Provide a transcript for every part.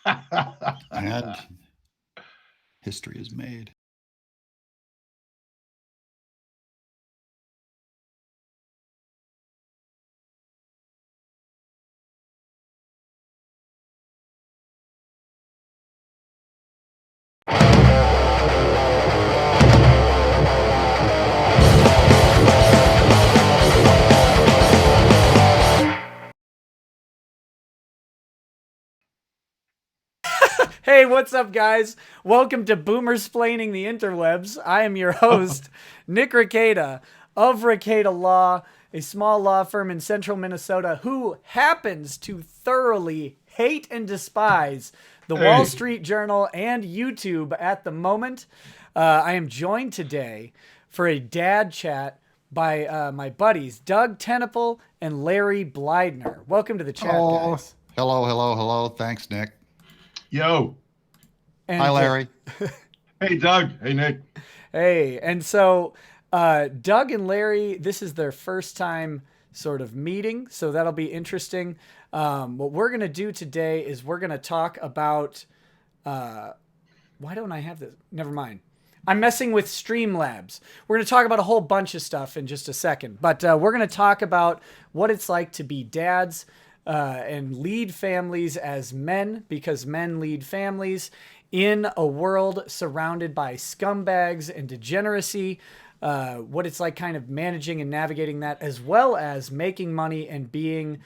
And history is made. Hey, what's up, guys? Welcome to Boomersplaining the Interwebs. I am your host, Nick Rekieta of Rekieta Law, a small law firm in central Minnesota who happens to thoroughly hate and despise the Wall Street Journal and YouTube at the moment. I am joined today for a dad chat by my buddies, Doug TenNapel and Larry Bleidner. Welcome to the chat, guys. Hello. Thanks, Nick. Yo. And, hi, Larry. Hey, Doug. Hey, Nick. Hey, and so Doug and Larry, this is their first time sort of meeting, so that'll be interesting. What we're going to do today is we're going to talk about... why don't I have this? Never mind. I'm messing with Streamlabs. We're going to talk about a whole bunch of stuff in just a second, but we're going to talk about what it's like to be dads and lead families as men, because men lead families in a world surrounded by scumbags and degeneracy, what it's like kind of managing and navigating that, as well as making money and being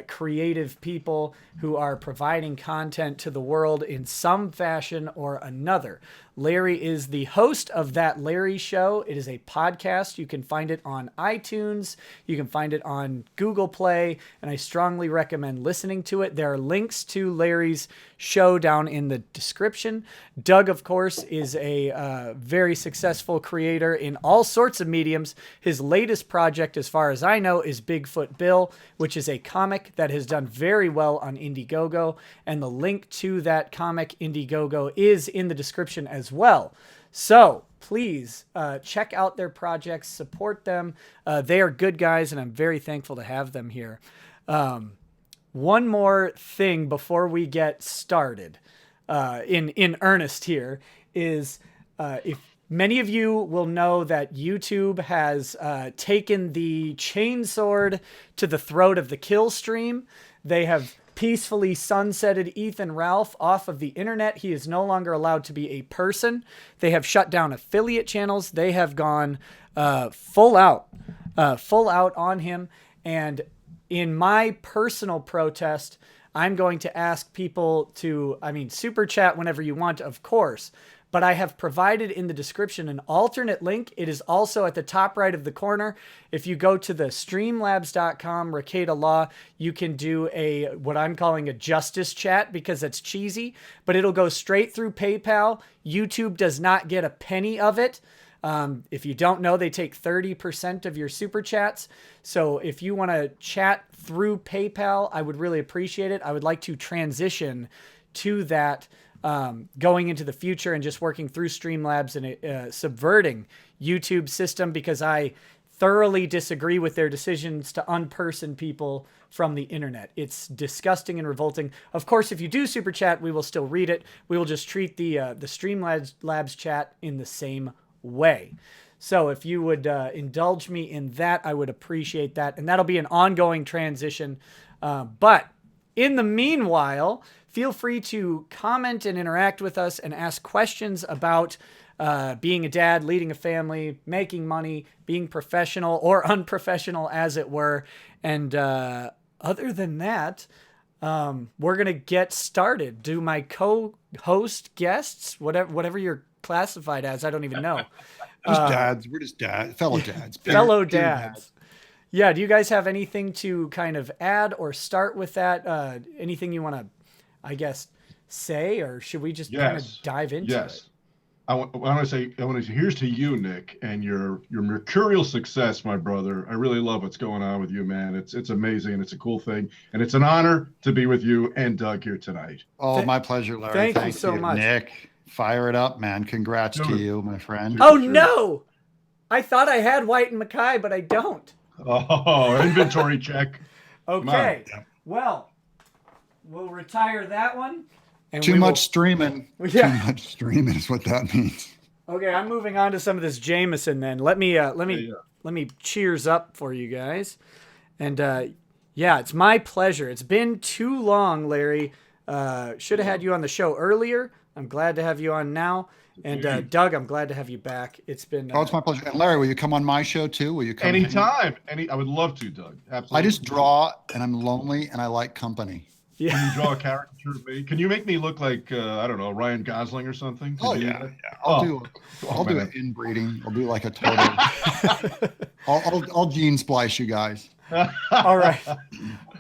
creative people who are providing content to the world in some fashion or another. Larry is the host of That Larry Show. It is a podcast. You can find it on iTunes. You can find it on Google Play, and I strongly recommend listening to it. There are links to Larry's show down in the description. Doug, of course, is a very successful creator in all sorts of mediums. His latest project, as far as I know, is Bigfoot Bill, which is a comic that has done very well on Indiegogo, and the link to that comic, Indiegogo, is in the description as well. So please check out their projects, support them. They are good guys, and I'm very thankful to have them here. One more thing before we get started in earnest here is if many of you will know that YouTube has taken the chainsword to the throat of the kill stream. They have peacefully sunsetted Ethan Ralph off of the internet. He is no longer allowed to be a person. They have shut down affiliate channels. They have gone full out on him. And in my personal protest, I'm going to ask people to, super chat whenever you want, of course. But I have provided in the description an alternate link. It is also at the top right of the corner. If you go to the streamlabs.com Rekieta Law, you can do what I'm calling a justice chat, because it's cheesy, but it'll go straight through PayPal. YouTube does not get a penny of it. If you don't know, they take 30% of your super chats. So if you want to chat through PayPal, I would really appreciate it. I would like to transition to that going into the future and just working through Streamlabs and subverting YouTube's system, because I thoroughly disagree with their decisions to unperson people from the internet. It's disgusting and revolting. Of course, if you do super chat, we will still read it. We will just treat the Streamlabs chat in the same way. So if you would indulge me in that, I would appreciate that. And that'll be an ongoing transition. But in the meanwhile, feel free to comment and interact with us and ask questions about being a dad, leading a family, making money, being professional or unprofessional, as it were. And other than that, we're going to get started. Do my co-host guests, whatever you're classified as, I don't even know. Just dads. We're just dads. Fellow dads. Fellow dads. Yeah, do you guys have anything to kind of add or start with that? Anything you want to, I guess, say, or should we just kind of dive into it? I want to say, here's to you, Nick, and your mercurial success, my brother. I really love what's going on with you, man. It's amazing, and it's a cool thing, and it's an honor to be with you and Doug here tonight. Oh, my pleasure, Larry. Thank you so much, Nick. Fire it up, man. Congrats to you, my friend. Oh, no! I thought I had White and Mackay, but I don't. Oh, inventory check. Okay. Well, we'll retire that one. And Too we much will- streaming. Yeah. Too much streaming is what that means. Okay, I'm moving on to some of this Jameson then. Let me cheers up for you guys. And yeah, it's my pleasure. It's been too long, Larry. Should have had you on the show earlier. I'm glad to have you on now. And Doug, I'm glad to have you back. It's been Oh, it's my pleasure. And Larry, will you come on my show too? Will you come? Anytime. I would love to, Doug. Absolutely. I just draw and I'm lonely and I like company. yeah. Can you draw a caricature of me? Can you make me look like I don't know, Ryan Gosling or something? Can Oh you do yeah, that? yeah. I'll do man. an inbreeding. I'll do like a total. I'll gene splice you guys. All right.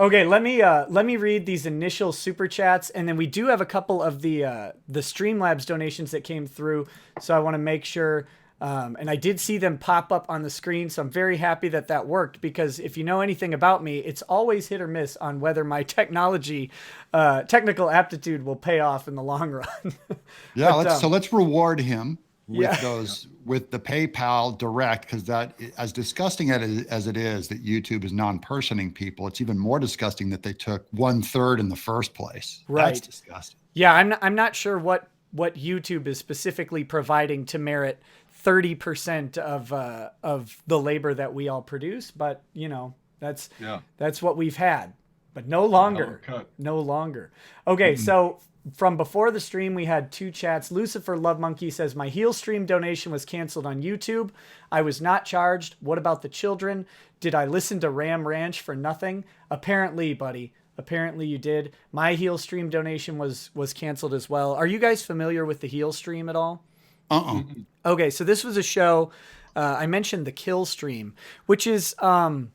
Okay, let me read these initial super chats, and then we do have a couple of the Streamlabs donations that came through, so I want to make sure. And I did see them pop up on the screen, so I'm very happy that worked, because if you know anything about me, it's always hit or miss on whether my technical aptitude will pay off in the long run. Yeah, let's reward him with Yeah. with the PayPal direct, because that, as disgusting as it is that YouTube is non-personing people, it's even more disgusting that they took 1/3 in the first place. Right. That's disgusting. Yeah, I'm not sure what YouTube is specifically providing to merit 30% of the labor that we all produce, but you know, that's what we've had, but no longer. No longer. Okay, so from before the stream, we had two chats. Lucifer Love Monkey says, my heel stream donation was canceled on YouTube. I was not charged. What about the children? Did I listen to Ram Ranch for nothing? Apparently, buddy. Apparently you did. My heel stream donation was canceled as well. Are you guys familiar with the heel stream at all? Okay, so this was a show. I mentioned the Kill Stream, which is, I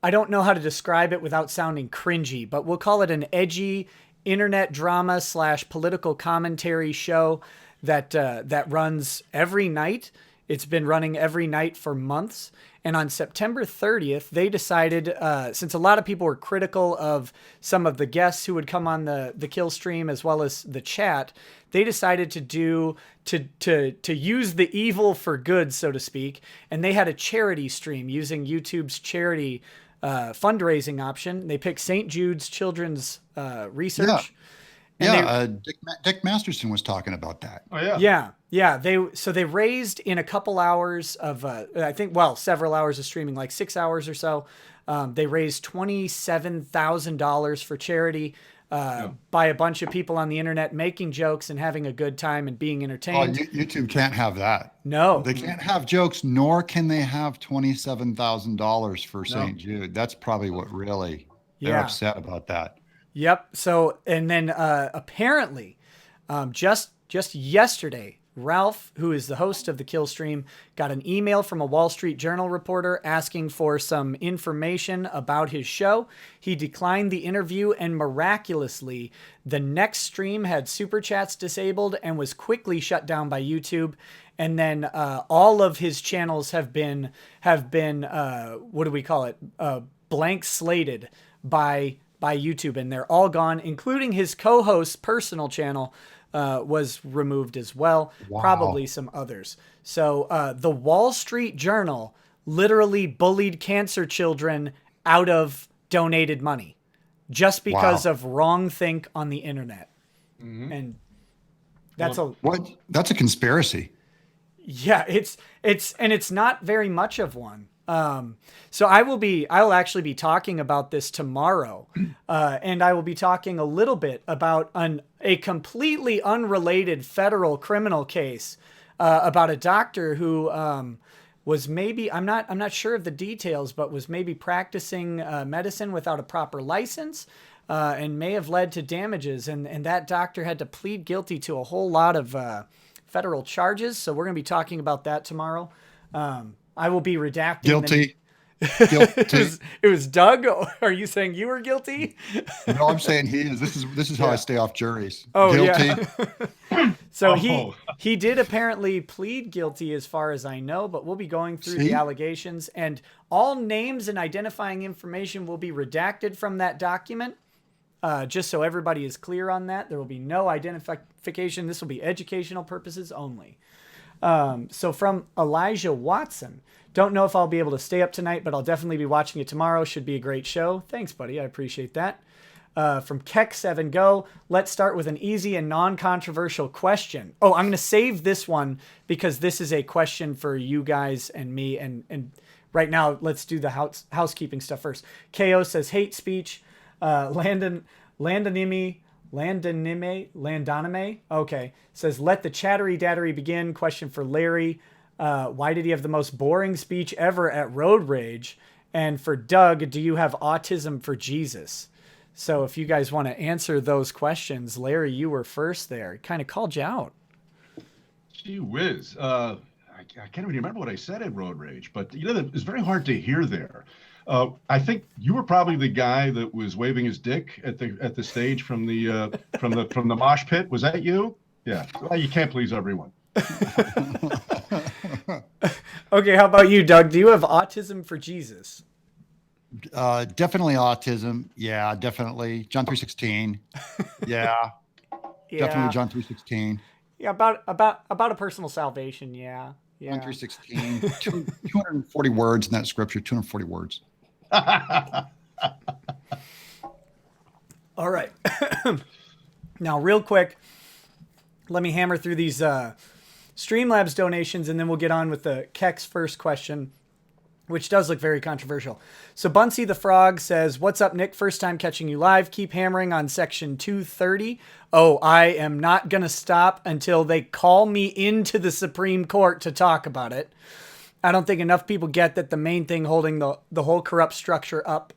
don't know how to describe it without sounding cringy, but we'll call it an edgy internet drama / political commentary show that runs every night. It's been running every night for months. And on September 30th, they decided, since a lot of people were critical of some of the guests who would come on the Kill Stream as well as the chat, they decided to use the evil for good, so to speak. And they had a charity stream using YouTube's charity fundraising option. They picked St. Jude's Children's Research. Dick Masterson was talking about that. Oh yeah. Yeah. They raised in a couple hours of I think several hours of streaming, like 6 hours or so. They raised $27,000 for charity by a bunch of people on the internet making jokes and having a good time and being entertained. YouTube can't have that. No, they can't have jokes, nor can they have $27,000 for St. Jude. That's probably what really they're upset about that. Yep. So, and then apparently, just yesterday, Ralph, who is the host of the Kill Stream, got an email from a Wall Street Journal reporter asking for some information about his show. He declined the interview, and miraculously, the next stream had super chats disabled and was quickly shut down by YouTube. And then all of his channels have been what do we call it? Blank slated by YouTube, and they're all gone, including his co-host's personal channel was removed as well. Wow. Probably some others. So the Wall Street Journal literally bullied cancer children out of donated money just because of wrongthink on the internet. And that's That's a conspiracy. Yeah, it's not very much of one. So I'll actually be talking about this tomorrow. And I will be talking a little bit about a completely unrelated federal criminal case, about a doctor who, was maybe, I'm not sure of the details, but was maybe practicing, medicine without a proper license, and may have led to damages. And that doctor had to plead guilty to a whole lot of, federal charges. So we're going to be talking about that tomorrow. I will be redacting. Guilty. It was Doug. Are you saying you were guilty? No, I'm saying he is. This is how I stay off juries. Oh, Guilty. Yeah. So he did apparently plead guilty, as far as I know, but we'll be going through the allegations, and all names and identifying information will be redacted from that document. Just so everybody is clear on that, there will be no identification. This will be educational purposes only. So from Elijah Watson, don't know if I'll be able to stay up tonight, but I'll definitely be watching it tomorrow. Should be a great show. Thanks, buddy. I appreciate that. From Keck7 Go, let's start with an easy and non-controversial question. Oh, I'm going to save this one because this is a question for you guys and me. And right now, let's do the housekeeping stuff first. KO says, hate speech. Landonime, okay, says, let the chattery dattery begin. Question for Larry. Why did he have the most boring speech ever at Road Rage? And for Doug, do you have autism for Jesus? So if you guys want to answer those questions, Larry, you were first there. Kind of called you out. Gee whiz. I can't even remember what I said at Road Rage, but it's very hard to hear there. I think you were probably the guy that was waving his dick at the stage from the mosh pit. Was that you? Yeah. Well, you can't please everyone. Okay, how about you, Doug? Do you have autism for Jesus? Definitely autism. Yeah, definitely. John 3:16. Yeah, definitely John 3:16. Yeah, about a personal salvation. Yeah. John 3:16. 240 words in that scripture. 240 words. All right. Now, real quick, let me hammer through these Streamlabs donations, and then we'll get on with the Keck's first question, which does look very controversial. So Bunsey the Frog says, what's up, Nick? First time catching you live. Keep hammering on section 230. Oh, I am not going to stop until they call me into the Supreme Court to talk about it. I don't think enough people get that the main thing holding the whole corrupt structure up,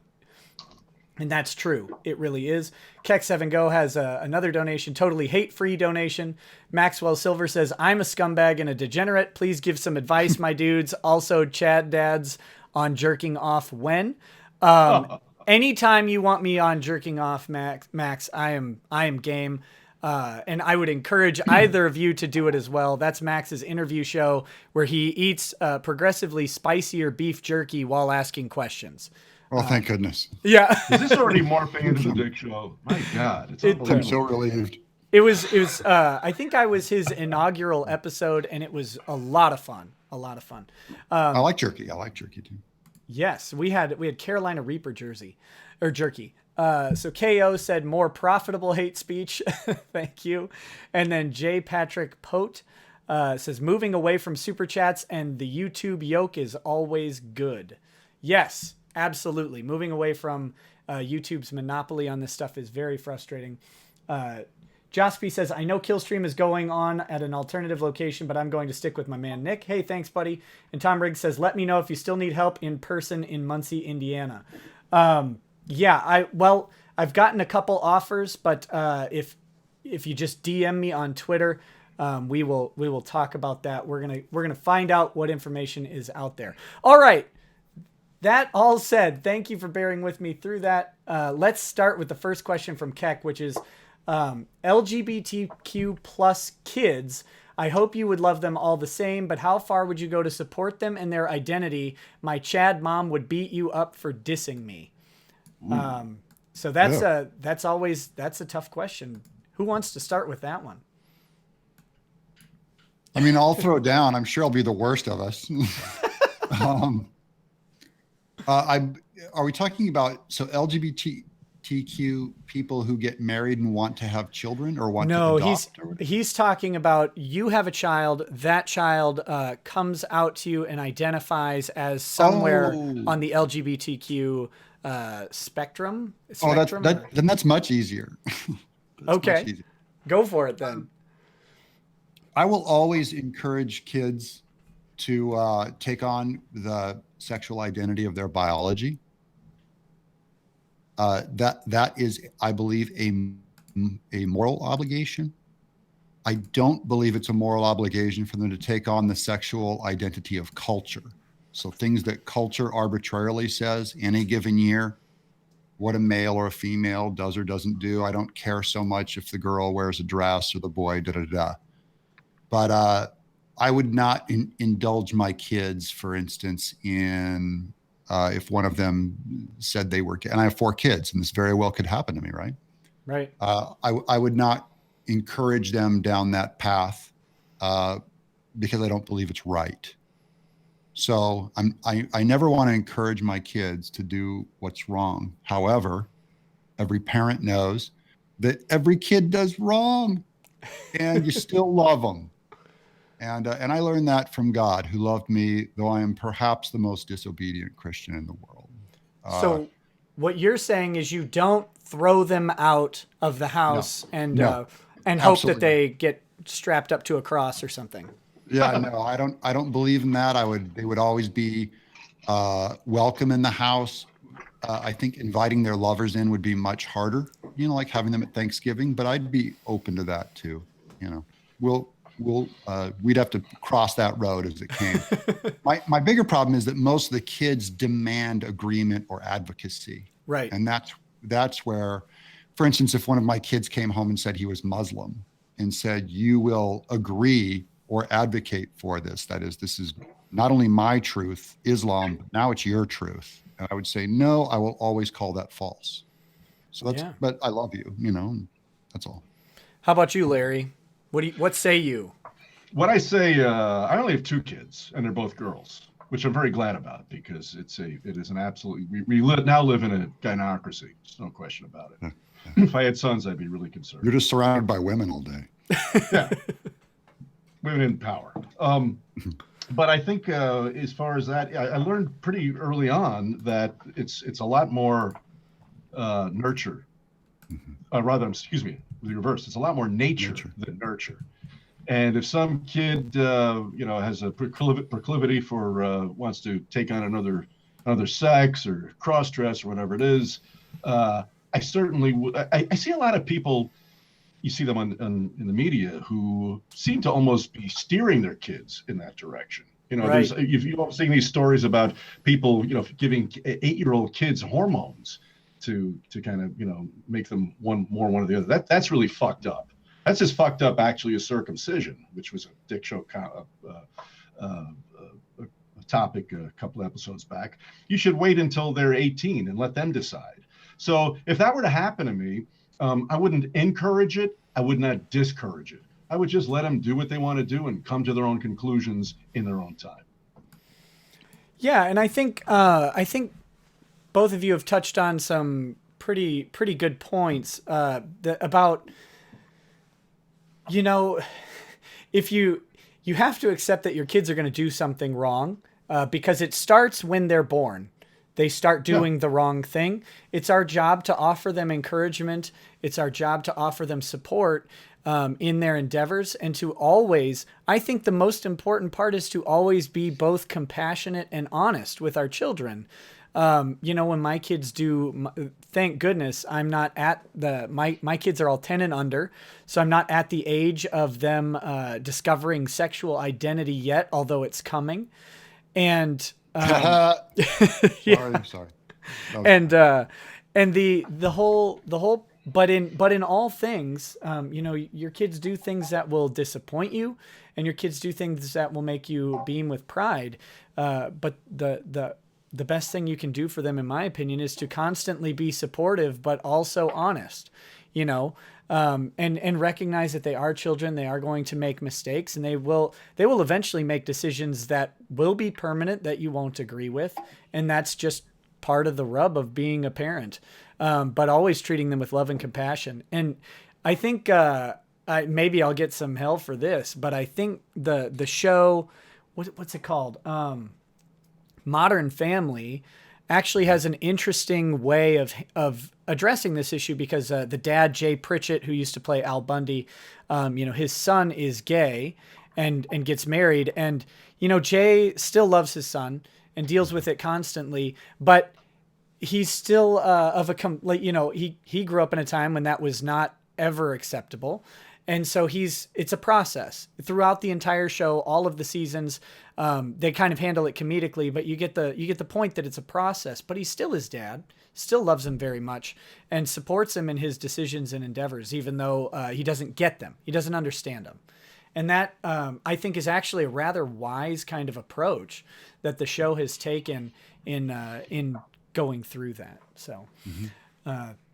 and that's true. It really is. Keck7Go has another donation, totally hate-free donation. Maxwell Silver says, I'm a scumbag and a degenerate. Please give some advice, my dudes. Also, Chad Dads on jerking off when. Anytime you want me on jerking off, Max, I am game. And I would encourage either of you to do it as well. That's Max's interview show where he eats progressively spicier beef jerky while asking questions. Oh, thank goodness. Yeah. Is this already morphing into the Dick Show? My God. I'm so relieved. It was, I think I was his inaugural episode, and it was a lot of fun. I like jerky. I like jerky too. Yes. We had Carolina Reaper jerky. So KO said more profitable hate speech. Thank you. And then J. Patrick Pote says moving away from super chats and the YouTube yoke is always good. Yes, absolutely. Moving away from YouTube's monopoly on this stuff is very frustrating. Jospy says, I know Killstream is going on at an alternative location, but I'm going to stick with my man Nick. Hey, thanks, buddy. And Tom Riggs says, let me know if you still need help in person in Muncie, Indiana. Yeah, I've gotten a couple offers, but if you just DM me on Twitter, we will talk about that. We're gonna find out what information is out there. All right. That all said, thank you for bearing with me through that. Let's start with the first question from Keck, which is LGBTQ plus kids. I hope you would love them all the same, but how far would you go to support them and their identity? My Chad mom would beat you up for dissing me. So that's a tough question. Who wants to start with that one? I mean, I'll throw down. I'm sure I'll be the worst of us. Are we talking about LGBTQ people who get married and want to have children or want to adopt? No, he's talking about you have a child. That child comes out to you and identifies as somewhere on the LGBTQ spectrum. Then that's much easier. Okay, much easier. Go for it then. I will always encourage kids to take on the sexual identity of their biology. That is, I believe, a moral obligation. I don't believe it's a moral obligation for them to take on the sexual identity of culture. So things that culture arbitrarily says any given year, what a male or a female does or doesn't do. I don't care so much if the girl wears a dress or the boy da-da-da. But I would not indulge my kids, for instance, in if one of them said they were, and I have 4 kids, and this very well could happen to me, right? Right. I would not encourage them down that path because I don't believe it's right. So I never want to encourage my kids to do what's wrong. However, every parent knows that every kid does wrong, and you still love them. And I learned that from God, who loved me, though I am perhaps the most disobedient Christian in the world. So what you're saying is you don't throw them out of the house and hope that absolutely. they get strapped up to a cross or something. Yeah, no, I don't believe in that. They would always be welcome in the house. I think inviting their lovers in would be much harder, like having them at Thanksgiving, but I'd be open to that too. We'd have to cross that road as it came. My bigger problem is that most of the kids demand agreement or advocacy. Right. And that's where, for instance, if one of my kids came home and said he was Muslim and said, you will agree or advocate for this. That is, this is not only my truth, Islam, but now it's your truth. And I would say, no, I will always call that false. So but I love you, that's all. How about you, Larry? What say you? What I say, I only have 2 kids, and they're both girls, which I'm very glad about, because it is an absolutely, we now live in a gynocracy. There's no question about it. If I had sons, I'd be really concerned. You're just surrounded by women all day. Yeah. Women in power. But I think as far as that, I learned pretty early on that it's a lot more nurture. Excuse me, the reverse. It's a lot more nature than nurture. And if some kid, has a proclivity for wants to take on another sex or cross dress or whatever it is, I certainly I see a lot of people. You see them in the media who seem to almost be steering their kids in that direction. Right. You've all seen these stories about people, giving 8-year-old kids hormones to kind of, make them one or the other. That's really fucked up. That's as fucked up actually as circumcision, which was a Dick Show topic a couple episodes back. You should wait until they're 18 and let them decide. So if that were to happen to me, I wouldn't encourage it. I would not discourage it. I would just let them do what they want to do and come to their own conclusions in their own time. Yeah, and I think both of you have touched on some pretty good points about, if you have to accept that your kids are going to do something wrong, because it starts when they're born. They start doing the wrong thing. It's our job to offer them encouragement. It's our job to offer them support in their endeavors, and to always, I think the most important part is to always be both compassionate and honest with our children. When my kids do, thank goodness, I'm not at my kids are all 10 and under, so I'm not at the age of them discovering sexual identity yet, although it's coming. And Sorry. And the whole but in all things, your kids do things that will disappoint you, and your kids do things that will make you beam with pride. But the best thing you can do for them, in my opinion, is to constantly be supportive, but also honest, and recognize that they are children. They are going to make mistakes, and they will eventually make decisions that will be permanent, that you won't agree with. And that's just part of the rub of being a parent, but always treating them with love and compassion. And I think maybe I'll get some hell for this, but I think the show, what's it called? Modern Family actually has an interesting way of addressing this issue, because the dad, Jay Pritchett, who used to play Al Bundy, his son is gay and gets married. And, Jay still loves his son and deals with it constantly, but he's still he grew up in a time when that was not ever acceptable. And so it's a process throughout the entire show, all of the seasons. They kind of handle it comedically, but you get the point that it's a process. But he's still his dad, still loves him very much, and supports him in his decisions and endeavors, even though he doesn't get them, he doesn't understand them. And that I think is actually a rather wise kind of approach that the show has taken in going through that. So. Mm-hmm.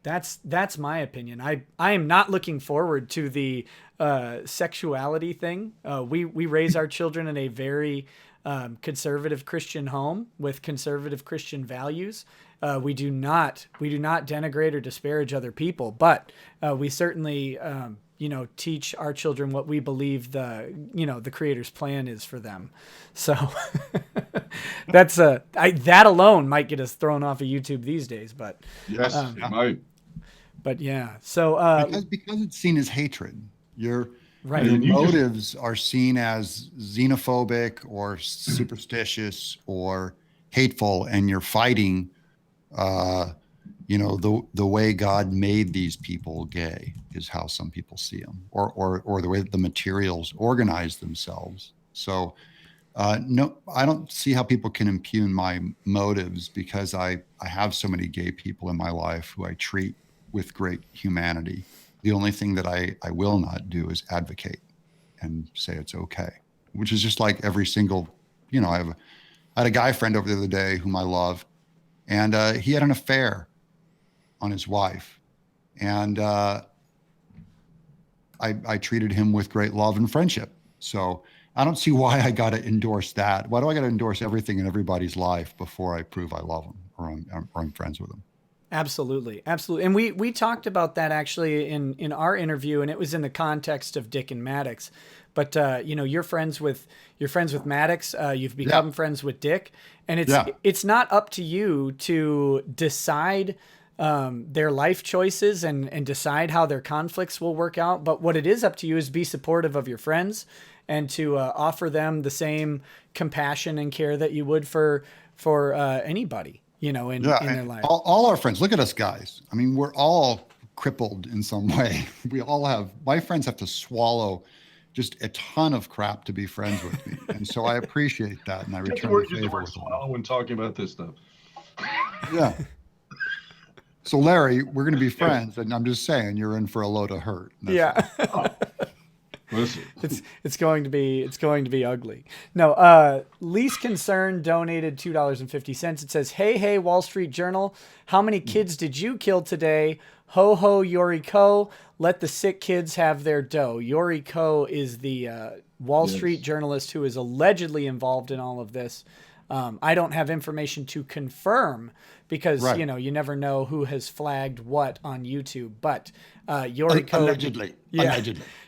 That's my opinion. I am not looking forward to the sexuality thing. We raise our children in a very conservative Christian home with conservative Christian values. We do not denigrate or disparage other people, but we certainly, teach our children what we believe the Creator's plan is for them. So that alone might get us thrown off of YouTube these days, but yes, it might. But yeah, so because it's seen as hatred. Your right. motives are seen as xenophobic or superstitious or hateful, and you're fighting, the way God made these people gay is how some people see them, or the way that the materials organize themselves. So, no, I don't see how people can impugn my motives, because I have so many gay people in my life who I treat with great humanity. The only thing that I will not do is advocate and say it's okay, which is just like every single, I had a guy friend over the other day whom I love, and he had an affair on his wife. And I treated him with great love and friendship. So I don't see why I got to endorse that. Why do I got to endorse everything in everybody's life before I prove I love them or I'm friends with them? Absolutely. Absolutely. And we talked about that actually in our interview, and it was in the context of Dick and Maddox. But, you're friends with Maddox. You've become friends with Dick, and it's not up to you to decide their life choices and decide how their conflicts will work out. But what it is up to you is be supportive of your friends and to offer them the same compassion and care that you would for anybody, in their life. All our friends, look at us guys. I mean, we're all crippled in some way. My friends have to swallow just a ton of crap to be friends with me. And so I appreciate that. And I return the favor with them. When talking about this stuff. Yeah. So Larry, we're going to be friends. And I'm just saying, you're in for a load of hurt. Yeah. Listen. It's going to be ugly. No, Least Concern donated $2.50. It says, hey, Wall Street Journal, how many kids did you kill today? Ho, ho, Yoriko. Let the sick kids have their dough. Yoriko is the Wall Street journalist who is allegedly involved in all of this. I don't have information to confirm because, you never know who has flagged what on YouTube. But Yoriko... Allegedly.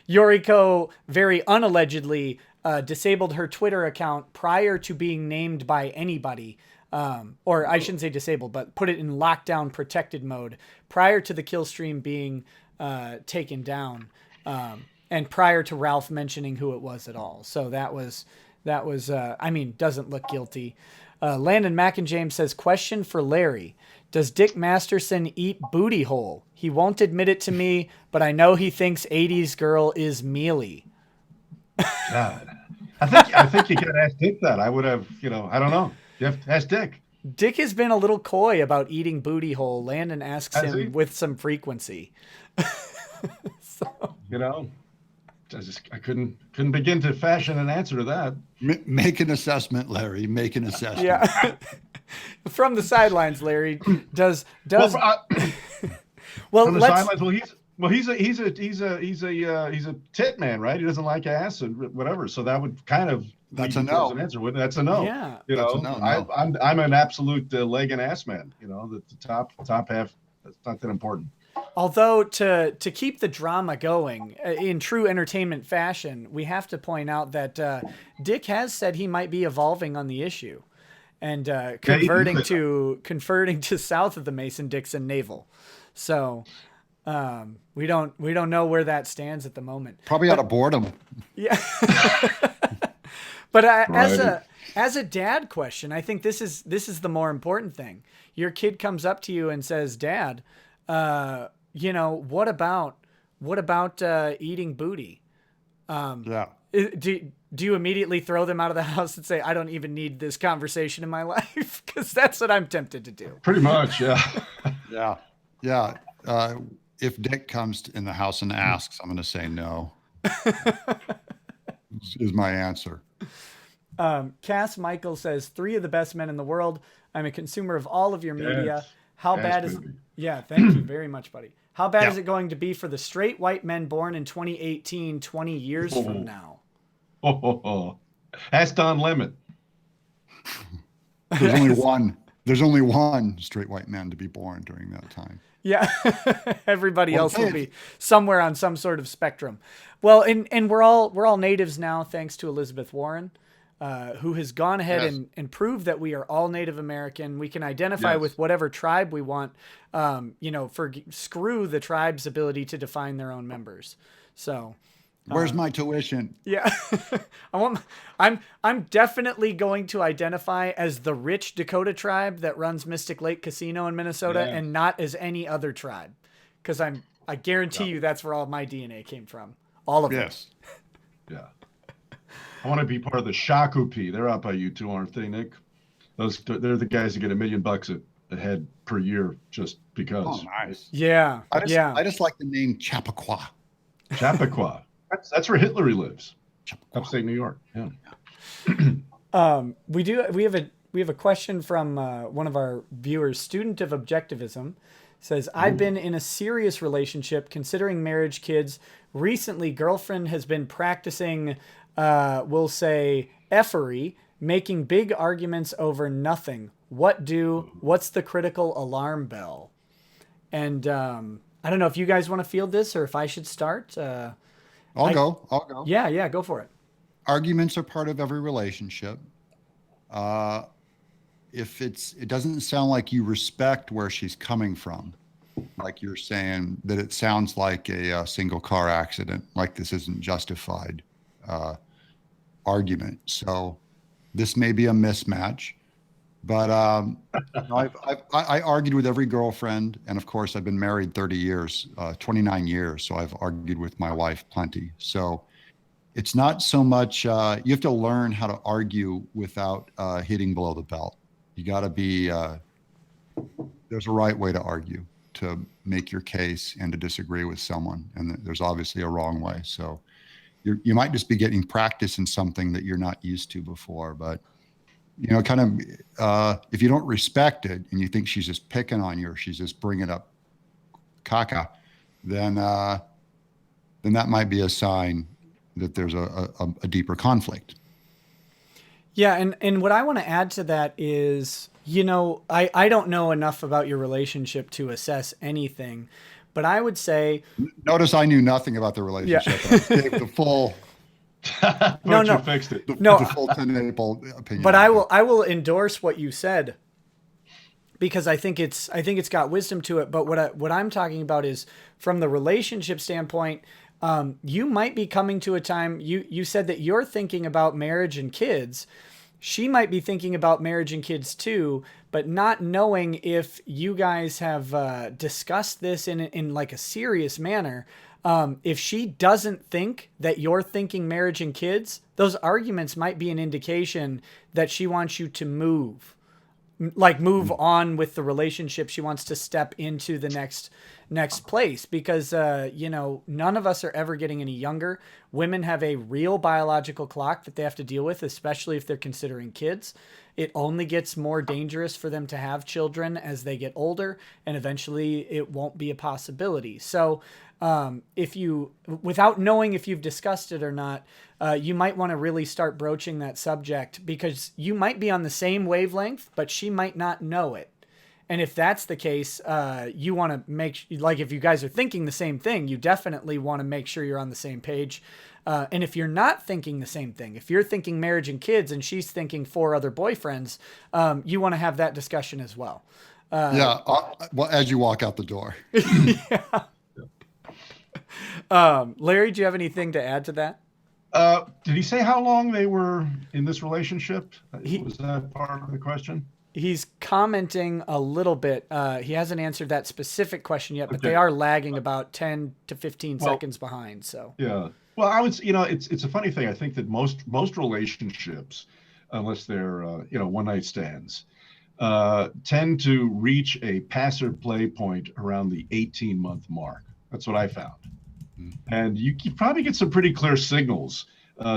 Yoriko very unallegedly disabled her Twitter account prior to being named by anybody. Or I shouldn't say disabled, but put it in lockdown protected mode prior to the kill stream being taken down, and prior to Ralph mentioning who it was at all. So that was doesn't look guilty. Landon Mackinjames says, question for Larry. Does Dick Masterson eat booty hole? He won't admit it to me, but I know he thinks 80s girl is mealy. God. I think you got to ask Dick that. I would have, I don't know. You have to ask Dick. Dick has been a little coy about eating booty hole. Landon asks him with some frequency. I couldn't begin to fashion an answer to that. Make an assessment, Larry. Make an assessment. Yeah. From the sidelines, Larry, does from the sidelines? Well, he's a tit man, right? He doesn't like ass and whatever. So that would kind of that's a no. An answer, wouldn't it? That's a no. Yeah, that's a no. I'm an absolute leg and ass man. The top half. That's not that important. Although to keep the drama going in true entertainment fashion, we have to point out that Dick has said he might be evolving on the issue and converting to south of the Mason-Dixon navel. So we don't know where that stands at the moment. Probably out of boredom. Yeah. But as a dad question, I think this is the more important thing. Your kid comes up to you and says, "Dad, what about eating booty?" Do you immediately throw them out of the house and say, "I don't even need this conversation in my life"? Because that's what I'm tempted to do. Pretty much, yeah. Yeah. If Dick comes in the house and asks, I'm going to say no. Is my answer. Cass Michael says, 3 of the best men in the world. I'm a consumer of all of your media. How bad is... Yeah, thank you very much, buddy. How bad is it going to be for the straight white men born in 2018, 20 years from now? That's Don Lemon. There's only one. there's only one straight white man to be born during that time. Yeah. Everybody Well, else will be somewhere on some sort of spectrum. Well, and we're all natives now, thanks to Elizabeth Warren, who has gone ahead Yes. and proved that we are all Native American. We can identify Yes. with whatever tribe we want. Screw the tribe's ability to define their own members. So Where's my tuition? yeah, I'm definitely going to identify as the rich Dakota tribe that runs Mystic Lake Casino in Minnesota, Yeah. and not as any other tribe, because I guarantee you that's where all my DNA came from, all of it. Yes. Yeah. I want to be part of the Shakopee. They're out by you too, aren't they, Nick? They're the guys that get $1 million a head per year just because. Oh, nice. Yeah, I just like the name Chappaqua. Chappaqua. That's where Hitler lives. Chappaqua. Upstate New York. Yeah. We have a question from one of our viewers, Student of Objectivism, says, I've been in a serious relationship, considering marriage, kids. Recently, girlfriend has been practicing, we'll say, effery, making big arguments over nothing. What's the critical alarm bell? And I don't know if you guys want to field this or if I should start. I'll go. Yeah, go for it. Arguments are part of every relationship. If it doesn't sound like you respect where she's coming from, like you're saying that it sounds like a single car accident, like this isn't justified argument. So this may be a mismatch, but I argued with every girlfriend, and of course I've been married 30 years, 29 years, so I've argued with my wife plenty. So it's not so much you have to learn how to argue without hitting below the belt. You got to be there's a right way to argue, to make your case and to disagree with someone, and there's obviously a wrong way. So you might just be getting practice in something that you're not used to before, but kind of if you don't respect it and you think she's just picking on you or she's just bringing up caca, then that might be a sign that there's a deeper conflict. Yeah, and what I want to add to that is, I don't know enough about your relationship to assess anything, but I would say... Notice I knew nothing about the relationship. Yeah. I gave the full... No. You fixed it. The full TenNapel opinion. But I will endorse what you said, because I think it's got wisdom to it. But what I'm talking about is from the relationship standpoint. You might be coming to a time. You said that you're thinking about marriage and kids. She might be thinking about marriage and kids too, but not knowing if you guys have discussed this in like a serious manner. If she doesn't think that you're thinking marriage and kids, those arguments might be an indication that she wants you to move on with the relationship. She wants to step into the next place, because none of us are ever getting any younger. Women have a real biological clock that they have to deal with, especially if they're considering kids. It only gets more dangerous for them to have children as they get older, and eventually it won't be a possibility. So without knowing if you've discussed it or not, you might want to really start broaching that subject, because you might be on the same wavelength, but she might not know it. And if that's the case, you want to if you guys are thinking the same thing, you definitely want to make sure you're on the same page. And if you're not thinking the same thing, if you're thinking marriage and kids and she's thinking 4 other boyfriends, you want to have that discussion as well. Well, as you walk out the door. Yeah. Larry, do you have anything to add to that? Did he say how long they were in this relationship? Was that part of the question? He's commenting a little bit. He hasn't answered that specific question yet, but they are lagging about 10 to 15 seconds behind. So yeah. Well, I would, it's a funny thing. I think that most relationships, unless they're one night stands, tend to reach a pass or play point around the 18-month mark. That's what I found. And you probably get some pretty clear signals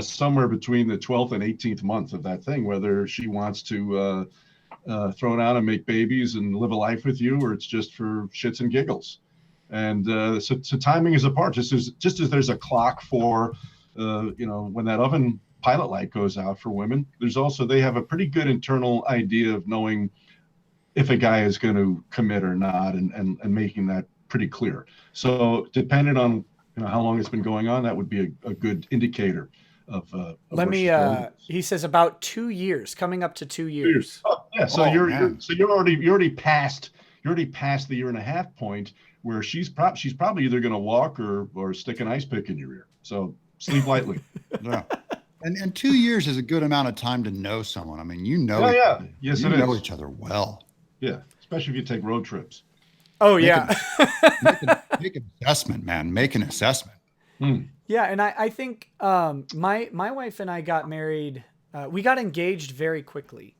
somewhere between the 12th and 18th month of that thing, whether she wants to throw it out and make babies and live a life with you, or it's just for shits and giggles. And so timing is a part, just as there's a clock for, when that oven pilot light goes out for women, there's also, they have a pretty good internal idea of knowing if a guy is going to commit or not, and making that pretty clear. So depending on how long it's been going on, that would be a good indicator of Let where me, she's going. he says about 2 years, coming up to 2 years. Oh, yeah, so Oh, you're man. you're already past the year and a half point where she's probably either going to walk or stick an ice pick in your ear. So sleep lightly. Yeah. And 2 years is a good amount of time to know someone. I mean, Oh yeah, yes, you it know is. each other well. Yeah, especially if you take road trips. Oh, Make yeah. Make an assessment, man. Make an assessment. Hmm. Yeah, and I think my wife and I got married. We got engaged very quickly.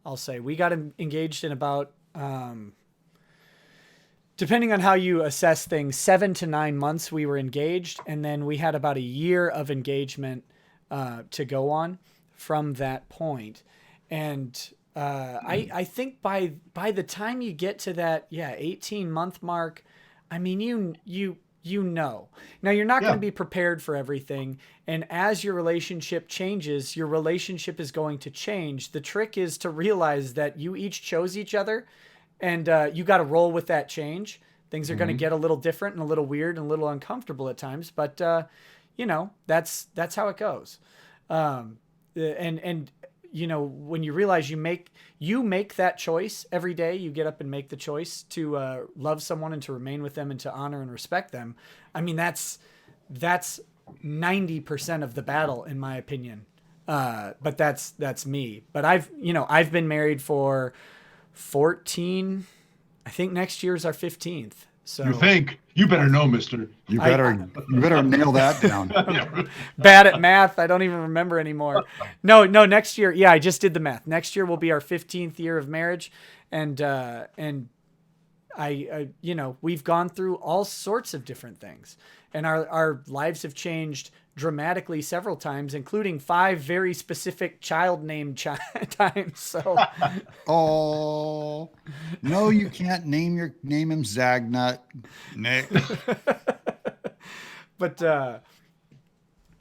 I'll say we got engaged in about, depending on how you assess things, 7 to 9 months we were engaged, and then we had about a year of engagement to go on from that point. And I think by the time you get to that 18-month mark, I mean you know. Now you're not going to be prepared for everything, and as your relationship changes, your relationship is going to change. The trick is to realize that you each chose each other, and you got to roll with that change. Things are going to get a little different and a little weird and a little uncomfortable at times, but that's how it goes. And when you realize you make that choice every day, you get up and make the choice to love someone and to remain with them and to honor and respect them. I mean, that's 90% of the battle, in my opinion. But that's me. But I've been married for 14. I think next year's our 15th. So You think? You better know, mister. You better nail that down. bad at math. I don't even remember anymore. No, next year. Yeah, I just did the math. Next year will be our 15th year of marriage. And I we've gone through all sorts of different things, and our lives have changed dramatically several times, including 5 very specific child name times. So, Oh, no, you can't name him Zagnut, Nick. but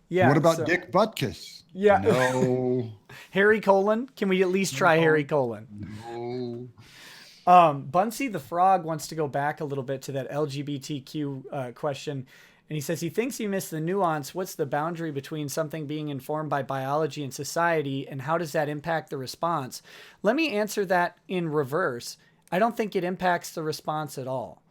yeah. What about Dick Butkus? Yeah. No. Harry Colon? Can we at least try Harry Colon? No. Bunsey the Frog wants to go back a little bit to that LGBTQ question. And he says he thinks he missed the nuance. What's the boundary between something being informed by biology and society, and how does that impact the response? Let me answer that in reverse. I don't think it impacts the response at all.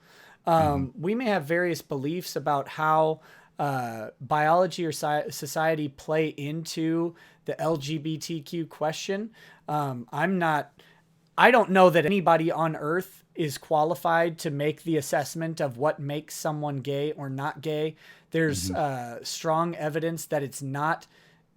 We may have various beliefs about how biology or society play into the LGBTQ question. I don't know that anybody on Earth is qualified to make the assessment of what makes someone gay or not gay. There's strong evidence that it's not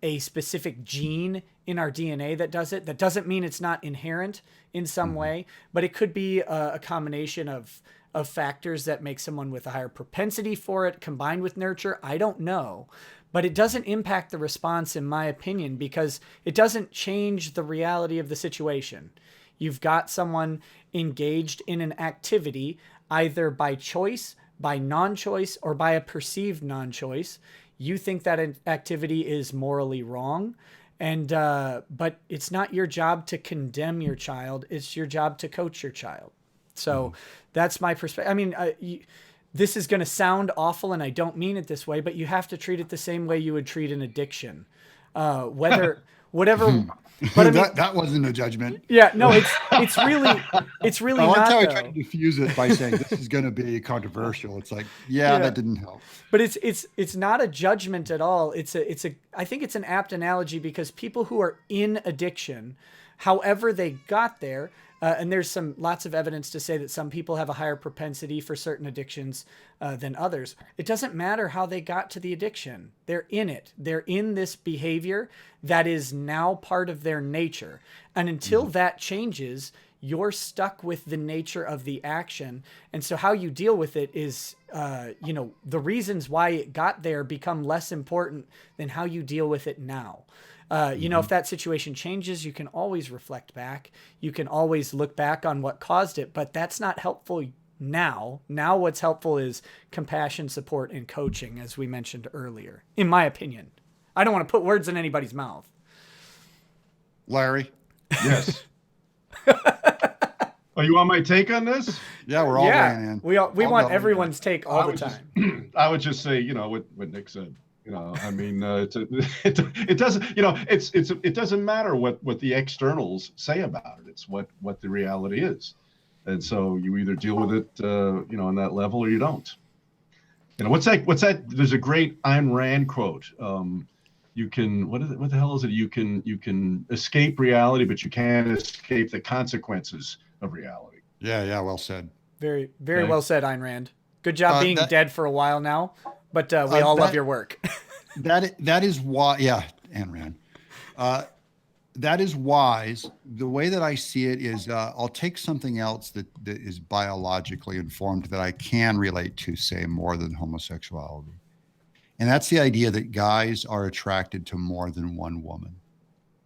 a specific gene in our DNA that does it. That doesn't mean it's not inherent in some way, but it could be a combination of factors that make someone with a higher propensity for it combined with nurture. I don't know, but it doesn't impact the response, in my opinion, because it doesn't change the reality of the situation. You've got someone engaged in an activity, either by choice, by non-choice, or by a perceived non-choice. You think that an activity is morally wrong, and but it's not your job to condemn your child. It's your job to coach your child. So that's my perspective. I mean, this is going to sound awful, and I don't mean it this way, but you have to treat it the same way you would treat an addiction. Whatever. But I mean, that wasn't a judgment. Yeah, no, it's really I like not. how I Though. tried to diffuse it by saying this is going to be controversial. It's like, yeah, that didn't help. But it's not a judgment at all. I think it's an apt analogy, because people who are in addiction, however they got there, and there's lots of evidence to say that some people have a higher propensity for certain addictions than others. It doesn't matter how they got to the addiction. They're in it. They're in this behavior that is now part of their nature. And until that changes, you're stuck with the nature of the action. And so how you deal with it is, the reasons why it got there become less important than how you deal with it now. If that situation changes, you can always reflect back. You can always look back on what caused it, but that's not helpful now. Now what's helpful is compassion, support, and coaching, as we mentioned earlier, in my opinion. I don't want to put words in anybody's mouth. Larry. Yes. Oh, you want my take on this? Yeah, we're all weighing in. We I'll want go. everyone's take all I the would time. I would just say, what Nick said. I mean, it doesn't, it doesn't matter what the externals say about it. It's what the reality is, and so you either deal with it, on that level, or you don't. What's that? There's a great Ayn Rand quote. You can what the hell is it? You can escape reality, but you can't escape the consequences of reality. Yeah, well said. Very, very Okay. well said, Ayn Rand. Good job being dead for a while now, but we all love your work. That is why, yeah, Ayn Rand. That is wise. The way that I see it is, I'll take something else that is biologically informed that I can relate to, say, more than homosexuality. And that's the idea that guys are attracted to more than one woman.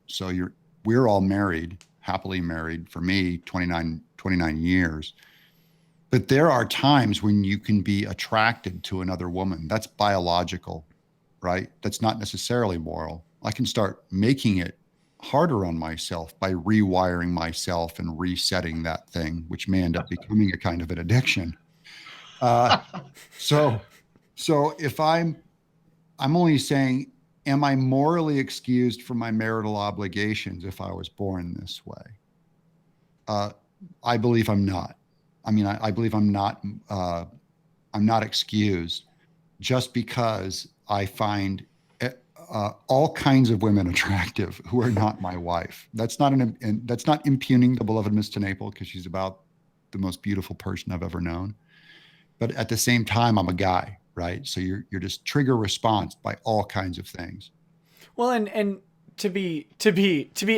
So we're all married, happily married, for me, 29 years. But there are times when you can be attracted to another woman. That's biological, right? That's not necessarily moral. I can start making it harder on myself by rewiring myself and resetting that thing, which may end up becoming a kind of an addiction. So if I'm only saying, am I morally excused from my marital obligations if I was born this way? I believe I'm not. I mean, I believe I'm not excused just because I find all kinds of women attractive who are not my wife. That's not impugning the beloved Miss TenNapel, because she's about the most beautiful person I've ever known. But at the same time, I'm a guy, right? So you're just trigger response by all kinds of things. Well, and to be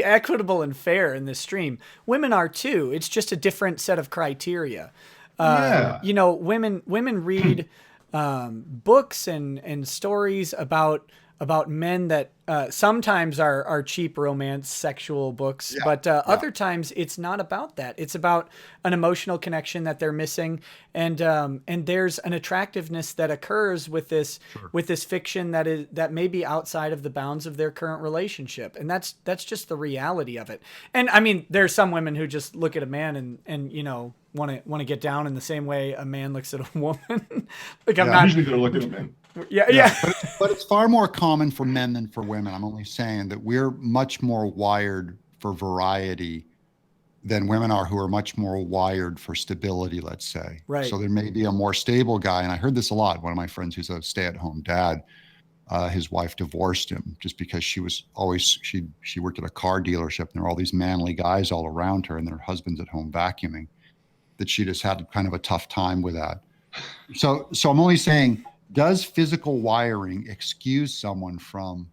equitable and fair in this stream, women are too. It's just a different set of criteria. Women read books and stories about men that sometimes are cheap romance, sexual books, but other times it's not about that. It's about an emotional connection that they're missing, and there's an attractiveness that occurs with this fiction that may be outside of the bounds of their current relationship, and that's just the reality of it. And I mean, there's some women who just look at a man and want to get down in the same way a man looks at a woman. Usually they're looking at men. Yeah. But it's far more common for men than for women. I'm only saying that we're much more wired for variety than women are, who are much more wired for stability, let's say. Right. So there may be a more stable guy, and I heard this a lot. One of my friends who's a stay-at-home dad, his wife divorced him just because she worked at a car dealership, and there were all these manly guys all around her, and their husbands at home vacuuming, that she just had kind of a tough time with that. So I'm only saying, does physical wiring excuse someone from,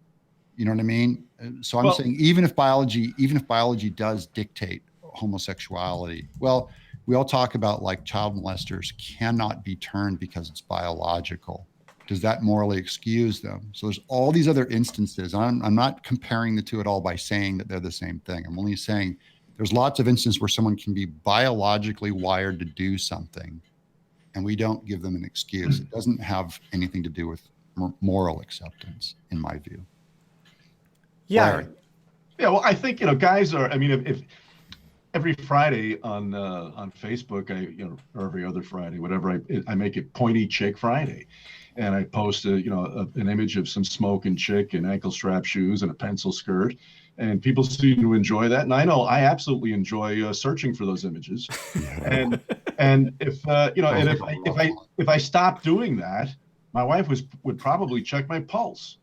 you know what I mean? So I'm saying, even if biology does dictate homosexuality, well, we all talk about, like, child molesters cannot be turned because it's biological. Does that morally excuse them? So there's all these other instances. I'm not comparing the two at all by saying that they're the same thing. I'm only saying there's lots of instances where someone can be biologically wired to do something, and we don't give them an excuse. It doesn't have anything to do with moral acceptance, in my view. Yeah. Larry. Yeah. Well, I think, guys are, I mean, if every Friday on Facebook, or every other Friday, whatever, I make it Pointy Chick Friday. And I post an image of some smoking chick in ankle strap shoes and a pencil skirt. And people seem to enjoy that. And I know I absolutely enjoy searching for those images. Yeah. And if if I stop doing that, my wife would probably check my pulse.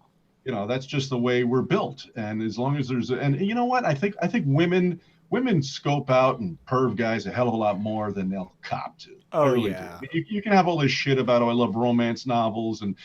That's just the way we're built. And as long as and you know what, I think women scope out and perv guys a hell of a lot more than they'll cop to. Oh, yeah. You can have all this shit about, I love romance novels and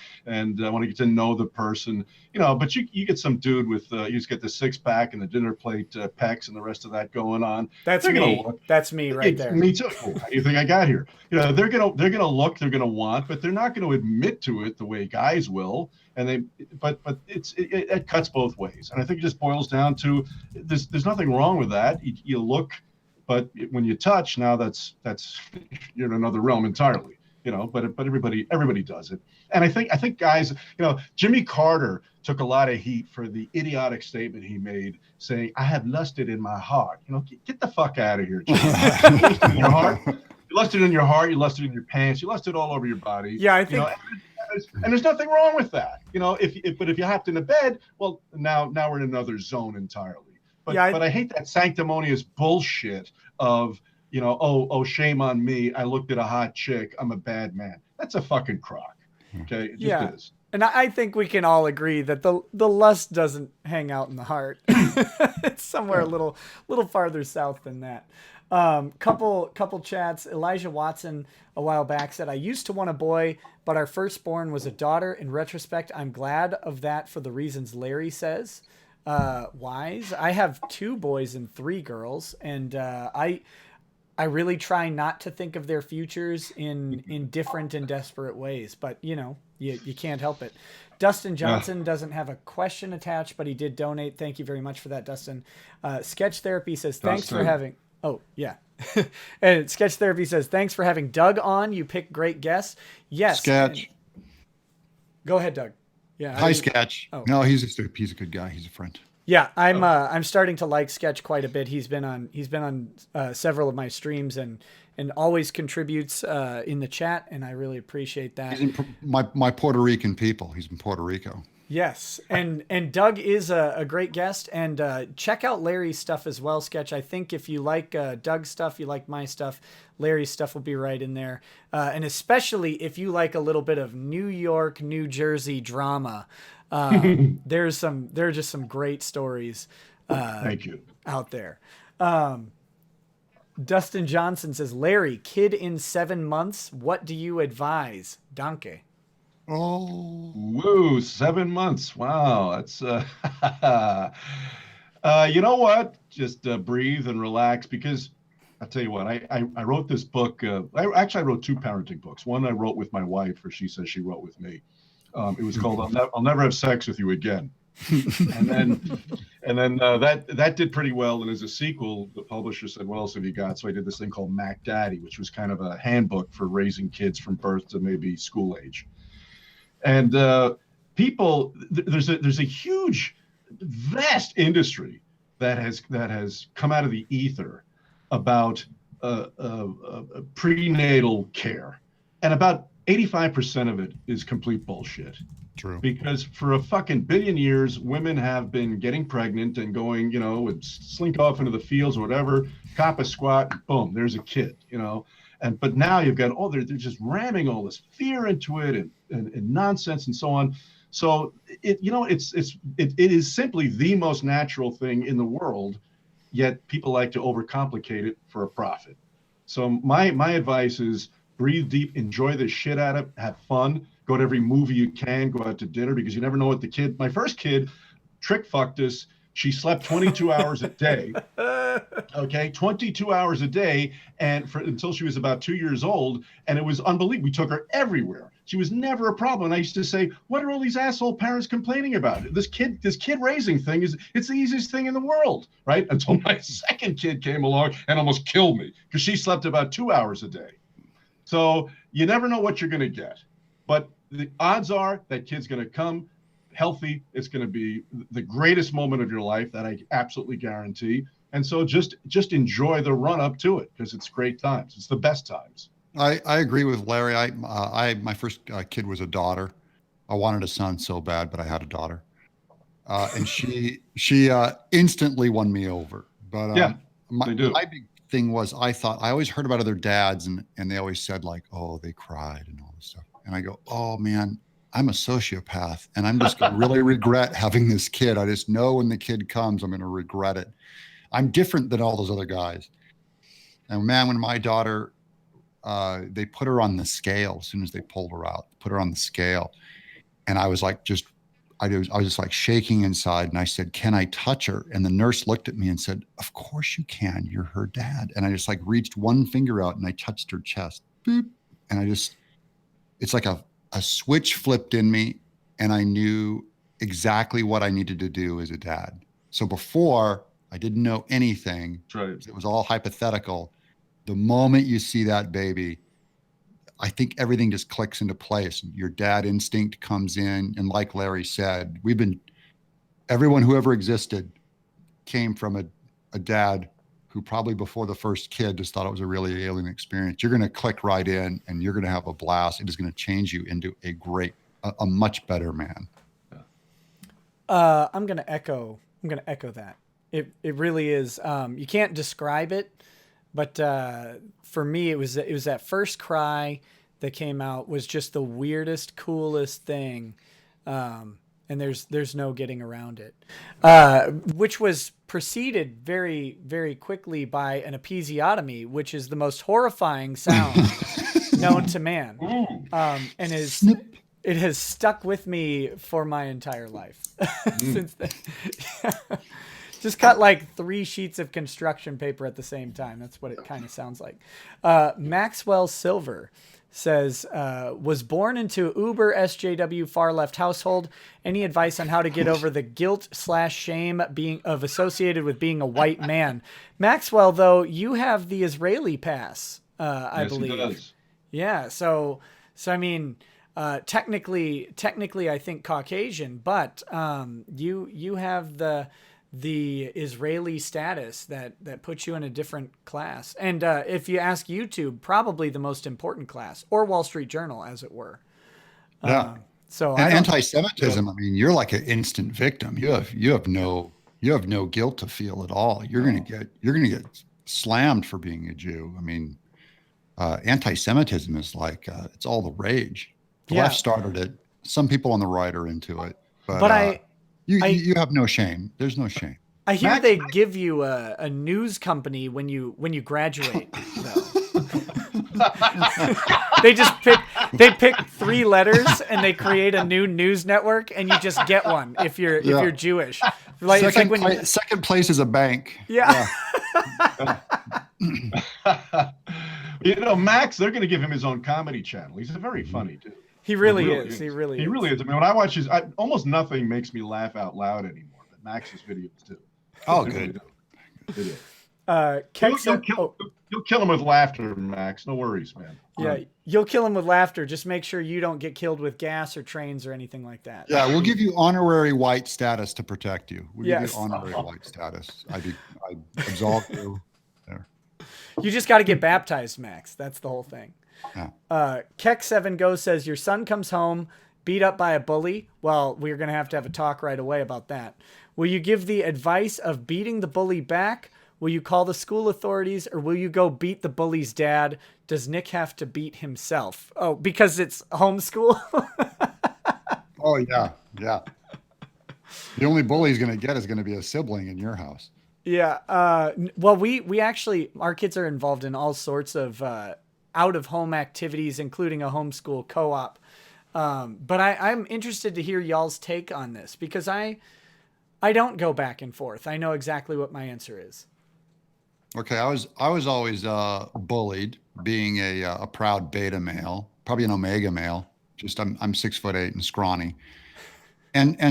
I want to get to know the person, but you get some dude with, you just get the six pack and the dinner plate pecs and the rest of that going on. That's me. That's me right there. Me too. How do you think I got here? They're gonna look, they're gonna want, but they're not going to admit to it the way guys will. And but it cuts both ways. And I think it just boils down to, there's nothing wrong with that. You look, but when you touch, now that's you're in another realm entirely. but everybody does it. And I think guys, Jimmy Carter took a lot of heat for the idiotic statement he made saying, "I have lusted in my heart." Get the fuck out of here, Jimmy. You lusted in your heart. You lusted in your heart. You lusted in your pants. You lusted all over your body. Yeah, I think. And there's nothing wrong with that. If you hopped into bed, well, now we're in another zone entirely. But I hate that sanctimonious bullshit of, oh, shame on me. I looked at a hot chick. I'm a bad man. That's a fucking crock. Okay. It just is. And I think we can all agree that the lust doesn't hang out in the heart. It's somewhere a little farther south than that. Couple chats. Elijah Watson a while back said, "I used to want a boy, but our firstborn was a daughter. In retrospect, I'm glad of that for the reasons Larry says." Wise. I have 2 boys and 3 girls, and I really try not to think of their futures in different and desperate ways, but you can't help it. Dustin Johnson doesn't have a question attached, but he did donate. Thank you very much for that, Dustin. Sketch Therapy says, "Thanks for having..." Oh, yeah. And Sketch Therapy says, "Thanks for having Doug on. You pick great guests." Yes. Sketch. Go ahead, Doug. Yeah. Hi, Sketch. Oh. No, he's a good guy. He's a friend. Yeah, I'm starting to like Sketch quite a bit. He's been on several of my streams and always contributes in the chat, and I really appreciate that. He's my Puerto Rican people. He's in Puerto Rico. Yes, and Doug is a great guest, and check out Larry's stuff as well, Sketch. I think if you like Doug's stuff, you like my stuff, Larry's stuff will be right in there, and especially if you like a little bit of New York, New Jersey drama. There are just some great stories. Thank you. Out there. Dustin Johnson says, "Larry, kid in 7 months. What do you advise?" Danke. Oh, woo, 7 months. Wow. That's, you know what? Just breathe and relax, because I'll tell you what, I wrote this book. I wrote 2 parenting books. One I wrote with my wife, or she says she wrote with me. It was called I'll Never Have Sex with You Again. and then that did pretty well. And as a sequel, the publisher said, "What else have you got?" So I did this thing called Mac Daddy, which was kind of a handbook for raising kids from birth to maybe school age. And there's a huge, vast industry that has come out of the ether about prenatal care, and about 85% of it is complete bullshit. true. Because for a fucking billion years, women have been getting pregnant and going, would slink off into the fields or whatever, cop a squat, boom, there's a kid, but now you've got they're just ramming all this fear into it and nonsense and so on. So it is simply the most natural thing in the world, yet people like to overcomplicate it for a profit. So my advice is breathe deep, enjoy the shit out of it, have fun, go to every movie you can, go out to dinner, because you never know what my first kid trick fucked us. She slept 22 hours a day. Okay, 22 hours a day, and until she was about 2 years old, and it was unbelievable. We took her everywhere. She was never a problem. And I used to say, "What are all these asshole parents complaining about? This kid raising thing it's the easiest thing in the world," right? Until my second kid came along and almost killed me, because she slept about 2 hours a day. So you never know what you're going to get, but the odds are that kid's going to come healthy. It's going to be the greatest moment of your life, that I absolutely guarantee. And so just enjoy the run up to it, because it's great times. It's the best times. I agree with Larry. My first kid was a daughter. I wanted a son so bad, but I had a daughter, and she instantly won me over. But yeah, they do. My big thing was, I always heard about other dads, and they always said, like, "Oh, they cried and all this stuff," and I go, "Oh man, I'm a sociopath, and I'm just going to really regret having this kid. I just know when the kid comes, I'm going to regret it. I'm different than all those other guys." And man, when my daughter, they put her on the scale as soon as they pulled her out, put her on the scale. And I was like, I was just like shaking inside. And I said, "Can I touch her?" And the nurse looked at me and said, "Of course you can. You're her dad." And I just like reached one finger out and I touched her chest. Boop. And it's like a switch flipped in me, and I knew exactly what I needed to do as a dad. So before, I didn't know anything. That's right. It was all hypothetical. The moment you see that baby, I think everything just clicks into place. Your dad instinct comes in. And like Larry said, everyone who ever existed came from a dad who probably before the first kid just thought it was a really alien experience. You're going to click right in and you're going to have a blast. It is going to change you into a much better man. I'm going to echo that. It really is. You can't describe it, but for me, it was that first cry that came out was just the weirdest, coolest thing. And there's no getting around it, which was preceded very, very quickly by an episiotomy, which is the most horrifying sound known to man. And it has stuck with me for my entire life since then. Just cut like 3 sheets of construction paper at the same time. That's what it kind of sounds like. Maxwell Silver says, was born into uber SJW far left household. Any advice on how to get over the guilt/shame associated with being a white man? Maxwell, though, you have the Israeli pass, I believe. He does. Yeah. So I mean, technically, I think Caucasian, but you have the Israeli status that puts you in a different class. And if you ask YouTube, probably the most important class, or Wall Street Journal, as it were. Yeah. So and anti-Semitism, I mean, you're like an instant victim. You have no guilt to feel at all. You're going to get slammed for being a Jew. I mean, anti-Semitism is like, it's all the rage. The left started it. Some people on the right are into it, but you have no shame. There's no shame. I hear they give you a news company when you graduate, though. They pick 3 letters and they create a new news network, and you just get one if you're Jewish. Like second place is a bank. Yeah. Max, they're going to give him his own comedy channel. He's a very funny dude. He really is. He really is. I mean, when I watch almost nothing makes me laugh out loud anymore. But Max's videos too. Oh, good. You'll kill him with laughter, Max. No worries, man. Yeah, you'll kill him with laughter. Just make sure you don't get killed with gas or trains or anything like that. Yeah, we'll give you honorary white status to protect you. We'll give you honorary white status. I absolve you. There. You just got to get baptized, Max. That's the whole thing. Yeah. Keck7Go says, your son comes home beat up by a bully. Well, we're going to have a talk right away about that. Will you give the advice of beating the bully back? Will you call the school authorities, or will you go beat the bully's dad? Does Nick have to beat himself? Oh, because it's homeschool? Oh, yeah. Yeah. The only bully he's going to get is going to be a sibling in your house. Yeah. Well, we actually, our kids are involved in all sorts of out-of-home activities, including a homeschool co-op. But I'm interested to hear y'all's take on this, because I don't go back and forth. I know exactly what my answer is. Okay, I was always bullied, being a proud beta male, probably an omega male. Just I'm 6'8" and scrawny,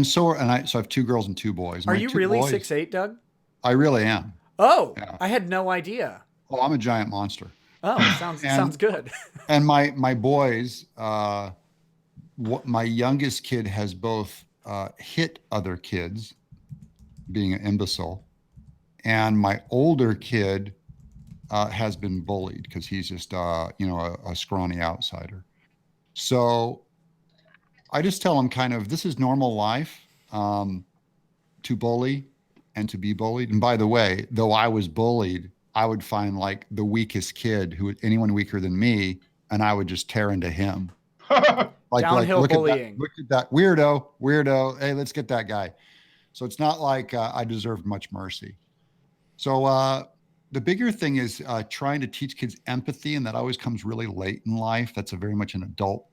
so I have 2 girls and 2 boys. Are you really 6'8", Doug? I really am. Oh, yeah. I had no idea. Oh, I'm a giant monster. Oh, sounds good. And my boys, my youngest kid has both hit other kids, being an imbecile, and my older kid has been bullied because he's just a scrawny outsider. So I just tell him kind of, this is normal life, to bully and to be bullied. And by the way, though I was bullied, I would find like the weakest kid, anyone weaker than me, and I would just tear into him. Downhill bullying. Look at that weirdo. Hey, let's get that guy. So it's not like I deserved much mercy. So the bigger thing is trying to teach kids empathy, and that always comes really late in life. That's a very much an adult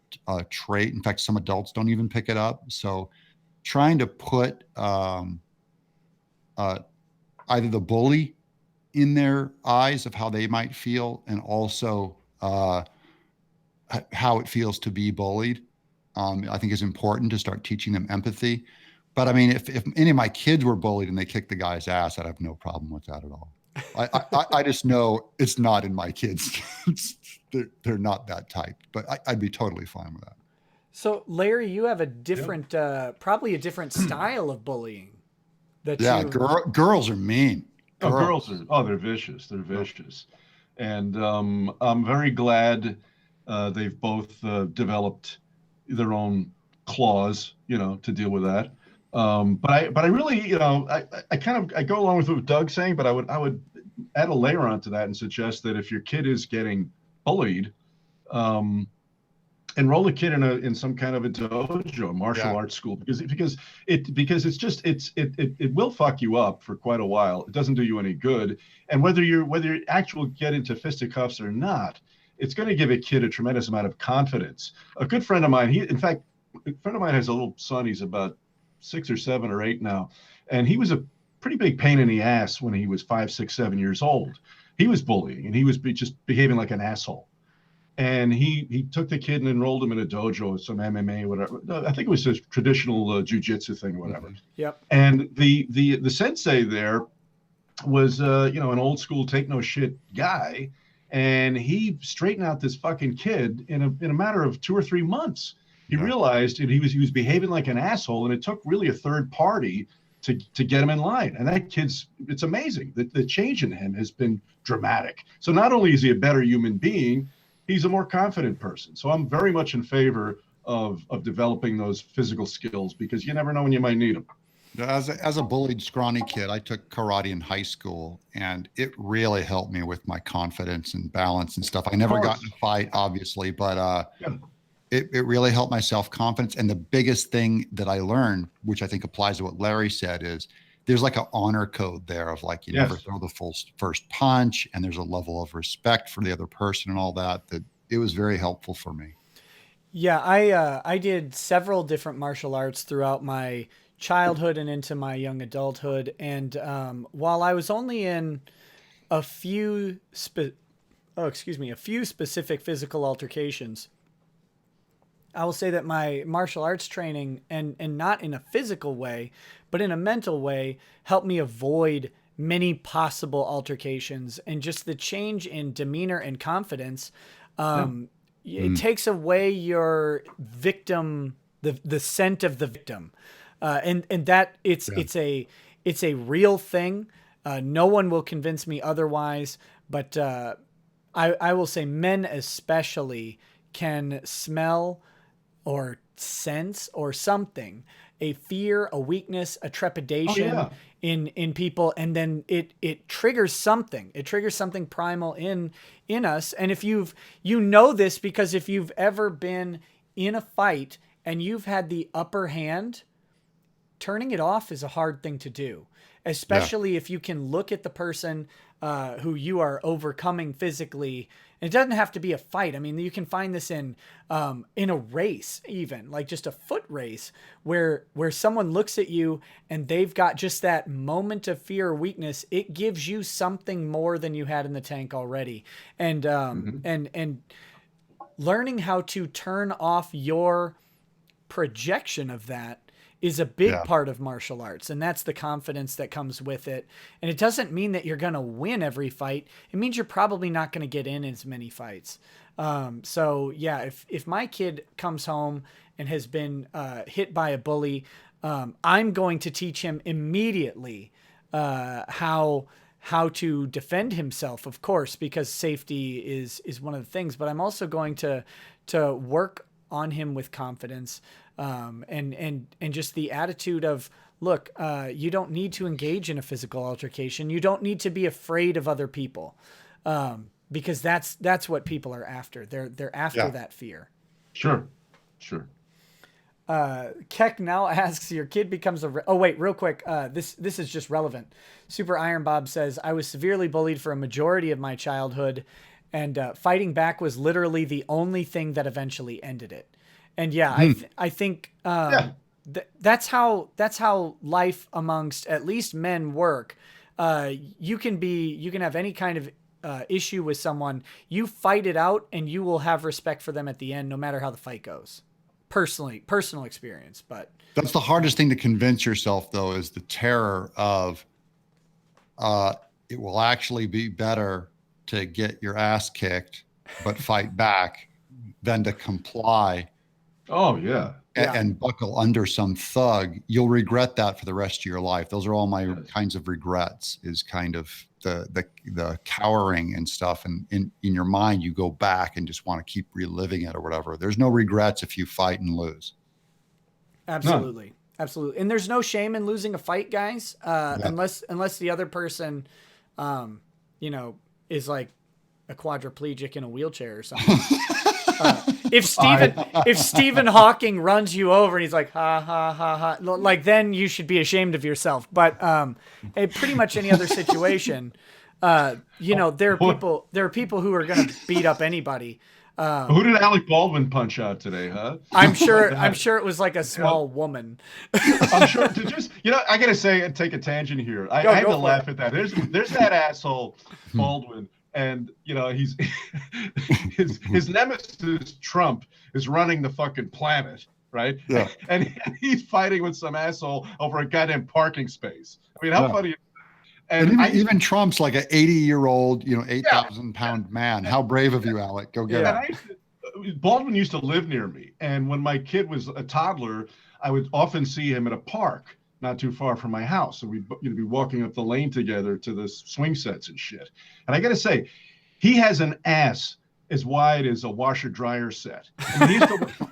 trait. In fact, some adults don't even pick it up. So trying to put either the bully in their eyes of how they might feel, and also how it feels to be bullied, I think is important to start teaching them empathy. But I mean, if any of my kids were bullied and they kicked the guy's ass, I'd have no problem with that at all. I just know it's not in my kids' they're not that type, but I'd be totally fine with that. So, Larry, you have a different, probably a different style of bullying that Yeah, you. girls are mean. Oh, Girls. girls are, they're vicious. They're vicious. And I'm very glad they've both developed their own claws, to deal with that. But I really, I kind of, I go along with what Doug's saying, but I would add a layer onto that and suggest that if your kid is getting bullied, um, enroll the kid in some kind of a dojo, martial Yeah. arts school, because it's just it will fuck you up for quite a while. It doesn't do you any good. And whether you actually get into fisticuffs or not, it's going to give a kid a tremendous amount of confidence. A good friend of mine, in fact, a friend of mine has a little son. He's about 6 or 7 or 8 now, and he was a pretty big pain in the ass when he was 5, 6, 7 years old. He was bullying, and he was just behaving like an asshole. And he took the kid and enrolled him in a dojo, some MMA, whatever. I think it was a traditional jujitsu thing, whatever. Yep. And the sensei there was an old school take no shit guy, and he straightened out this fucking kid in a matter of 2 or 3 months. He realized that he was behaving like an asshole, and it took really a third party to get him in line. And that it's amazing. The change in him has been dramatic. So not only is he a better human being, he's a more confident person. So I'm very much in favor of developing those physical skills, because you never know when you might need them. As a bullied, scrawny kid, I took karate in high school, and it really helped me with my confidence and balance and stuff. I never got in a fight, obviously, but it really helped my self-confidence. And the biggest thing that I learned, which I think applies to what Larry said, is there's like an honor code there of like, you never throw the first punch, and there's a level of respect for the other person and all that it was very helpful for me. Yeah, I did several different martial arts throughout my childhood and into my young adulthood. And while I was only in a few specific physical altercations, I will say that my martial arts training, and not in a physical way, but in a mental way, helped me avoid many possible altercations. And just the change in demeanor and confidence, it takes away your victim, the scent of the victim, and that it's a real thing. No one will convince me otherwise, but I will say men especially can smell or sense or something, a fear, a weakness, a trepidation in people, and then it triggers something. It triggers something primal in us. And if you know this, because if you've ever been in a fight and you've had the upper hand, turning it off is a hard thing to do, especially if you can look at the person who you are overcoming physically. And it doesn't have to be a fight. I mean, you can find this in a race, even like just a foot race, where someone looks at you and they've got just that moment of fear or weakness. It gives you something more than you had in the tank already. And and learning how to turn off your projection of that is a big part of martial arts. And that's the confidence that comes with it. And it doesn't mean that you're going to win every fight. It means you're probably not going to get in as many fights. So yeah, if my kid comes home and has been hit by a bully, I'm going to teach him immediately how to defend himself, of course, because safety is one of the things, but I'm also going to work on him with confidence, and just the attitude of, look, you don't need to engage in a physical altercation. You don't need to be afraid of other people, because that's what people are after. They're after that fear. Sure. Keck now asks, your kid becomes oh wait, real quick. This is just relevant. Super Iron Bob says, I was severely bullied for a majority of my childhood, and fighting back was literally the only thing that eventually ended it. And I think that's how life amongst at least men work. You can have any kind of issue with someone, you fight it out, and you will have respect for them at the end, no matter how the fight goes. Personal experience, but that's the hardest thing to convince yourself, though, is the terror of it will actually be better to get your ass kicked but fight back than to comply Oh yeah. Yeah. and buckle under some thug, you'll regret that for the rest of your life. Those are all my Yes. kinds of regrets, is kind of the cowering and stuff. And in your mind, you go back and just want to keep reliving it or whatever. There's no regrets if you fight and lose. Absolutely. Absolutely. And there's no shame in losing a fight, guys. Unless the other person, you know, is like a quadriplegic in a wheelchair or something. If Stephen Hawking runs you over and he's like, ha, ha, ha, ha, like, then you should be ashamed of yourself. But pretty much any other situation, you know, there are people who are going to beat up anybody. Who did Alec Baldwin punch out today, huh? I'm sure it was like a small woman. I'm sure to just, you know, I gotta say and take a tangent here. I had to laugh at that. There's that asshole Baldwin, and you know, he's his nemesis Trump is running the fucking planet, right? Yeah. And he's fighting with some asshole over a goddamn parking space. I mean, how funny. And even Trump's like an 80-year-old, you know, 8,000-pound man. How brave of you, Alec. Go get it. Baldwin used to live near me. And when my kid was a toddler, I would often see him at a park not too far from my house. So we'd be walking up the lane together to the swing sets and shit. And I got to say, he has an ass as wide as a washer dryer set. I mean,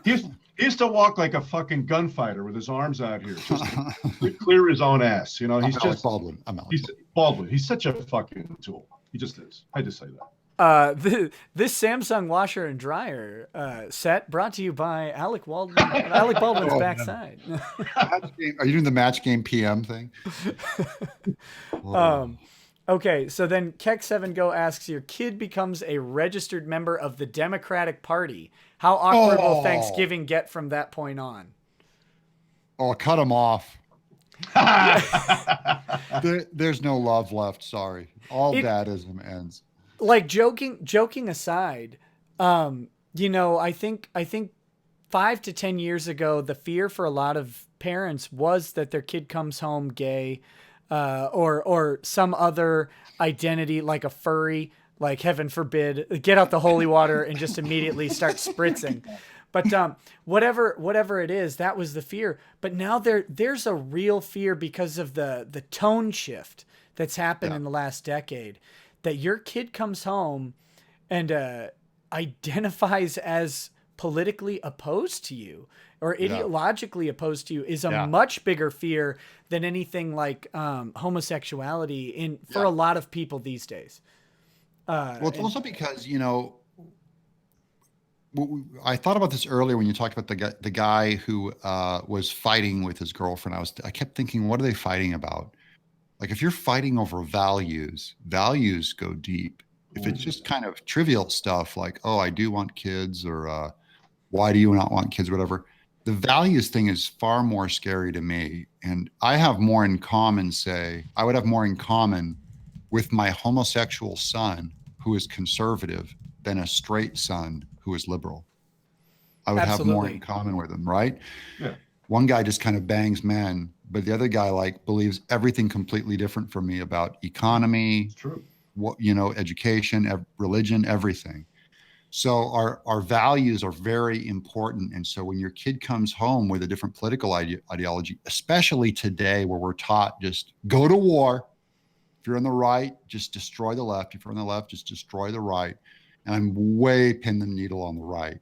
he used to walk like a fucking gunfighter with his arms out here, just to clear his own ass. You know, he's just Baldwin. He's Baldwin. He's such a fucking tool. He just is. I just say that. This Samsung washer and dryer set brought to you by Alec Baldwin's backside. Are you doing the match game PM thing? Okay, so then Keck7Go asks, your kid becomes a registered member of the Democratic Party. How awkward will Thanksgiving get from that point on? Oh, cut him off. There's no love left. Sorry. All dadism ends. Like joking aside, you know, I think 5 to 10 years ago, the fear for a lot of parents was that their kid comes home gay, or some other identity, like a furry, like heaven forbid, get out the holy water and just immediately start spritzing. But whatever it is, that was the fear. But now there's a real fear because of the tone shift that's happened in the last decade, that your kid comes home and identifies as politically opposed to you or ideologically opposed to you is a much bigger fear than anything like homosexuality for a lot of people these days. Well, it's also because, you know, I thought about this earlier when you talked about the guy who was fighting with his girlfriend. I kept thinking, what are they fighting about? Like, if you're fighting over values go deep. If it's just kind of trivial stuff like, oh, I do want kids, or why do you not want kids, whatever. The values thing is far more scary to me. And I would have more in common with my homosexual son who is conservative than a straight son who is liberal. I would have more in common with him, right? Yeah. One guy just kind of bangs men, but the other guy believes everything completely different from me about economy, It's true. Education, religion, everything. So our values are very important. And so when your kid comes home with a different political ideology, especially today where we're taught just go to war. If you're on the right, just destroy the left. If you're on the left, just destroy the right. And I'm way pin the needle on the right,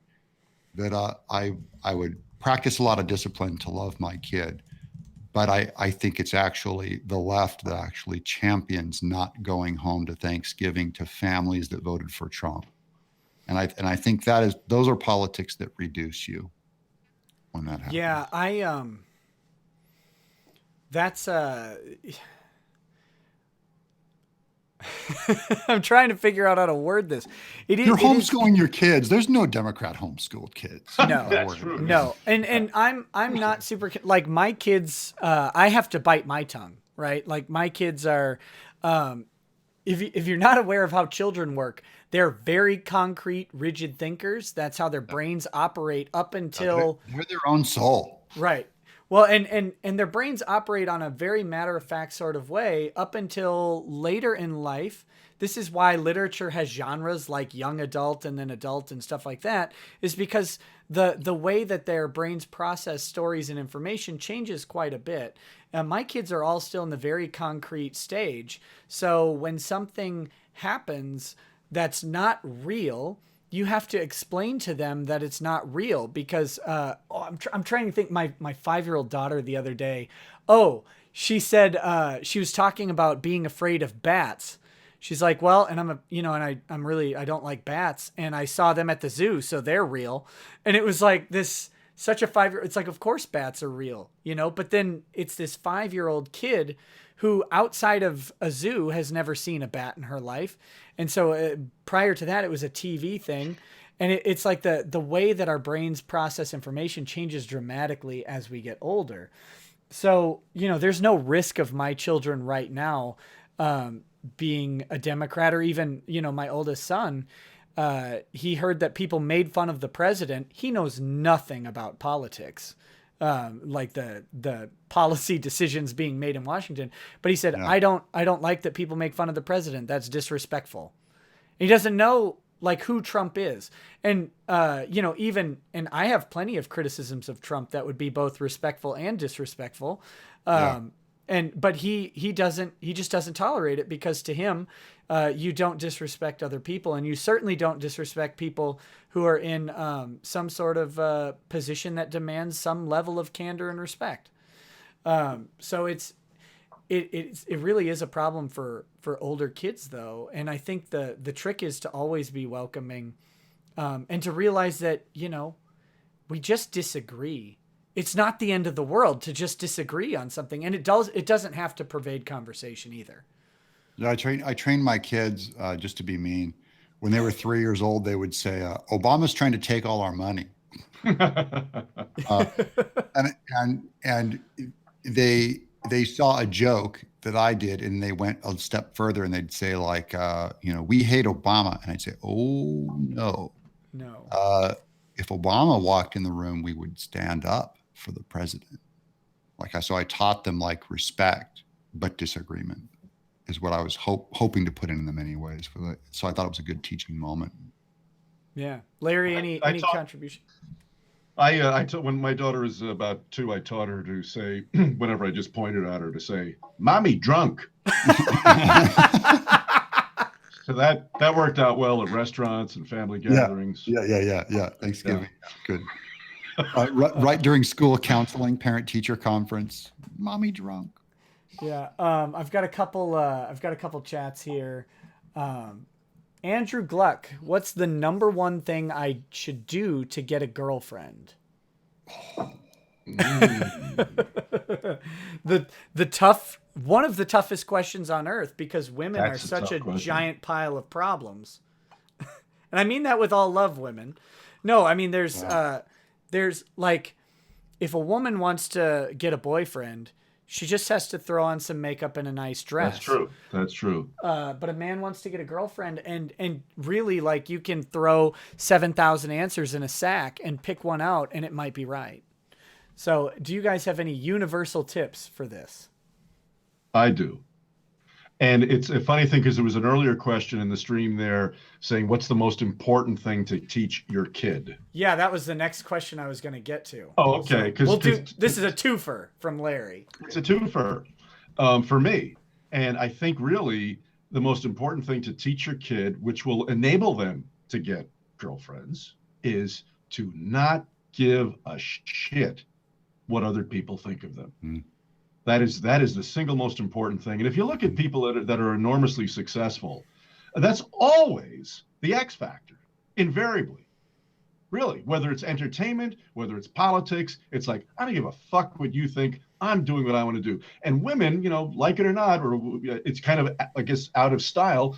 that I would practice a lot of discipline to love my kid. But I think it's actually the left that actually champions not going home to Thanksgiving to families that voted for Trump. And I think those are politics that reduce you when that happens. Yeah, that's I'm trying to figure out how to word this. You're homeschooling your kids. There's no Democrat homeschooled kids. No, that's true. No. And I'm not super, like my kids, I have to bite my tongue, right? Like my kids are, if you're not aware of how children work, they're very concrete, rigid thinkers. That's how their brains operate up until they're their own soul. Right. Well, and their brains operate on a very matter-of-fact sort of way up until later in life. This is why literature has genres like young adult and then adult and stuff like that, is because the way that their brains process stories and information changes quite a bit. My kids are all still in the very concrete stage. So when something happens that's not real, you have to explain to them that it's not real because I'm trying to think. My 5-year-old daughter the other day, she said she was talking about being afraid of bats. She's like, well, and I don't like bats, and I saw them at the zoo, so they're real. And it was like this, such a 5-year-old. It's like, of course bats are real, but then it's this 5-year-old kid who outside of a zoo has never seen a bat in her life. And so prior to that, it was a TV thing. And it's like the way that our brains process information changes dramatically as we get older. So, there's no risk of my children right now being a Democrat, or even, my oldest son, he heard that people made fun of the president. He knows nothing about politics, like the policy decisions being made in Washington. But he said, I don't like that people make fun of the president. That's disrespectful. He doesn't know like who Trump is. And, and I have plenty of criticisms of Trump that would be both respectful and disrespectful. But he just doesn't tolerate it, because to him, you don't disrespect other people, and you certainly don't disrespect people who are in some sort of position that demands some level of candor and respect. So it really is a problem for older kids, though, and I think the trick is to always be welcoming, and to realize that we just disagree. It's not the end of the world to just disagree on something. And it doesn't have to pervade conversation either. Yeah, I trained my kids, just to be mean. When they were 3 years old, they would say, Obama's trying to take all our money. And they saw a joke that I did, and they went a step further, and they'd say like, we hate Obama. And I'd say, oh no. If Obama walked in the room, we would stand up for the president. So I taught them like respect, but disagreement is what I was hoping to put in them anyways. So I thought it was a good teaching moment. Yeah. Larry, any contribution? When my daughter was about 2, I taught her to say, whenever I just pointed at her, to say, "Mommy drunk." So that worked out well at restaurants and family gatherings. Yeah. Thanksgiving. Yeah. Good. Right during school counseling, parent-teacher conference, "Mommy drunk." Yeah. I've got a couple chats here. Andrew Gluck, what's the number one thing I should do to get a girlfriend? One of the toughest questions on earth, because women are such a giant pile of problems. And I mean that with all love, women. No, I mean, there's like, if a woman wants to get a boyfriend, she just has to throw on some makeup and a nice dress. That's true. But a man wants to get a girlfriend, and really, like, you can throw 7,000 answers in a sack and pick one out, and it might be right. So do you guys have any universal tips for this? I do. And it's a funny thing, because there was an earlier question in the stream there saying, what's the most important thing to teach your kid? Yeah, that was the next question I was going to get to. Oh, okay. So this is a twofer from Larry. It's a twofer for me. And I think really the most important thing to teach your kid, which will enable them to get girlfriends, is to not give a shit what other people think of them. Mm. That is the single most important thing. And if you look at people that are enormously successful, that's always the X factor, invariably. Really, whether it's entertainment, whether it's politics, it's like, I don't give a fuck what you think. I'm doing what I want to do. And women, like it or not, or it's kind of, I guess, out of style,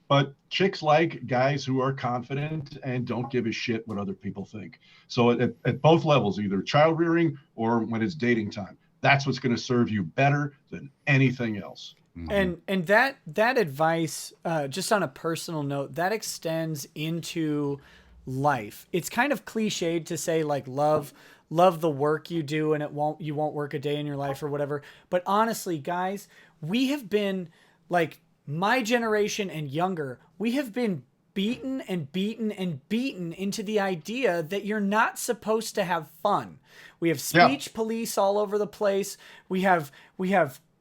but chicks like guys who are confident and don't give a shit what other people think. So at both levels, either child rearing or when it's dating time. That's what's going to serve you better than anything else. Mm-hmm. And that advice, just on a personal note, that extends into life. It's kind of cliched to say, like, love love the work you do, and you won't work a day in your life or whatever. But honestly, guys, we have been, like, my generation and younger, we have been beaten and beaten and beaten into the idea that you're not supposed to have fun. We have speech police all over the place. We have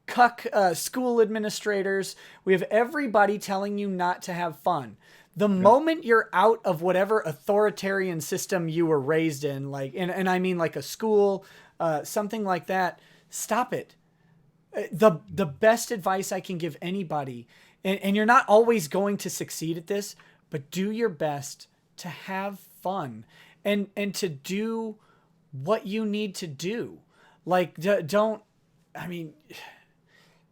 cuck school administrators. We have everybody telling you not to have fun. The moment you're out of whatever authoritarian system you were raised in, like, and I mean like a school, something like that, stop it. The best advice I can give anybody, and you're not always going to succeed at this, but do your best to have fun and to do what you need to do. Like, don't, I mean,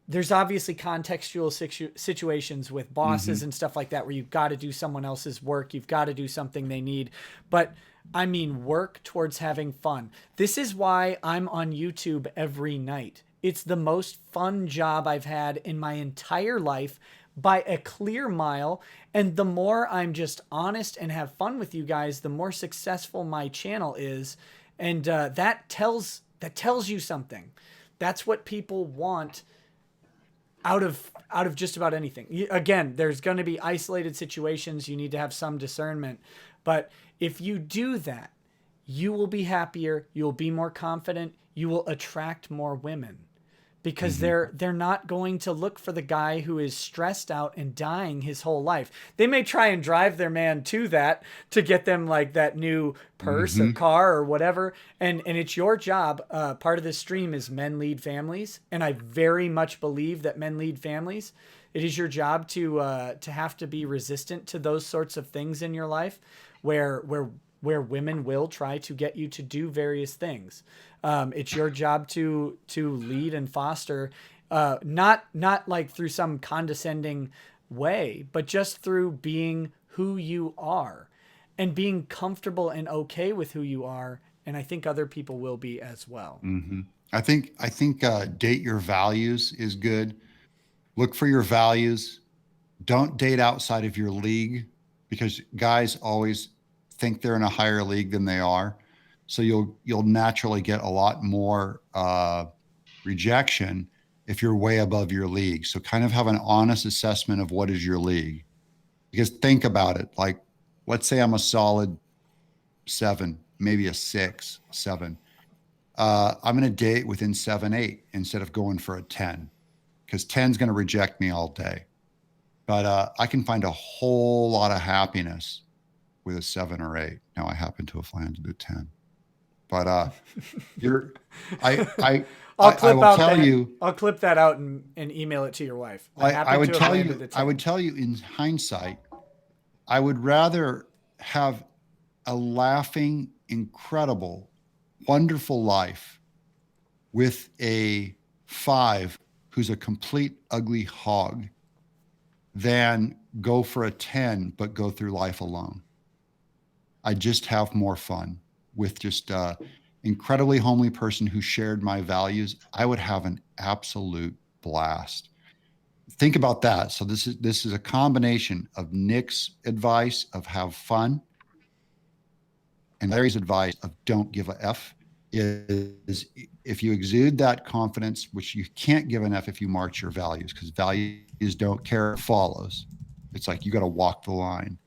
there's obviously contextual situations with bosses and stuff like that where you've got to do someone else's work. You've got to do something they need. But I mean, work towards having fun. This is why I'm on YouTube every night. It's the most fun job I've had in my entire life by a clear mile. And the more I'm just honest and have fun with you guys, the more successful my channel is. And that tells you something. That's what people want out of just about anything. Again, there's going to be isolated situations. You need to have some discernment. But if you do that, you will be happier. You will be more confident. You will attract more women. Because they're not going to look for the guy who is stressed out and dying his whole life. They may try and drive their man to that to get them like that new purse or car or whatever. And it's your job. Part of this stream is men lead families. And I very much believe that men lead families. It is your job to have to be resistant to those sorts of things in your life where women will try to get you to do various things. It's your job to lead and foster, not like through some condescending way, but just through being who you are and being comfortable and okay with who you are. And I think other people will be as well. I think date your values is good. Look for your values. Don't date outside of your league, because guys always think they're in a higher league than they are. So you'll naturally get a lot more rejection if you're way above your league. So kind of have an honest assessment of what is your league. Because think about it. Like, let's say I'm a solid 7, maybe a 6, 7. I'm going to date within 7, 8 instead of going for a 10, because 10 is going to reject me all day. But I can find a whole lot of happiness with a 7 or 8. Now I happen to have landed a 10. But I'll clip that out and email it to your wife. I would tell you in hindsight, I would rather have a laughing, incredible, wonderful life with a 5 who's a complete ugly hog than go for a 10 but go through life alone. I just have more fun with just an incredibly homely person who shared my values. I would have an absolute blast. Think about that. So this is a combination of Nick's advice of have fun and Larry's advice of don't give a F. Is if you exude that confidence, which you can't give an F if you march your values, because values don't care, it follows. It's like you got to walk the line.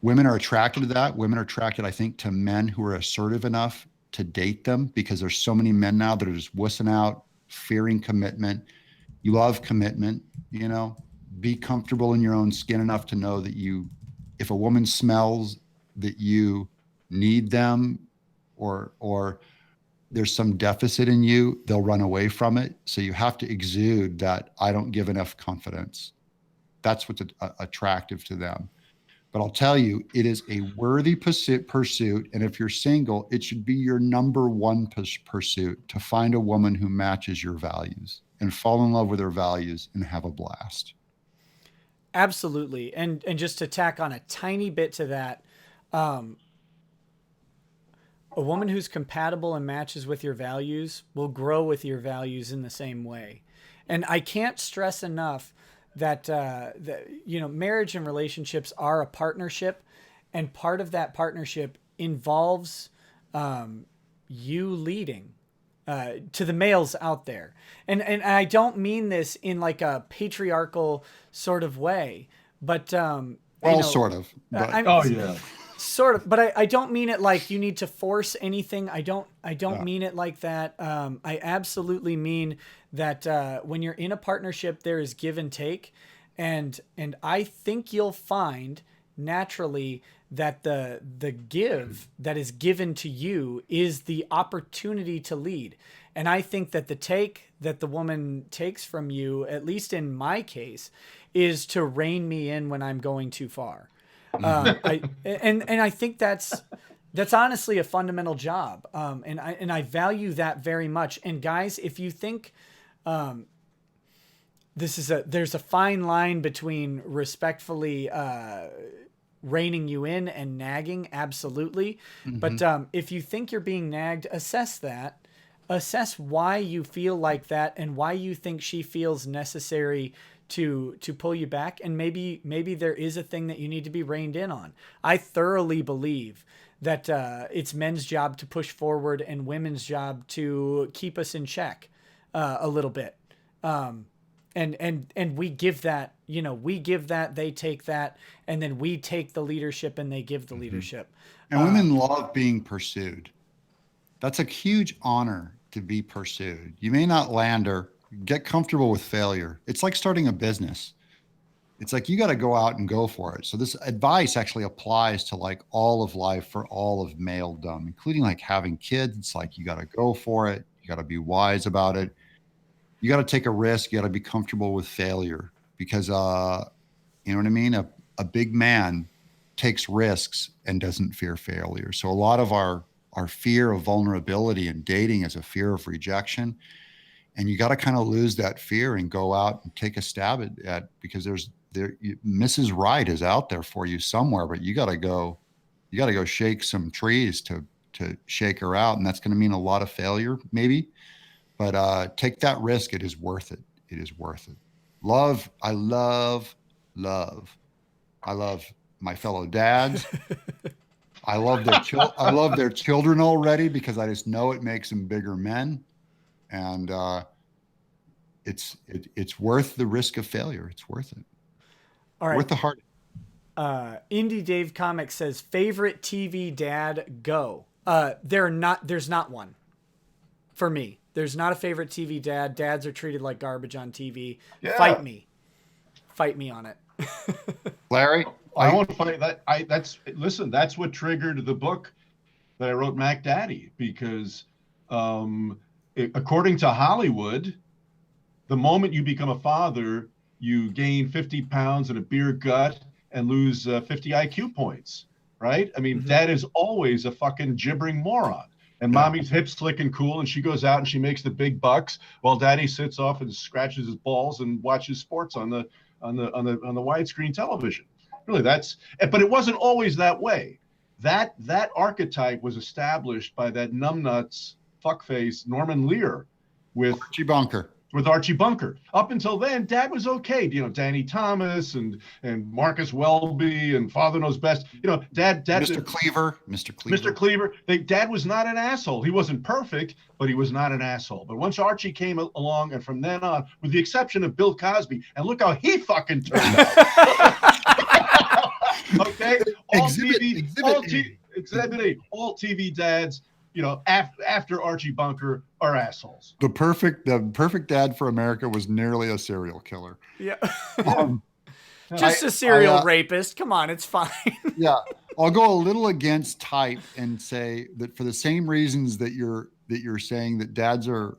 Women are attracted to that. Women are attracted, I think, to men who are assertive enough to date them, because there's so many men now that are just wussing out, fearing commitment. You love commitment, be comfortable in your own skin enough to know that if a woman smells that you need them or there's some deficit in you, they'll run away from it. So you have to exude that I don't give enough confidence. That's what's attractive to them. But I'll tell you, it is a worthy pursuit. And if you're single, it should be your number one pursuit to find a woman who matches your values and fall in love with her values and have a blast. Absolutely. And just to tack on a tiny bit to that, a woman who's compatible and matches with your values will grow with your values in the same way. And I can't stress enough that marriage and relationships are a partnership, and part of that partnership involves you leading to the males out there. And I don't mean this in like a patriarchal sort of way, but, Sort of. But. Oh yeah. Sort of, but I don't mean it like you need to force anything. I don't mean it like that. I absolutely mean that when you're in a partnership, there is give and take, and I think you'll find naturally that the give that is given to you is the opportunity to lead. And I think that the take that the woman takes from you, at least in my case, is to rein me in when I'm going too far. I think that's honestly a fundamental job. And I value that very much. And guys, if you think, there's a fine line between respectfully, reining you in and nagging. Absolutely. Mm-hmm. But, if you think you're being nagged, assess why you feel like that and why you think she feels necessary to pull you back, and maybe there is a thing that you need to be reined in on. I thoroughly believe that it's men's job to push forward and women's job to keep us in check a little bit. And we give that, they take that, and then we take the leadership and they give the leadership. And women love being pursued. That's a huge honor to be pursued. You may not land her. Get comfortable with failure. It's like starting a business. It's like you got to go out and go for it. So this advice actually applies to like all of life for all of maledom, including like having kids. It's like you got to go for it. You got to be wise about it. You got to take a risk. You got to be comfortable with failure because, you know what I mean? A big man takes risks and doesn't fear failure. So a lot of our fear of vulnerability in dating is a fear of rejection. And you got to kind of lose that fear and go out and take a stab at because Mrs. Right is out there for you somewhere, but you got to go shake some trees to shake her out. And that's going to mean a lot of failure maybe, but take that risk. It is worth it. It is worth it. Love. I love my fellow dads. I love their children already because I just know it makes them bigger men. And it's worth the risk of failure. It's worth it. All right. Worth the heart. Indie Dave Comics says favorite TV dad. Go. There's not one for me. There's not a favorite TV dad. Dads are treated like garbage on TV. Yeah. Fight me on it. Larry, I won't fight that. That's what triggered the book that I wrote, Mac Daddy, because according to Hollywood, the moment you become a father, you gain 50 pounds and a beer gut and lose 50 IQ points, right? I mean, Dad is always a fucking gibbering moron. And mommy's hip slick and cool, and she goes out and she makes the big bucks while daddy sits off and scratches his balls and watches sports on the widescreen television. Really, but it wasn't always that way. That archetype was established by that numbnuts fuckface Norman Lear with Archie Bunker. Up until then, Dad was okay. Danny Thomas and Marcus Welby and Father Knows Best. Dad. Mr. Cleaver. Dad was not an asshole. He wasn't perfect, but he was not an asshole. But once Archie came along, and from then on, with the exception of Bill Cosby, and look how he fucking turned out. Okay, all TV dads, after Archie Bunker are assholes. The perfect dad for America was nearly a serial killer. Yeah. Just a serial rapist. Come on, it's fine. Yeah. I'll go a little against type and say that for the same reasons that you're saying that dads are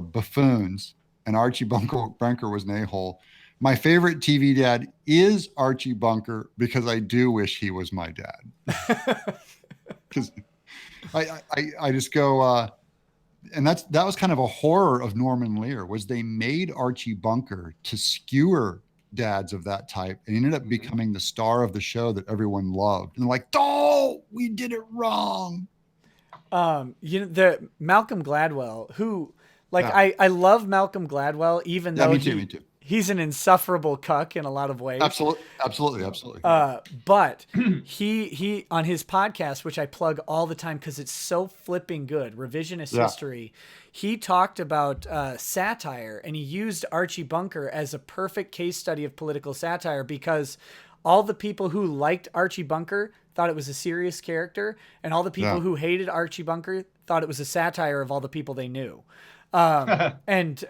buffoons and Archie Bunker was an a-hole. My favorite TV dad is Archie Bunker because I do wish he was my dad. Because I just go, and that was kind of a horror of Norman Lear, was they made Archie Bunker to skewer dads of that type and ended up becoming the star of the show that everyone loved. And they're like, oh, we did it wrong. The Malcolm Gladwell, who I love Malcolm Gladwell, even though me too. he's an insufferable cuck in a lot of ways. Absolutely. But he on his podcast, which I plug all the time because it's so flipping good, Revisionist History, he talked about satire, and he used Archie Bunker as a perfect case study of political satire because all the people who liked Archie Bunker thought it was a serious character, and all the people who hated Archie Bunker thought it was a satire of all the people they knew. And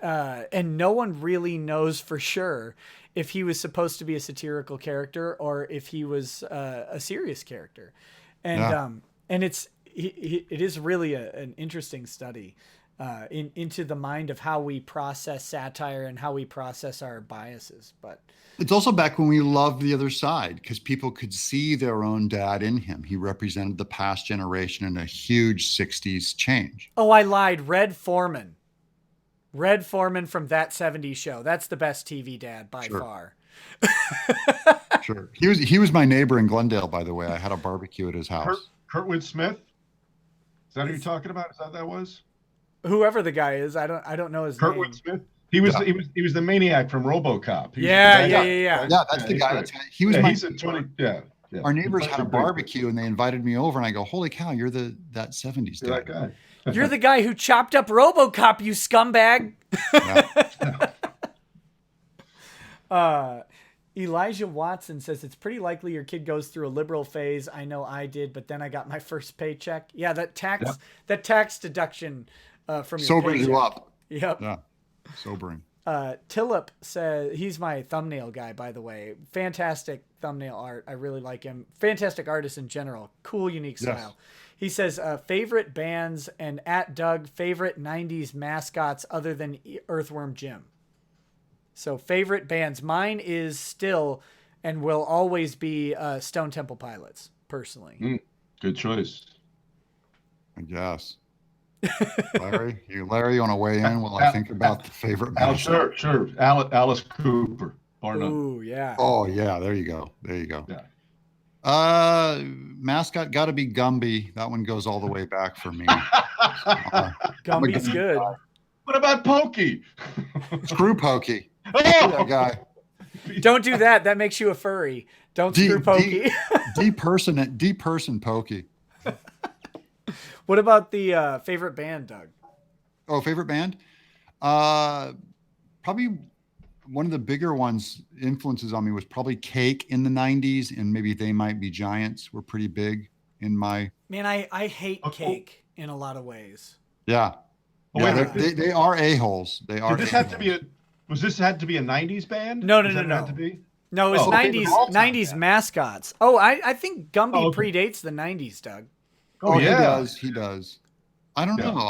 no one really knows for sure if he was supposed to be a satirical character or if he was a serious character. And it is really an interesting study into the mind of how we process satire and how we process our biases. But it's also back when we loved the other side because people could see their own dad in him. He represented the past generation in a huge 60s change. Oh, I lied. Red Foreman from That 70s Show. That's the best TV dad by far. Sure. He was my neighbor in Glendale, by the way. I had a barbecue at his house. Kurtwood Smith? Is that who you're talking about? Is that that was? Whoever the guy is, I don't know his name. Kurtwood Smith? He was the maniac from RoboCop. Yeah. Yeah, that's the guy. He was he's a 20. Yeah. Our neighbors had a barbecue and they invited me over, and I go, "Holy cow, you're that 70s You're dad." that guy. You're the guy who chopped up RoboCop, you scumbag. Elijah Watson says it's pretty likely your kid goes through a liberal phase. I know I did, but then I got my first paycheck. Yeah, that tax deduction from your sobering paycheck. you up. Yep. Yeah, sobering. Tillip says he's my thumbnail guy, by the way. Fantastic thumbnail art. I really like him. Fantastic artist in general. Cool, unique style. He says favorite bands and @Doug favorite 90s mascots other than Earthworm Jim. So favorite bands. Mine is still and will always be Stone Temple Pilots, personally. Good choice. I guess. Larry, you want to weigh in while I think about the favorite mascot? Sure. Alice Cooper. Ooh, yeah. Oh, yeah. There you go. Yeah. Mascot got to be Gumby. That one goes all the way back for me. Gumby's good. What about Pokey? Screw Pokey. Oh! That guy. Don't do that. That makes you a furry. Don't screw Pokey. Deperson Pokey. What about the favorite band, Doug? Oh, favorite band? Probably one of the bigger ones influences on me was probably Cake in the 90s, and maybe They Might Be Giants were pretty big in my... Man, I hate Cake in a lot of ways. Yeah. Oh, yeah, they are a-holes. They are. Did this have to be had to be a 90s band? No. Have to be? No, it's 90s mascots. Oh, I think Gumby predates the 90s, Doug. Oh, yeah. He does. I don't know.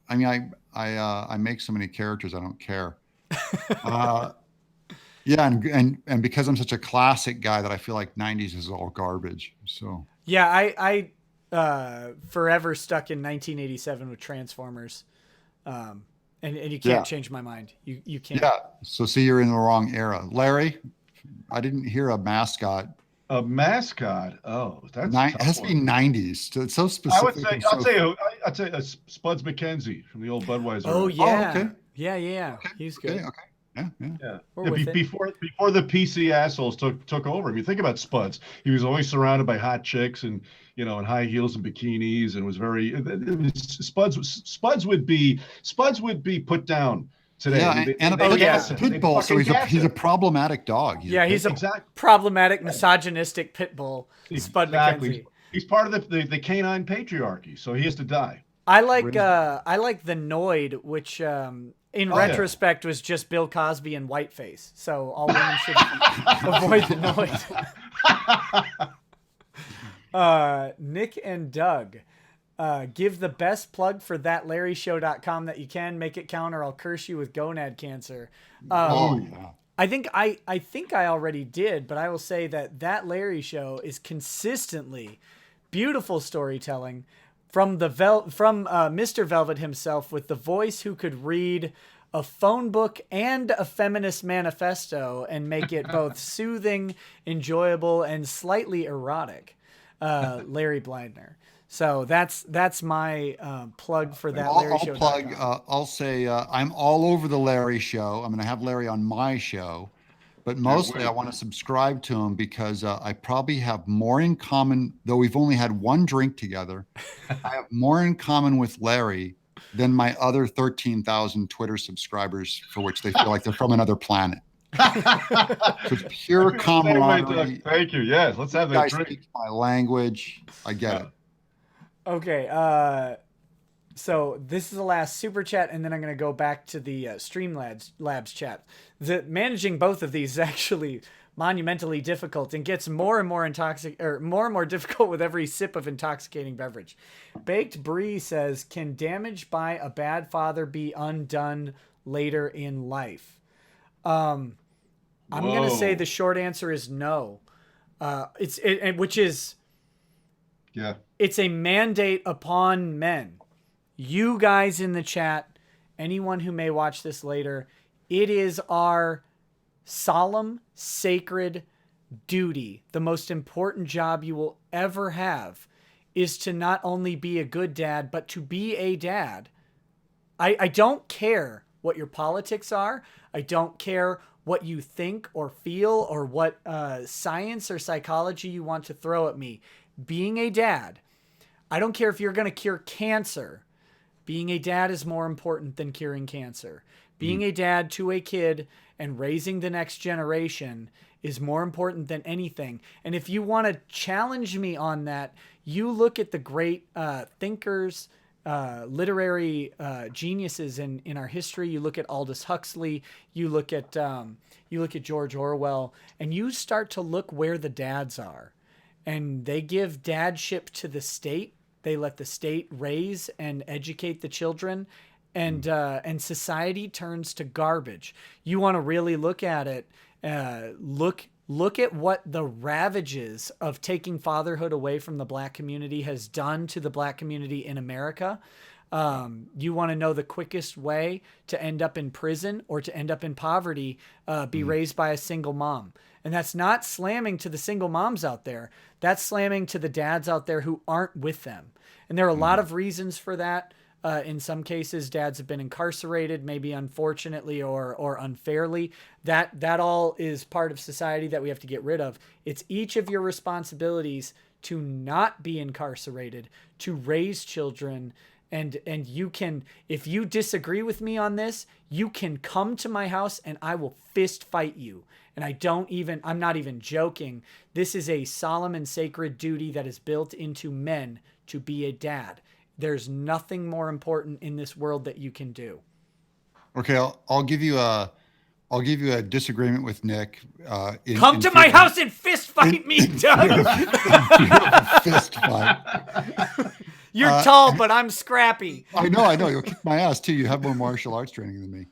I mean, I make so many characters, I don't care. Yeah, and because I'm such a classic guy that I feel like 90s is all garbage. So yeah, I forever stuck in 1987 with Transformers, and you can't change my mind. You can't. Yeah. So see, you're in the wrong era, Larry. I didn't hear a mascot. A mascot? Oh, that's it has to be 90s. It's so specific. I'd say Spuds McKenzie from the old Budweiser. Oh yeah. Okay. Yeah. Okay. He's good. Okay. Yeah. Before the PC assholes took over. I mean, think about Spuds. He was always surrounded by hot chicks and in high heels and bikinis, and was very Spuds would be put down today. Yeah, and a pit bull. So he's a problematic dog. He's a problematic, misogynistic pit bull. Spud McKenzie. He's part of the canine patriarchy, so he has to die. I like the Noid, which in retrospect was just Bill Cosby and whiteface. So all women should avoid the Noid. Nick and Doug, give the best plug for thatlarryshow.com that you can. Make it count or I'll curse you with gonad cancer. I think I already did, but I will say that Larry Show is consistently beautiful storytelling from Mr. Velvet himself, with the voice who could read a phone book and a feminist manifesto and make it both soothing, enjoyable, and slightly erotic. Larry Bleidner. So that's my plug for that I'll plug. LarryShow.com. I'll say I'm all over the Larry show. I'm going to have Larry on my show, but Can't mostly I wait. want to subscribe to him because I probably have more in common. Though we've only had one drink together, I have more in common with Larry than my other 13,000 Twitter subscribers, for which they feel like they're from another planet. So it's I pure feel the same way, Doug. camaraderie. Thank you. Yes, let's have You that guys drink. speak my language. I get Yeah. it. Okay, so this is the last super chat, and then I'm going to go back to the Streamlabs chat. Managing both of these is actually monumentally difficult and gets more and more more and more difficult with every sip of intoxicating beverage. Baked Brie says, "Can damage by a bad father be undone later in life?" I'm going to say Whoa. the short answer is no. Which is Yeah. it's a mandate upon men. You guys in the chat, anyone who may watch this later, it is our solemn, sacred duty. The most important job you will ever have is to not only be a good dad, but to be a dad. I don't care what your politics are. I don't care what you think or feel or what science or psychology you want to throw at me. Being a dad, I don't care if you're going to cure cancer. Being a dad is more important than curing cancer. Being a dad to a kid and raising the next generation is more important than anything. And if you want to challenge me on that, you look at the great thinkers, literary geniuses in our history. You look at Aldous Huxley. You look at George Orwell, and you start to look where the dads are, and they give dadship to the state. They let the state raise and educate the children, and society turns to garbage. You want to really look at it. Look at what the ravages of taking fatherhood away from the black community has done to the black community in America. You want to know the quickest way to end up in prison or to end up in poverty, be raised by a single mom. And that's not slamming to the single moms out there. That's slamming to the dads out there who aren't with them. And there are a lot of reasons for that. In some cases, dads have been incarcerated, maybe unfortunately or unfairly. That all is part of society that we have to get rid of. It's each of your responsibilities to not be incarcerated, to raise children. And you can, if you disagree with me on this, you can come to my house and I will fist fight you. And I'm not even joking. This is a solemn and sacred duty that is built into men to be a dad. There's nothing more important in this world that you can do. Okay, I'll give you a disagreement with Nick. Come to my house and fist fight me, Doug. Fist fight. You're tall, but I'm scrappy. I know. You'll kick my ass too. You have more martial arts training than me.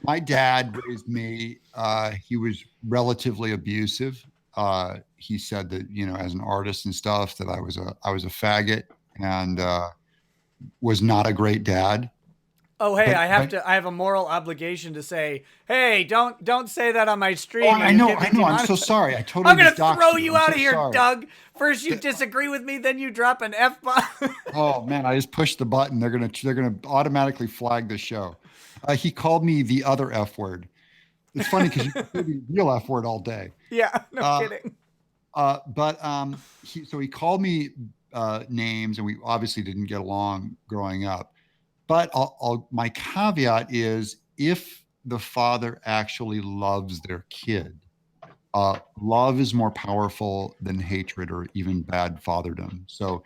My dad raised me. He was relatively abusive. He said that, as an artist and stuff, that I was a faggot and was not a great dad. Oh, hey, I have a moral obligation to say, hey, don't say that on my stream. Oh, I know. I'm so sorry. I totally. I'm gonna throw you out of here, sorry. Doug. First you disagree with me, then you drop an F-bomb. Oh man, I just pushed the button. They're gonna automatically flag the show. He called me the other F word. It's funny because you can say the real F word all day. Yeah, no kidding. So he called me names, and we obviously didn't get along growing up. But my caveat is, if the father actually loves their kid, love is more powerful than hatred or even bad fatherdom. So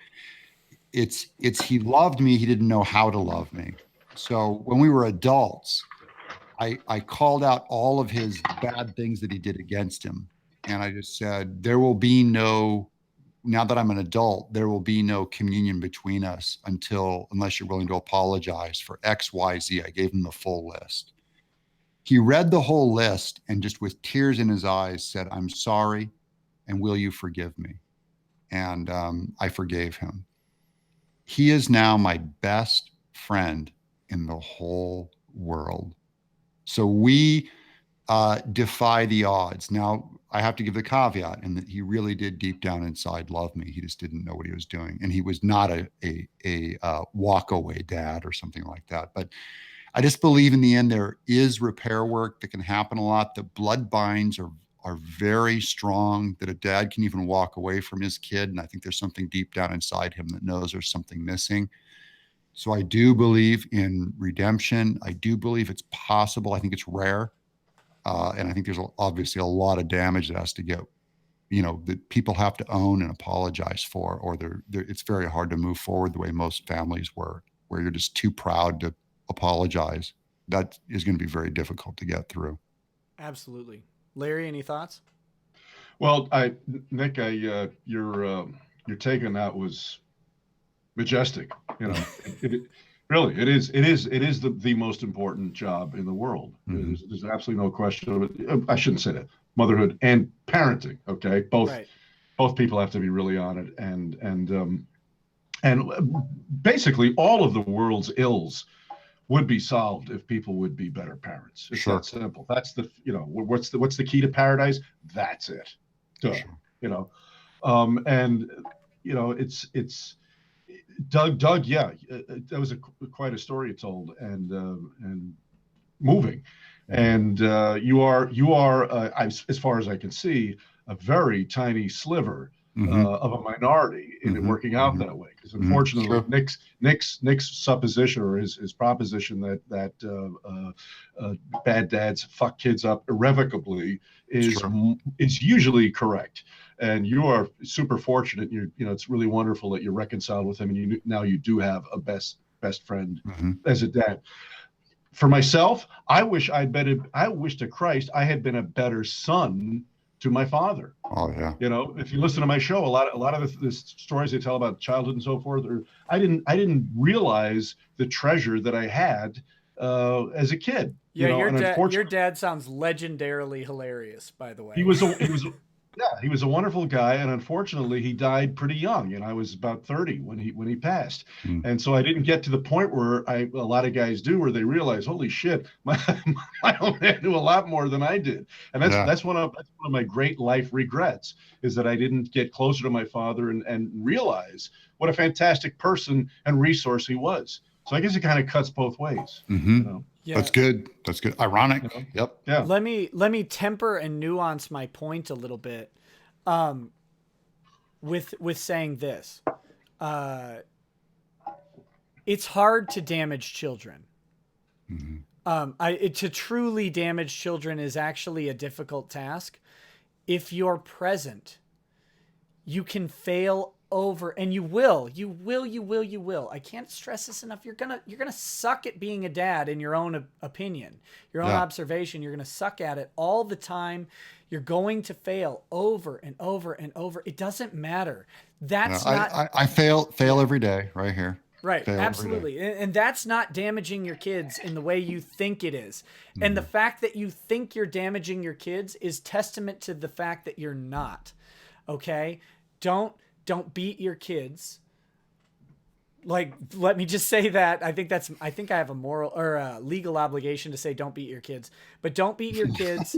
it's he loved me. He didn't know how to love me. So when we were adults, I called out all of his bad things that he did against him. And I just said, now that I'm an adult, there will be no communion between us unless you're willing to apologize for X, Y, Z. I gave him the full list. He read the whole list and just with tears in his eyes said, "I'm sorry, and will you forgive me?" And I forgave him. He is now my best friend in the whole world. So we defy the odds. Now, I have to give the caveat in that he really did deep down inside love me. He just didn't know what he was doing, and he was not a walk away dad or something like that. But I just believe in the end there is repair work that can happen a lot. The blood binds are very strong. That a dad can even walk away from his kid, and I think there's something deep down inside him that knows there's something missing. So I do believe in redemption. I do believe it's possible. I think it's rare. And I think there's obviously a lot of damage that has to get, that people have to own and apologize for, or it's very hard to move forward the way most families were, where you're just too proud to apologize. That is going to be very difficult to get through. Absolutely. Larry, any thoughts? Well, Nick, your take on that was majestic. Really, it is the most important job in the world. Mhm. There's absolutely no question of it. I shouldn't say that. Motherhood and parenting. Okay, both Right. both people have to be really on it, and basically all of the world's ills would be solved if people would be better parents. It's Sure. that simple. That's what's the key to paradise? That's it. Duh. Sure. And it's Doug, yeah, that was quite a story you told, and moving, and you are as far as I can see, a very tiny sliver of a minority in it working out that way. Because unfortunately, Sure. Nick's supposition or his proposition that bad dads fuck kids up irrevocably is usually correct. And you are super fortunate. It's really wonderful that you're reconciled with him, and now you do have a best friend as a dad. For myself, I wish to Christ I had been a better son to my father. Oh yeah. If you listen to my show, a lot of the stories they tell about childhood and so forth, I didn't realize the treasure that I had as a kid. Yeah, your dad sounds legendarily hilarious, by the way. He was a wonderful guy, and unfortunately, he died pretty young, and I was about 30 when he passed. And so I didn't get to the point where a lot of guys do, where they realize, holy shit, my old man knew a lot more than I did, and that's one of my great life regrets, is that I didn't get closer to my father and realize what a fantastic person and resource he was. So I guess it kind of cuts both ways. Yeah. That's good. Ironic. Yep. Yeah. Let me temper and nuance my point a little bit, with saying this. It's hard to damage children. To truly damage children is actually a difficult task. If you're present, you can fail over, and you will. I can't stress this enough. You're gonna suck at being a dad in your own opinion, your own observation. You're gonna suck at it all the time. You're going to fail over and over and over. It doesn't matter. That's not. I fail every day right here. Right, absolutely. And that's not damaging your kids in the way you think it is. And the fact that you think you're damaging your kids is testament to the fact that you're not. Okay? Don't beat your kids. Like, let me just say that. I think I have a moral or a legal obligation to say don't beat your kids. But don't beat your kids.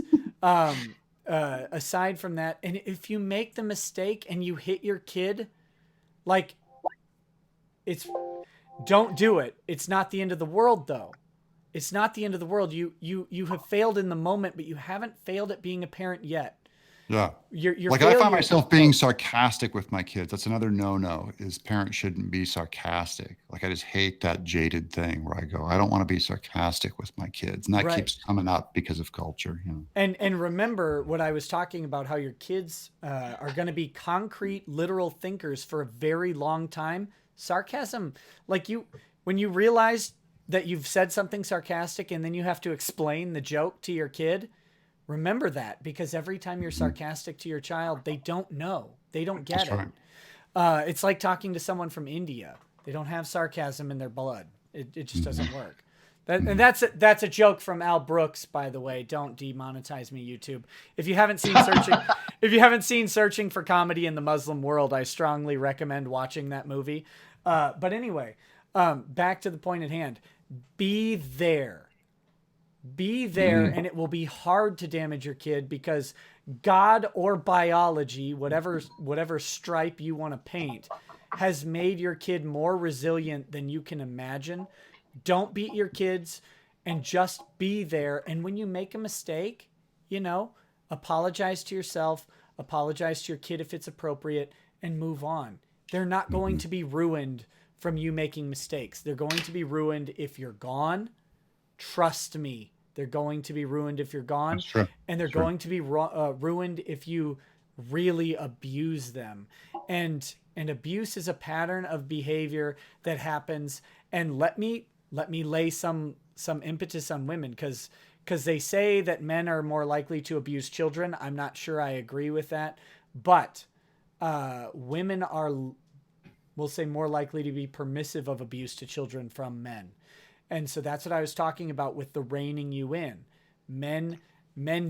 Aside from that, and if you make the mistake and you hit your kid, like, don't do it. It's not the end of the world, though. It's not the end of the world. You have failed in the moment, but you haven't failed at being a parent yet. Yeah. Your like I find myself being sarcastic with my kids. That's another no-no, is parents shouldn't be sarcastic. Like, I just hate that jaded thing where I go, I don't want to be sarcastic with my kids. And that keeps coming up because of culture. And remember what I was talking about, how your kids are going to be concrete, literal thinkers for a very long time. Sarcasm, when you realize that you've said something sarcastic and then you have to explain the joke to your kid, remember that, because every time you're sarcastic to your child, they don't know. They don't get it. Right. It's like talking to someone from India. They don't have sarcasm in their blood. It just doesn't work. And that's a joke from Al Brooks, by the way. Don't demonetize me, YouTube. If you haven't seen Searching for Comedy in the Muslim World, I strongly recommend watching that movie. But anyway, back to the point at hand. Be there. Be there, and it will be hard to damage your kid because God or biology, whatever stripe you want to paint, has made your kid more resilient than you can imagine. Don't beat your kids and just be there. And when you make a mistake, apologize to yourself, apologize to your kid if it's appropriate, and move on. They're not going to be ruined from you making mistakes. They're going to be ruined if you're gone. Trust me, they're going to be ruined if you're gone. And they're going to be ruined if you really abuse them. And abuse is a pattern of behavior that happens. And let me lay some impetus on women, because they say that men are more likely to abuse children. I'm not sure I agree with that, but women are, we'll say, more likely to be permissive of abuse to children from men. And so that's what I was talking about with the reining you in. Men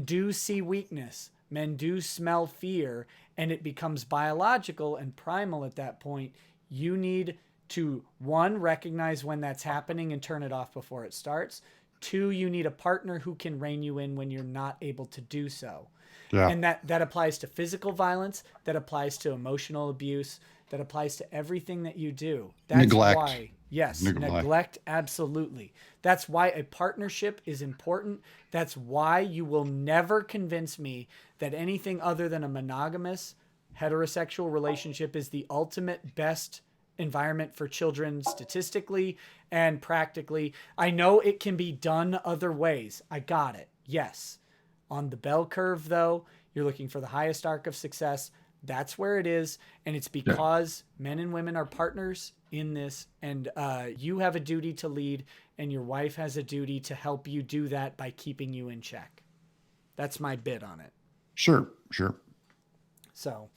do see weakness. Men do smell fear, and it becomes biological and primal at that point. You need to, 1, recognize when that's happening and turn it off before it starts. 2, you need a partner who can rein you in when you're not able to do so. Yeah. And that applies to physical violence, that applies to emotional abuse, that applies to everything that you do. That's neglect. Why, yes, neglect, absolutely. That's why a partnership is important. That's why you will never convince me that anything other than a monogamous heterosexual relationship is the ultimate best environment for children statistically and practically. I know it can be done other ways. I got it. Yes. On the bell curve, though, you're looking for the highest arc of success. That's where it is. And it's because men and women are partners in this. And you have a duty to lead, and your wife has a duty to help you do that by keeping you in check. That's my bit on it. Sure. So,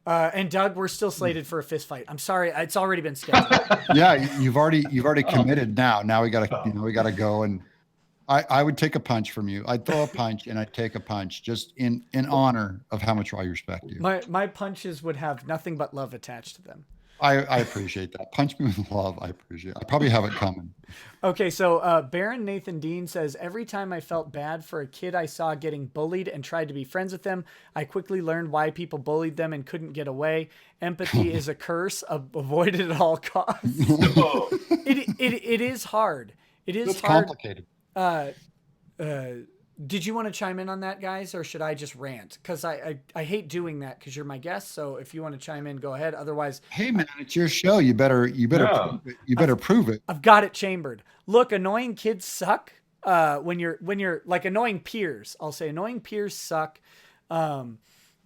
and Doug, we're still slated for a fist fight. I'm sorry. It's already been scheduled. Yeah. You've already committed now. Now we gotta go. And I would take a punch from you. I'd throw a punch and I'd take a punch just in honor of how much I respect you. My punches would have nothing but love attached to them. I appreciate that. Punch me with love. I appreciate it. I probably have it coming. Okay. So Baron Nathan Dean says, every time I felt bad for a kid I saw getting bullied and tried to be friends with them, I quickly learned why people bullied them and couldn't get away. Empathy is a curse. Avoided at all costs. It is hard. It's hard. Complicated. Did you want to chime in on that, guys, or should I just rant? Because I hate doing that because you're my guest. So if you want to chime in, go ahead. Otherwise, hey man, it's your show. You better prove it. You better prove it. I've got it chambered. Look, annoying kids suck. When you're like annoying peers, I'll say annoying peers suck.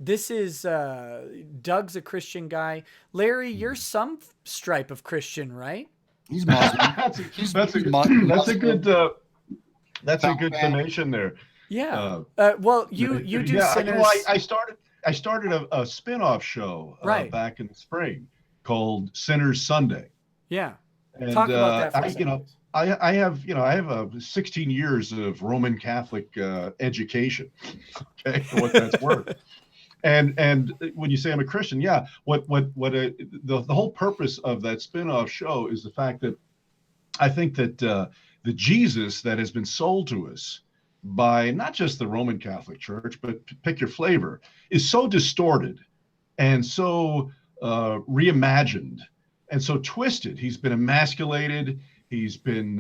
This is Doug's a Christian guy. Larry, you're some stripe of Christian, right? He's Muslim. That's a good. That's a good summation there. Yeah. Well, you do. Yeah, sinners. I started a spin-off show back in the spring called Sinners Sunday. Yeah. And, talk about that for a second. I have 16 years of Roman Catholic education. Okay, for what that's worth. And when you say I'm a Christian, the whole purpose of that spin-off show is the fact that I think that the Jesus that has been sold to us by not just the Roman Catholic Church, but pick your flavor, is so distorted and so reimagined and so twisted. He's been emasculated. He's been,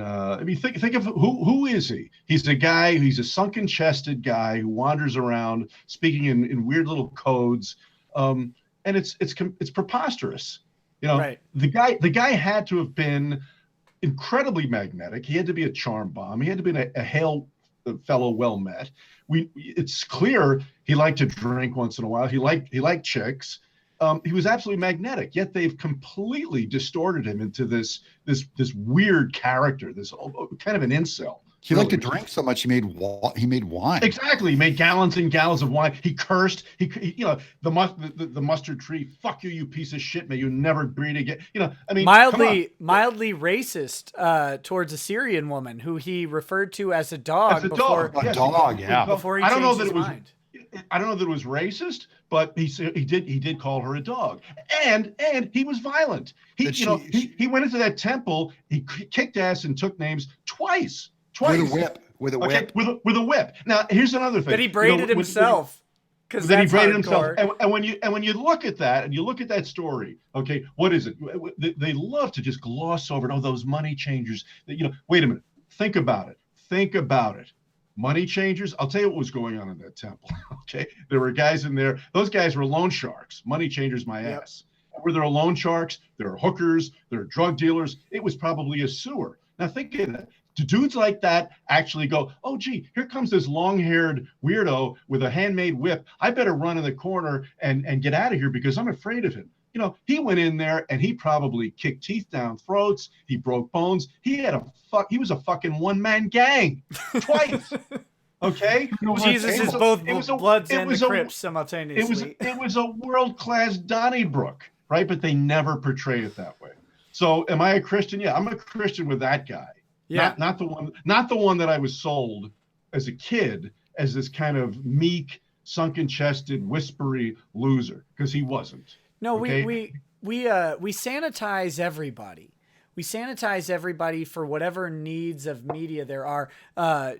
think of who is he? He's a sunken chested guy who wanders around speaking in weird little codes. And it's preposterous. The guy had to have been incredibly magnetic. He had to be a charm bomb. He had to be a hail fellow well met. It's clear he liked to drink once in a while. He liked chicks. He was absolutely magnetic. Yet they've completely distorted him into this weird character, this kind of an incel. He liked to drink so much he made wine. Exactly, he made gallons and gallons of wine. He cursed. The mustard tree. Fuck you, you piece of shit. May you never breed again. Mildly racist towards a Syrian woman who he referred to as a dog. Before he changed his mind. I don't know that it was racist, but he did call her a dog, and he was violent. He went into that temple. He kicked ass and took names twice. With with a Okay, whip. with a whip. Now, here's another thing. That he braided himself. Because That he that's braided hardcore. himself. And when you look at that and you look at that story, okay, what is it? They love to just gloss over it. Oh, those money changers. Wait a minute. Think about it. Think about it. Money changers. I'll tell you what was going on in that temple. Okay, there were guys in there. Those guys were loan sharks. Money changers, my ass. Were there loan sharks? There are hookers. There are drug dealers. It was probably a sewer. Now think of that. Do dudes like that actually go, oh, gee, here comes this long-haired weirdo with a handmade whip. I better run in the corner and get out of here because I'm afraid of him. He went in there and he probably kicked teeth down throats. He broke bones. He was a fucking one-man gang twice. Okay? Jesus is both Bloods and the Crips simultaneously. It was a world-class Donnybrook, right? But they never portray it that way. So am I a Christian? Yeah, I'm a Christian with that guy. Yeah. Not the one that I was sold as a kid as this kind of meek, sunken-chested, whispery loser, because he wasn't. No, okay? we sanitize everybody. We sanitize everybody for whatever needs of media there are.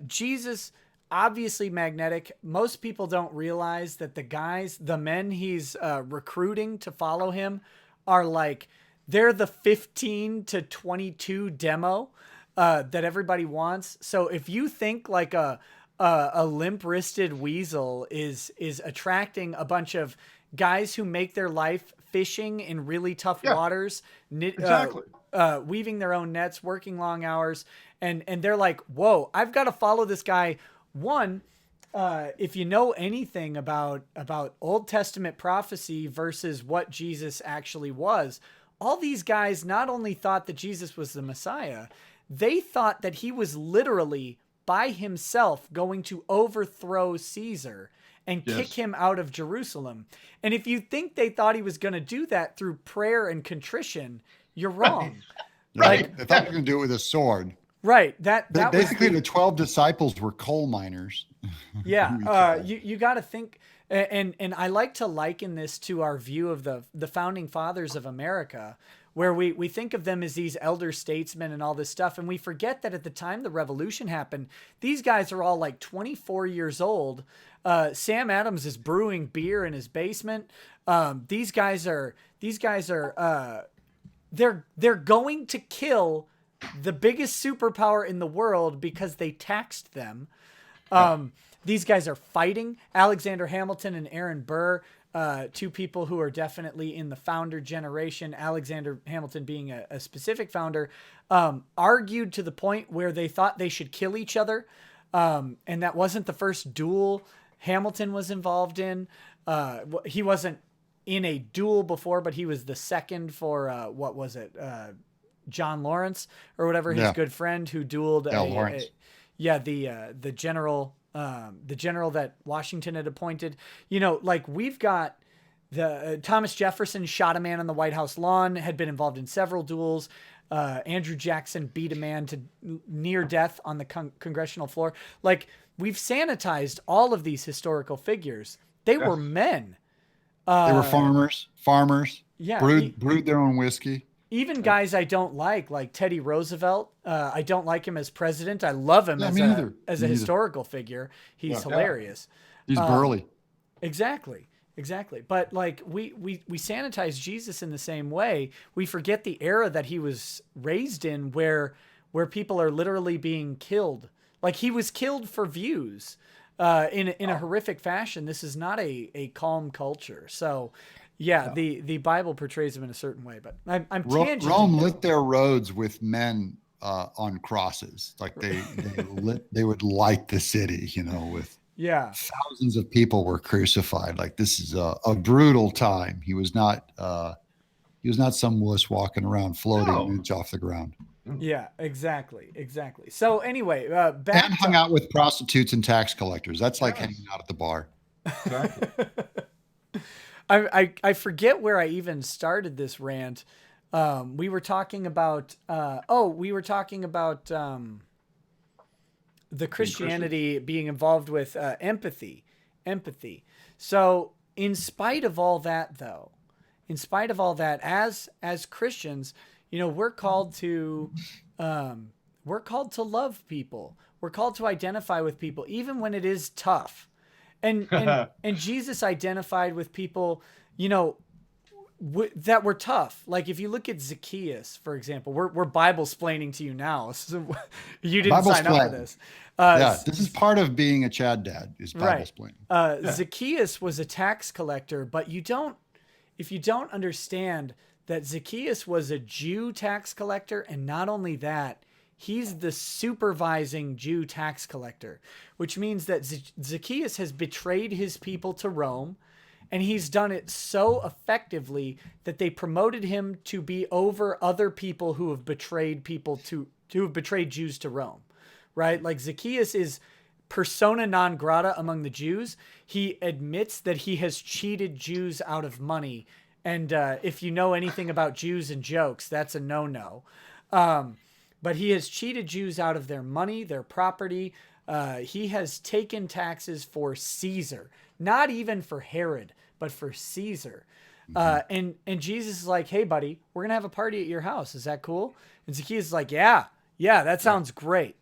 Jesus, obviously magnetic. Most people don't realize that the men he's recruiting to follow him are like, they're the 15 to 22 demo that everybody wants. So if you think like a limp-wristed weasel is attracting a bunch of guys who make their life fishing in really tough waters, exactly. Weaving their own nets, working long hours, and they're like, whoa, I've got to follow this guy. One, if you know anything about Old Testament prophecy versus what Jesus actually was, all these guys not only thought that Jesus was the Messiah, they thought that he was literally by himself going to overthrow Caesar and kick him out of Jerusalem. And if you think they thought he was going to do that through prayer and contrition, you're wrong. Right. They thought he was going to do it with a sword. Right. That basically the 12 disciples were coal miners. Yeah. You got to think, and I like to liken this to our view of the founding fathers of America, where we think of them as these elder statesmen and all this stuff. And we forget that at the time the revolution happened, these guys are all like 24 years old. Sam Adams is brewing beer in his basement. These guys are they're going to kill the biggest superpower in the world because they taxed them. These guys are fighting. Alexander Hamilton and Aaron Burr, two people who are definitely in the founder generation, Alexander Hamilton being a specific founder, argued to the point where they thought they should kill each other. And that wasn't the first duel Hamilton was involved in. He wasn't in a duel before, but he was the second for, what was it? John Lawrence or whatever, his good friend who dueled the general that Washington had appointed. Like we've got the Thomas Jefferson shot a man on the White House lawn, had been involved in several duels. Andrew Jackson beat a man to near death on the congressional floor. Like we've sanitized all of these historical figures. They were men. They were farmers. Yeah. Brewed their own whiskey. Even guys I don't like Teddy Roosevelt. I don't like him as president. I love him as a historical figure. He's hilarious. He's burly. Exactly. But like we sanitize Jesus in the same way. We forget the era that he was raised in where people are literally being killed. Like he was killed for views in a horrific fashion. This is not a calm culture. So the Bible portrays him in a certain way, but I'm tangent. Rome lit their roads with men on crosses. Like they would light the city, with thousands of people were crucified. Like this is a brutal time. He was not some wuss walking around floating an inch off the ground. Yeah, exactly. So anyway, and hung out with prostitutes and tax collectors. That's like hanging out at the bar. Exactly. I forget where I even started this rant. We were talking about the Christianity being involved with empathy. So in spite of all that, as Christians, we're called to love people. We're called to identify with people, even when it is tough. And Jesus identified with people, you know, that were tough. Like if you look at Zacchaeus, for example, we're Bible splaining to you now. So you didn't Bible sign up for splat. this. Yeah, this is part of being a Chad dad is Bible Right. splaining. Zacchaeus was a tax collector, but if you don't understand that Zacchaeus was a Jew tax collector, and not only that, he's the supervising Jew tax collector, which means that Zacchaeus has betrayed his people to Rome, and he's done it so effectively that they promoted him to be over other people who have betrayed Jews to Rome, right? Like Zacchaeus is persona non grata among the Jews. He admits that he has cheated Jews out of money. And if you know anything about Jews and jokes, that's a no-no. But he has cheated Jews out of their money, their property. He has taken taxes for Caesar, not even for Herod, but for Caesar. And Jesus is like, hey, buddy, we're going to have a party at your house. Is that cool? And Zacchaeus is like, yeah, that sounds great.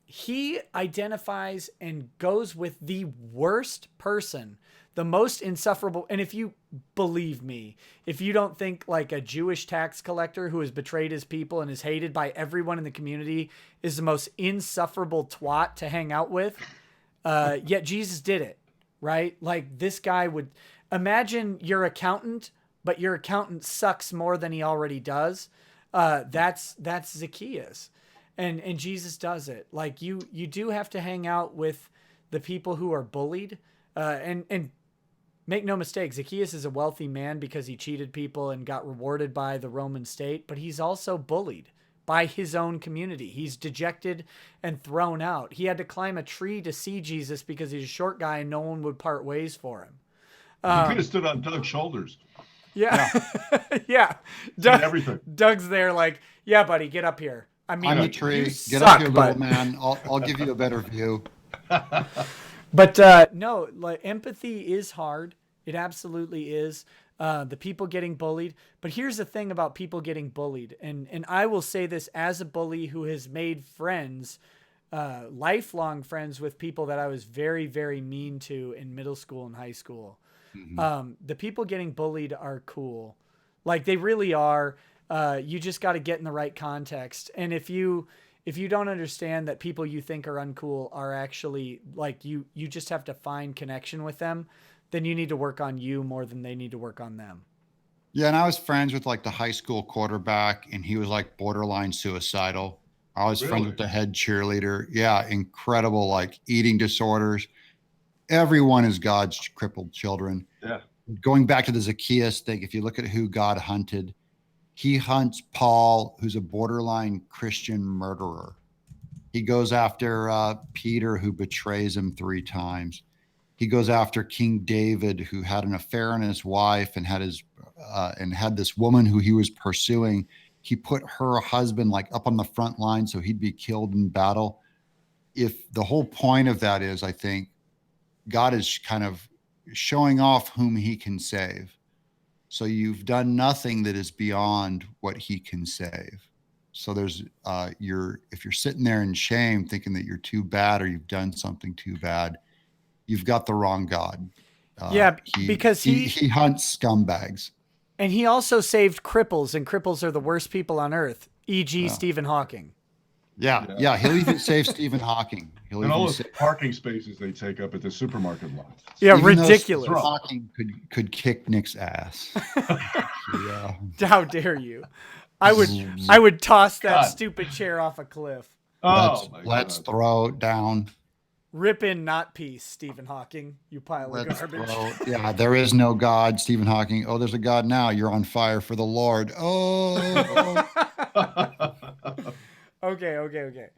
He identifies and goes with the worst person, the most insufferable. And if you believe me, if you don't think like a Jewish tax collector who has betrayed his people and is hated by everyone in the community is the most insufferable twat to hang out with, yet Jesus did it, right? Like this guy would imagine your accountant, but your accountant sucks more than he already does. That's Zacchaeus. And Jesus does it. Like you do have to hang out with the people who are bullied. And make no mistake, Zacchaeus is a wealthy man because he cheated people and got rewarded by the Roman state, but he's also bullied by his own community. He's dejected and thrown out. He had to climb a tree to see Jesus because he's a short guy and no one would part ways for him. You could have stood on Doug's shoulders. Yeah. Yeah. Everything. Doug's there like, yeah, buddy, get up here. I mean, I'm the tree. Get suck, up here, but... little man. I'll give you a better view. But no, like empathy is hard. It absolutely is. The people getting bullied. But here's the thing about people getting bullied. And I will say this as a bully who has made friends, lifelong friends with people that I was very, very mean to in middle school and high school. Mm-hmm. The people getting bullied are cool. Like they really are. You just got to get in the right context. And if you don't understand that people you think are uncool are actually like you just have to find connection with them, then you need to work on you more than they need to work on them. Yeah. And I was friends with like the high school quarterback and he was like borderline suicidal. I was friends with the head cheerleader. Yeah. Incredible, like eating disorders. Everyone is God's crippled children. Yeah. Going back to the Zacchaeus thing, if you look at who God hunted, he hunts Paul, who's a borderline Christian murderer. He goes after Peter, who betrays him 3 times. He goes after King David, who had an affair on his wife and had this woman who he was pursuing. He put her husband like up on the front line so he'd be killed in battle. If the whole point of that is, I think, God is kind of showing off whom he can save. So you've done nothing that is beyond what he can save. So there's if you're sitting there in shame thinking that you're too bad or you've done something too bad, you've got the wrong God. Because he hunts scumbags. And he also saved cripples, and cripples are the worst people on earth, e.g. Stephen Hawking. Yeah. He'll even save Stephen Hawking. And all those parking spaces they take up at the supermarket lot. Yeah, even ridiculous. Hawking could kick Nick's ass. Yeah. How dare you? I would toss that stupid chair off a cliff. Let's throw it down. Rip in not peace, Stephen Hawking, you pile of garbage. Yeah, there is no God, Stephen Hawking. Oh, there's a God now. You're on fire for the Lord. Oh. Okay.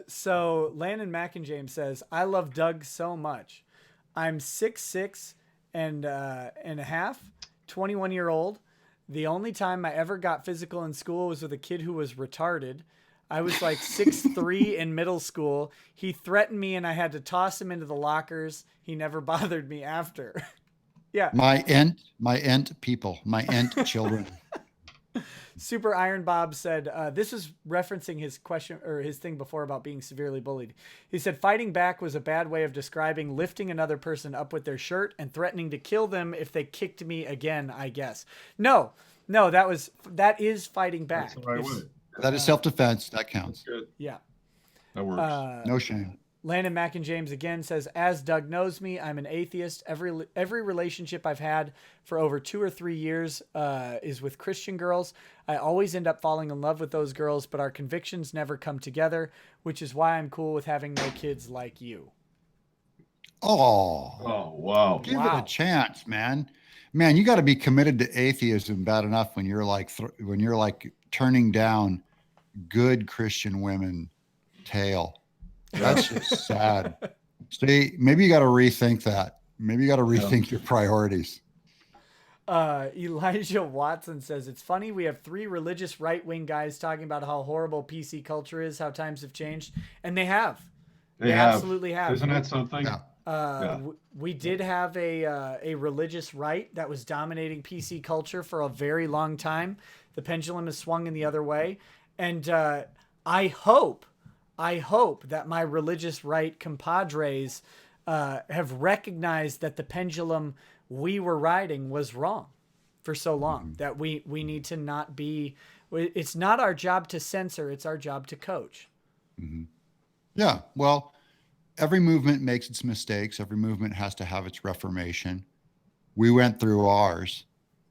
So Landon Mackinjames says, I love Doug so much. I'm 6'6" and a half, 21-year-old. The only time I ever got physical in school was with a kid who was retarded. I was like 6'3" in middle school. He threatened me and I had to toss him into the lockers. He never bothered me after. Yeah. My ent people, my ent children. Super Iron Bob said, this is referencing his question or his thing before about being severely bullied. He said, fighting back was a bad way of describing lifting another person up with their shirt and threatening to kill them if they kicked me again, I guess. No, that is fighting back. That's the right way. That is self-defense. That counts. Good. Yeah. That works. No shame. Landon Mack and James again says, as Doug knows me, I'm an atheist. Every relationship I've had for over 2 or 3 years is with Christian girls. I always end up falling in love with those girls, but our convictions never come together, which is why I'm cool with having no kids like you. Oh, wow. Give it a chance, man. Man, you got to be committed to atheism bad enough when you're like turning down good Christian women tail. That's just sad. See, maybe you got to rethink that. Maybe you got to rethink your priorities. Elijah Watson says, it's funny we have 3 religious right-wing guys talking about how horrible PC culture is, how times have changed, and they have. They absolutely have. Isn't that something? Yeah. We did have a religious right that was dominating PC culture for a very long time. The pendulum has swung in the other way. And I hope that my religious right compadres have recognized that the pendulum we were riding was wrong for so long, that we need to not be, it's not our job to censor, it's our job to coach. Mm-hmm. Yeah, well, every movement makes its mistakes. Every movement has to have its reformation. We went through ours,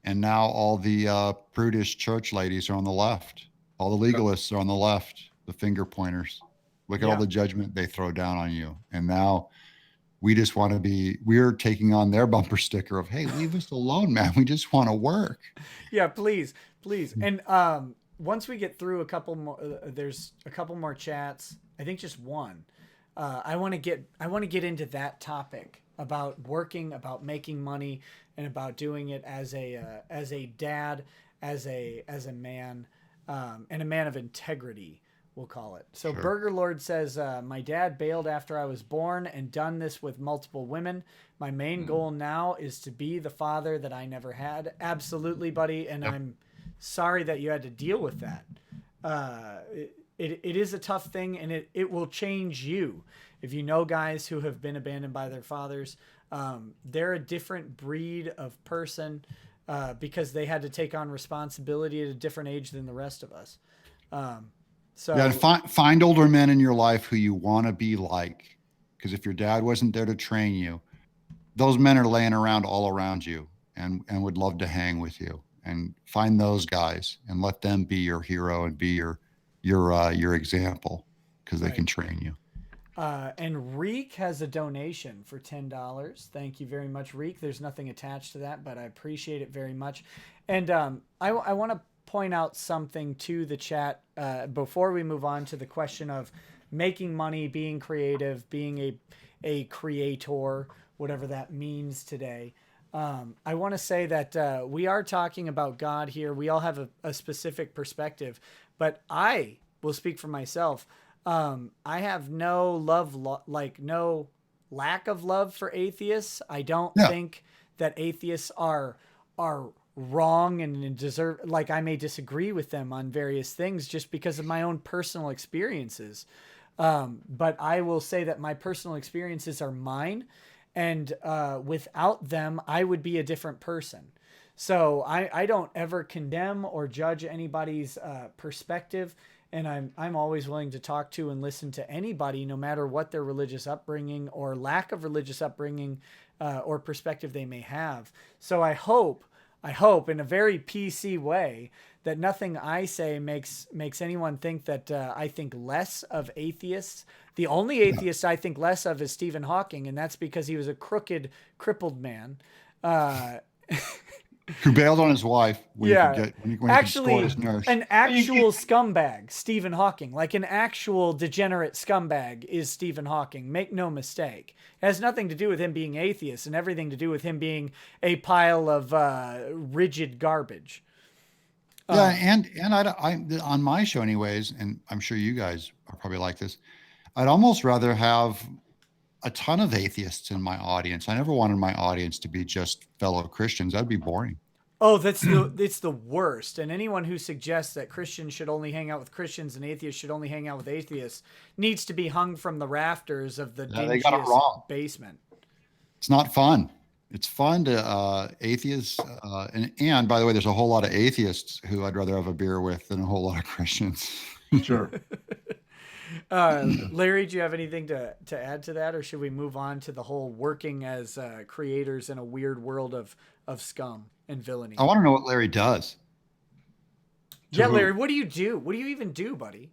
and now all the prudish church ladies are on the left. All the legalists are on the left, the finger pointers. Look at all the judgment they throw down on you. And now we just want to we're taking on their bumper sticker of, hey, leave us alone, man. We just want to work. Yeah, please. And once we get through a couple more, there's a couple more chats. I think just one. I want to get into that topic about working, about making money, and about doing it as a dad, as a man, and a man of integrity, we'll call it. So sure. Burger Lord says, my dad bailed after I was born and done this with multiple women. My main goal now is to be the father that I never had. Absolutely, buddy. And I'm sorry that you had to deal with that. It is a tough thing, and it will change you. If you know guys who have been abandoned by their fathers, they're a different breed of person because they had to take on responsibility at a different age than the rest of us. So yeah, find older men in your life who you want to be like, because if your dad wasn't there to train you, those men are laying around all around you and would love to hang with you. And find those guys and let them be your hero and be your example, because they can train you. And Reek has a donation for $10. Thank you very much, Reek. There's nothing attached to that, but I appreciate it very much. And I want to point out something to the chat before we move on to the question of making money, being creative, being a creator, whatever that means today. I want to say that we are talking about God here. We all have a specific perspective, but I will speak for myself. I have no no lack of love for atheists. I don't think that atheists are wrong and deserve, like, I may disagree with them on various things just because of my own personal experiences. But I will say that my personal experiences are mine, and without them, I would be a different person. So I don't ever condemn or judge anybody's perspective. And I'm always willing to talk to and listen to anybody, no matter what their religious upbringing or lack of religious upbringing or perspective they may have. So I hope in a very PC way that nothing I say makes anyone think that I think less of atheists. The only atheist I think less of is Stephen Hawking, and that's because he was a crooked, crippled man. Who bailed on his wife when he actually, his nurse. An actual scumbag, Stephen Hawking. Like an actual degenerate scumbag is Stephen Hawking. Make no mistake. It has nothing to do with him being atheist and everything to do with him being a pile of rigid garbage. Yeah, and I on my show anyways, and I'm sure you guys are probably like this, I'd almost rather have a ton of atheists in my audience. I never wanted my audience to be just fellow Christians. That'd be boring. Oh, it's the worst. And anyone who suggests that Christians should only hang out with Christians and atheists should only hang out with atheists needs to be hung from the rafters of the They got it dingiest wrong. basement. It's not fun. It's fun to atheists, and by the way, there's a whole lot of atheists who I'd rather have a beer with than a whole lot of Christians. Sure. Larry, do you have anything to add to that, or should we move on to the whole working as creators in a weird world of scum and villainy? I want to know what Larry does. Yeah, Larry, what do you do? What do you even do, buddy?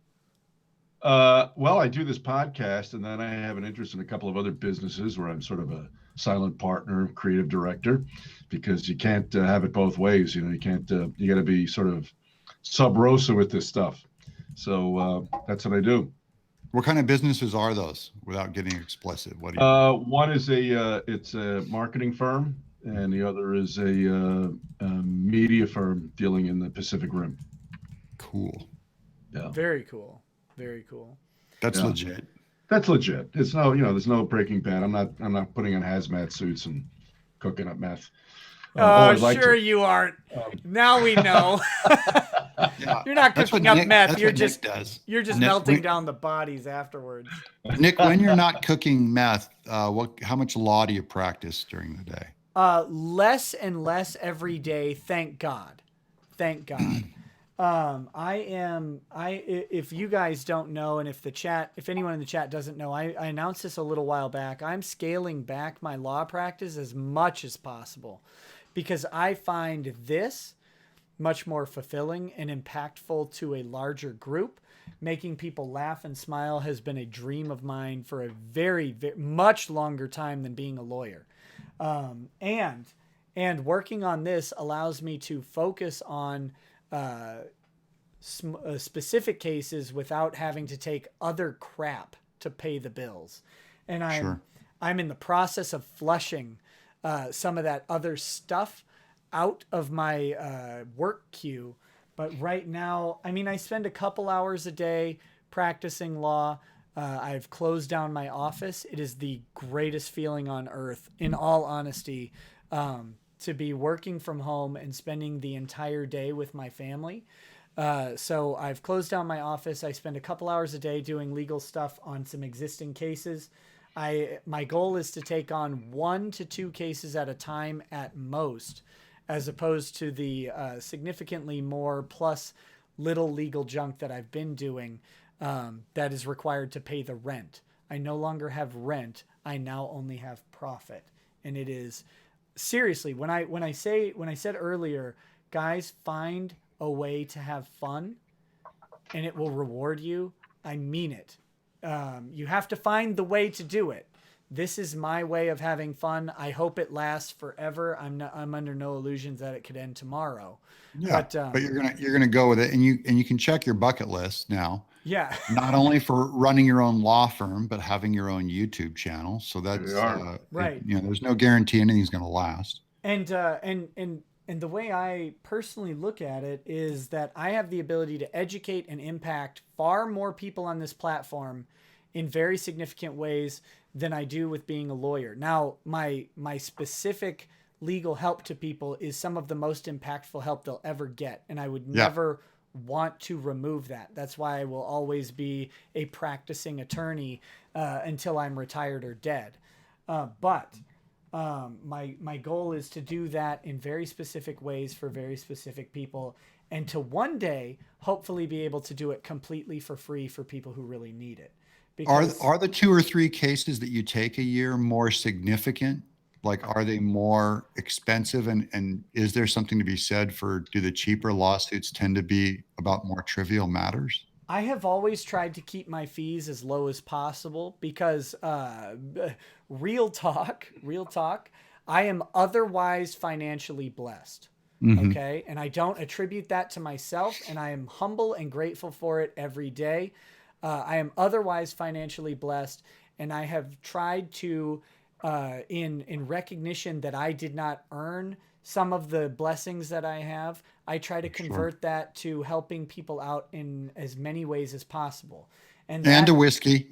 Well, I do this podcast, and then I have an interest in a couple of other businesses where I'm sort of a silent partner, creative director, because you can't have it both ways. You know, you can't. You got to be sort of sub rosa with this stuff. So that's what I do. What kind of businesses are those? Without getting explicit, what do you? One is it's a marketing firm, and the other is a media firm dealing in the Pacific Rim. Cool. Yeah. Very cool. Very cool. That's legit. That's legit. It's no, there's no Breaking Bad. I'm not putting on hazmat suits and cooking up meth. Sure you aren't. Now we know. Yeah, You're not cooking up meth. You're just Nick, melting down the bodies afterwards. Nick, when you're not cooking meth, how much law do you practice during the day? Less and less every day. Thank God. Thank God. If you guys don't know, and if anyone in the chat doesn't know, I announced this a little while back. I'm scaling back my law practice as much as possible because I find this much more fulfilling and impactful to a larger group. Making people laugh and smile has been a dream of mine for a very, very much longer time than being a lawyer. And working on this allows me to focus on specific cases without having to take other crap to pay the bills. And I'm in the process of flushing some of that other stuff out of my work queue. But right now, I mean, I spend a couple hours a day practicing law. I've closed down my office. It is the greatest feeling on earth, in all honesty, to be working from home and spending the entire day with my family. So I've closed down my office. I spend a couple hours a day doing legal stuff on some existing cases. My goal is to take on 1 to 2 cases at a time at most, as opposed to the significantly more plus little legal junk that I've been doing that is required to pay the rent. I no longer have rent. I now only have profit. And it is seriously, when I said earlier, guys, find a way to have fun and it will reward you. I mean it. You have to find the way to do it. This is my way of having fun. I hope it lasts forever. I'm under no illusions that it could end tomorrow. Yeah, but you're gonna go with it, and you can check your bucket list now. Yeah. Not only for running your own law firm, but having your own YouTube channel. So that's right. There's no guarantee anything's going to last. And the way I personally look at it is that I have the ability to educate and impact far more people on this platform in very significant ways than I do with being a lawyer. Now, my specific legal help to people is some of the most impactful help they'll ever get. And I would never want to remove that. That's why I will always be a practicing attorney until I'm retired or dead. But my goal is to do that in very specific ways for very specific people, and to one day hopefully be able to do it completely for free for people who really need it. Because are the 2 or 3 cases that you take a year more significant? Like, are they more expensive? And is there something to be said for, do the cheaper lawsuits tend to be about more trivial matters? I have always tried to keep my fees as low as possible because real talk, I am otherwise financially blessed. Mm-hmm. Okay. And I don't attribute that to myself, and I am humble and grateful for it every day. I am otherwise financially blessed, and I have tried to, in recognition that I did not earn some of the blessings that I have, I try to convert that to helping people out in as many ways as possible. And a whiskey.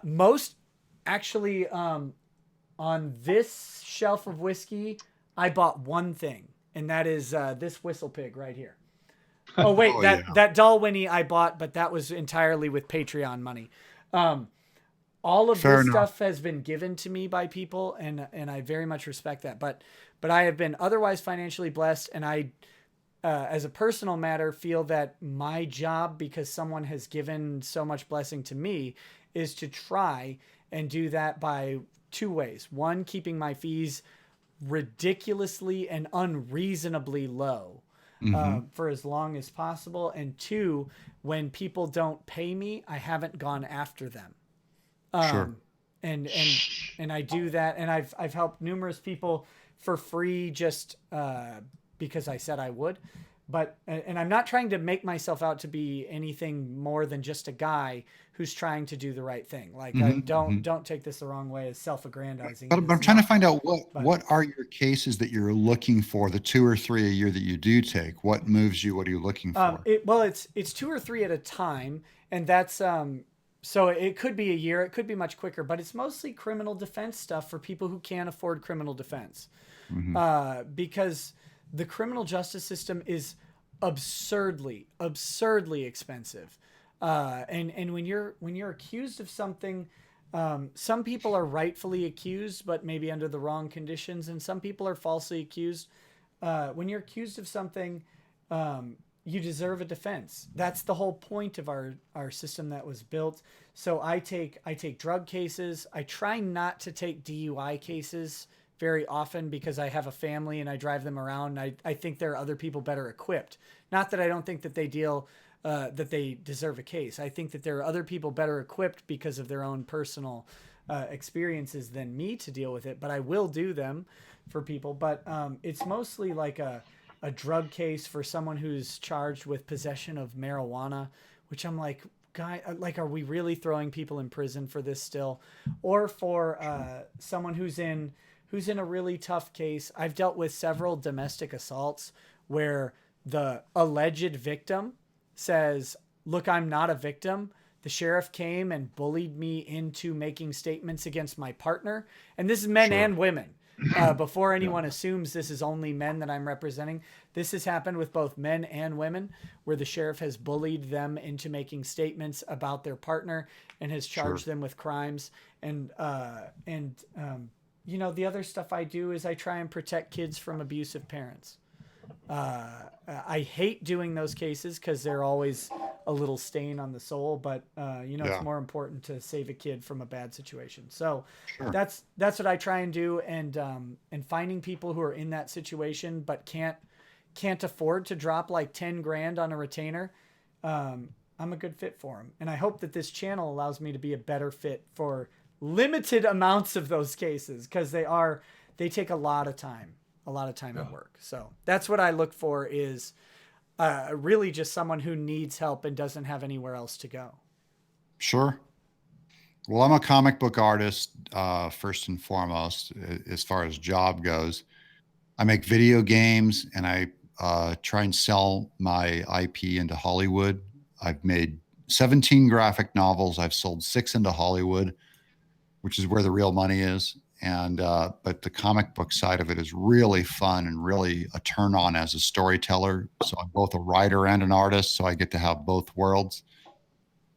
Most actually, on this shelf of whiskey, I bought one thing, and that is this whistle pig right here. Oh wait, Oh, that yeah. that doll Winnie I bought, but that was entirely with Patreon money. All of Fair this enough. stuff has been given to me by people, and I very much respect that. But I have been otherwise financially blessed, and I, as a personal matter, feel that my job, because someone has given so much blessing to me, is to try and do that by two ways. One, keeping my fees ridiculously and unreasonably low for as long as possible. And two, when people don't pay me, I haven't gone after them. Sure. And I do that, and I've helped numerous people for free just because I said I would. But and I'm not trying to make myself out to be anything more than just a guy who's trying to do the right thing. Like don't take this the wrong way as self-aggrandizing. But, It but is I'm trying to not. find out But what are your cases that you're looking for, the 2 or 3 a year that you do take? What moves you? What are you looking for? it's 2 or 3 at a time, and that's so it could be a year, it could be much quicker, but it's mostly criminal defense stuff for people who can't afford criminal defense. Because the criminal justice system is absurdly expensive. And when you're accused of something, some people are rightfully accused, but maybe under the wrong conditions, and some people are falsely accused. When you're accused of something, you deserve a defense. That's the whole point of our system that was built. So I take drug cases. I try not to take DUI cases very often because I have a family and I drive them around. I think there are other people better equipped. Not that I don't think that that they deserve a case. I think that there are other people better equipped because of their own personal experiences than me to deal with it. But I will do them for people. But it's mostly like a drug case for someone who's charged with possession of marijuana, which I'm like, guy, like, are we really throwing people in prison for this still? Or for someone who's in a really tough case. I've dealt with several domestic assaults where the alleged victim says, look, I'm not a victim. The sheriff came and bullied me into making statements against my partner. And this is men and women. Before anyone assumes this is only men that I'm representing, this has happened with both men and women, where the sheriff has bullied them into making statements about their partner and has charged them with crimes. And you know, the other stuff I do is I try and protect kids from abusive parents. I hate doing those cases because they're always a little stain on the soul, but you know, it's more important to save a kid from a bad situation. So that's what I try and do. And finding people who are in that situation but can't afford to drop like 10 grand on a retainer, I'm a good fit for them. And I hope that this channel allows me to be a better fit for limited amounts of those cases, because they take a lot of time at work. So that's what I look for, is really just someone who needs help and doesn't have anywhere else to go. Sure. Well, I'm a comic book artist, first and foremost, as far as job goes. I make video games, and I try and sell my IP into Hollywood. I've made 17 graphic novels. I've sold 6 into Hollywood, which is where the real money is. And but the comic book side of it is really fun and really a turn on as a storyteller. So I'm both a writer and an artist, so I get to have both worlds.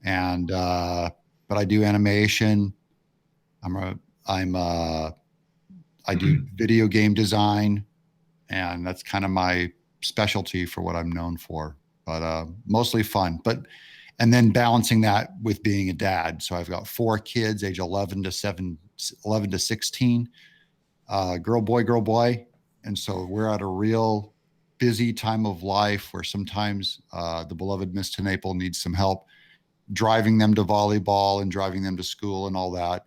And but I do animation. I do video game design, and that's kind of my specialty for what I'm known for. But mostly fun. And then balancing that with being a dad. So I've got 4 kids, age 11 to 16, girl, boy. And so we're at a real busy time of life where sometimes the beloved Miss TenNapel needs some help driving them to volleyball and driving them to school and all that.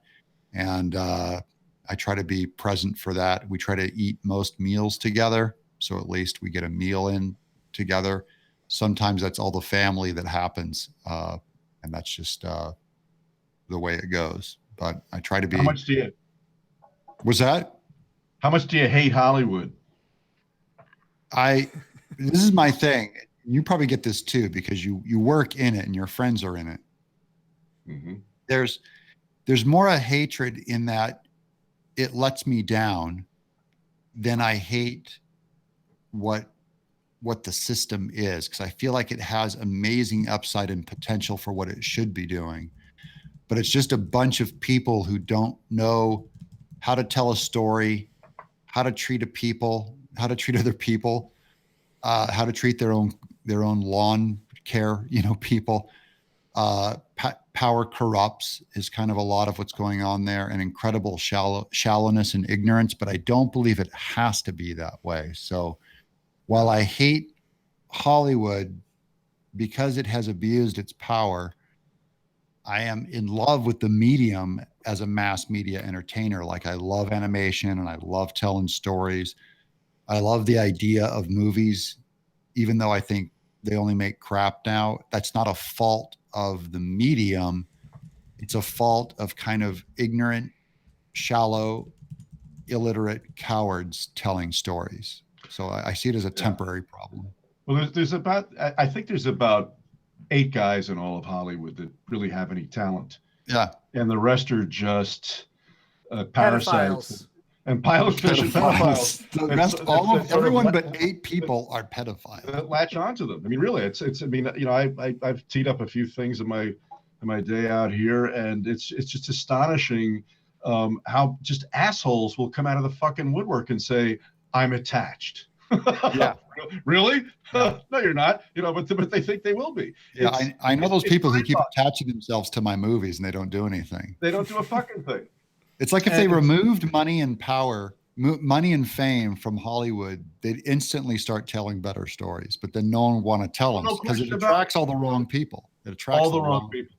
And I try to be present for that. We try to eat most meals together, so at least we get a meal in together. Sometimes that's all the family that happens, and that's just the way it goes. But I try to be. How much do you? Was that? How much do you hate Hollywood? This is my thing. You probably get this too, because you work in it and your friends are in it. Mm-hmm. There's more a hatred in that it lets me down than I hate what the system is, because I feel like it has amazing upside and potential for what it should be doing. But it's just a bunch of people who don't know how to tell a story, how to treat how to treat other people, how to treat their own lawn care, people. Power corrupts is kind of a lot of what's going on there, and incredible shallowness and ignorance. But I don't believe it has to be that way. So while I hate Hollywood because it has abused its power, I am in love with the medium as a mass media entertainer. Like, I love animation and I love telling stories. I love the idea of movies, even though I think they only make crap now. That's not a fault of the medium. It's a fault of kind of ignorant, shallow, illiterate cowards telling stories. So I see it as a temporary problem. Well, I think there's about 8 guys in all of Hollywood that really have any talent. Yeah. And the rest are just parasites. Pedophiles. And pedophiles. Everyone but 8 people are pedophiles. That latch onto them. I mean, really, I mean, I've teed up a few things in my day out here, and it's just astonishing how just assholes will come out of the fucking woodwork and say, "I'm attached." Yeah. Really? Yeah. No, you're not. But they think they will be. Yeah, I know those people who keep attaching themselves to my movies and they don't do anything. They don't do a fucking thing. It's like if they removed money and power, money and fame from Hollywood, they'd instantly start telling better stories. But then no one would want to tell them because it attracts all the wrong people. It attracts all the wrong people.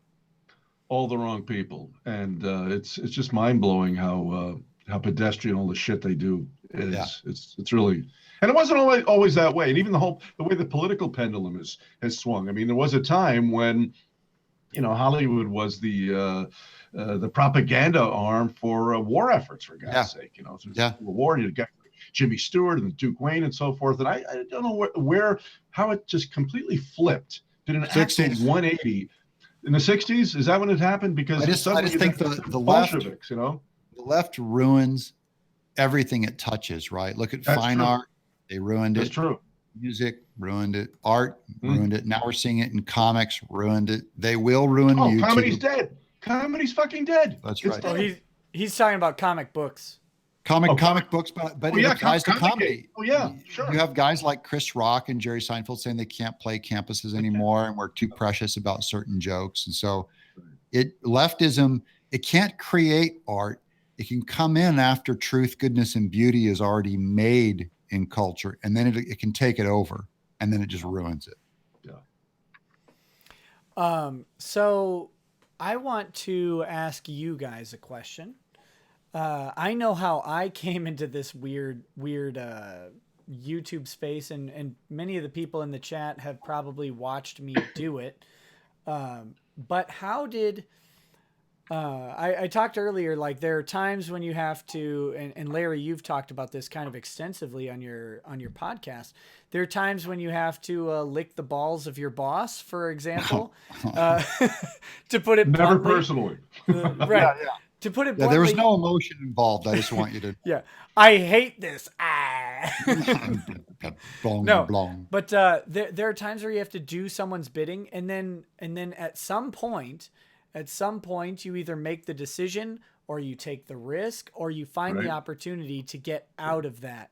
All the wrong people. And it's just mind blowing how pedestrian all the shit they do is. Yeah. It's really. And it wasn't always that way. And even the way the political pendulum has swung. I mean, there was a time when, Hollywood was the propaganda arm for war efforts, for God's sake. The war, you'd get Jimmy Stewart and Duke Wayne and so forth. And I don't know how it just completely flipped. Did an actual 180 in the 60s? Is that when it happened? Because I just think the left, the left ruins everything it touches. Right? Look at fine art. They ruined it. That's true. Music ruined it. Art ruined it. Now we're seeing it in comics. Ruined it. They will ruin YouTube. Comedy's dead. Comedy's fucking dead. That's right. Oh, he's talking about comic books. Comic books, but it applies to comedy. Oh yeah, sure. You have guys like Chris Rock and Jerry Seinfeld saying they can't play campuses anymore, and we're too precious about certain jokes. And so, leftism, it can't create art. It can come in after truth, goodness, and beauty is already made in culture, and then it can take it over, and then it just ruins it. Yeah. So I want to ask you guys a question. I know how I came into this weird YouTube space, and many of the people in the chat have probably watched me do it. But how did I talked earlier, like there are times when you have to, and Larry, you've talked about this kind of extensively on your podcast. There are times when you have to lick the balls of your boss, for example, to put it never bluntly. Personally. Right. Yeah. To put it bluntly, there was no emotion involved. I just want you to. Yeah. I hate this. Blong. But there are times where you have to do someone's bidding, and then at some point you either make the decision or you take the risk or you find the opportunity to get out of that.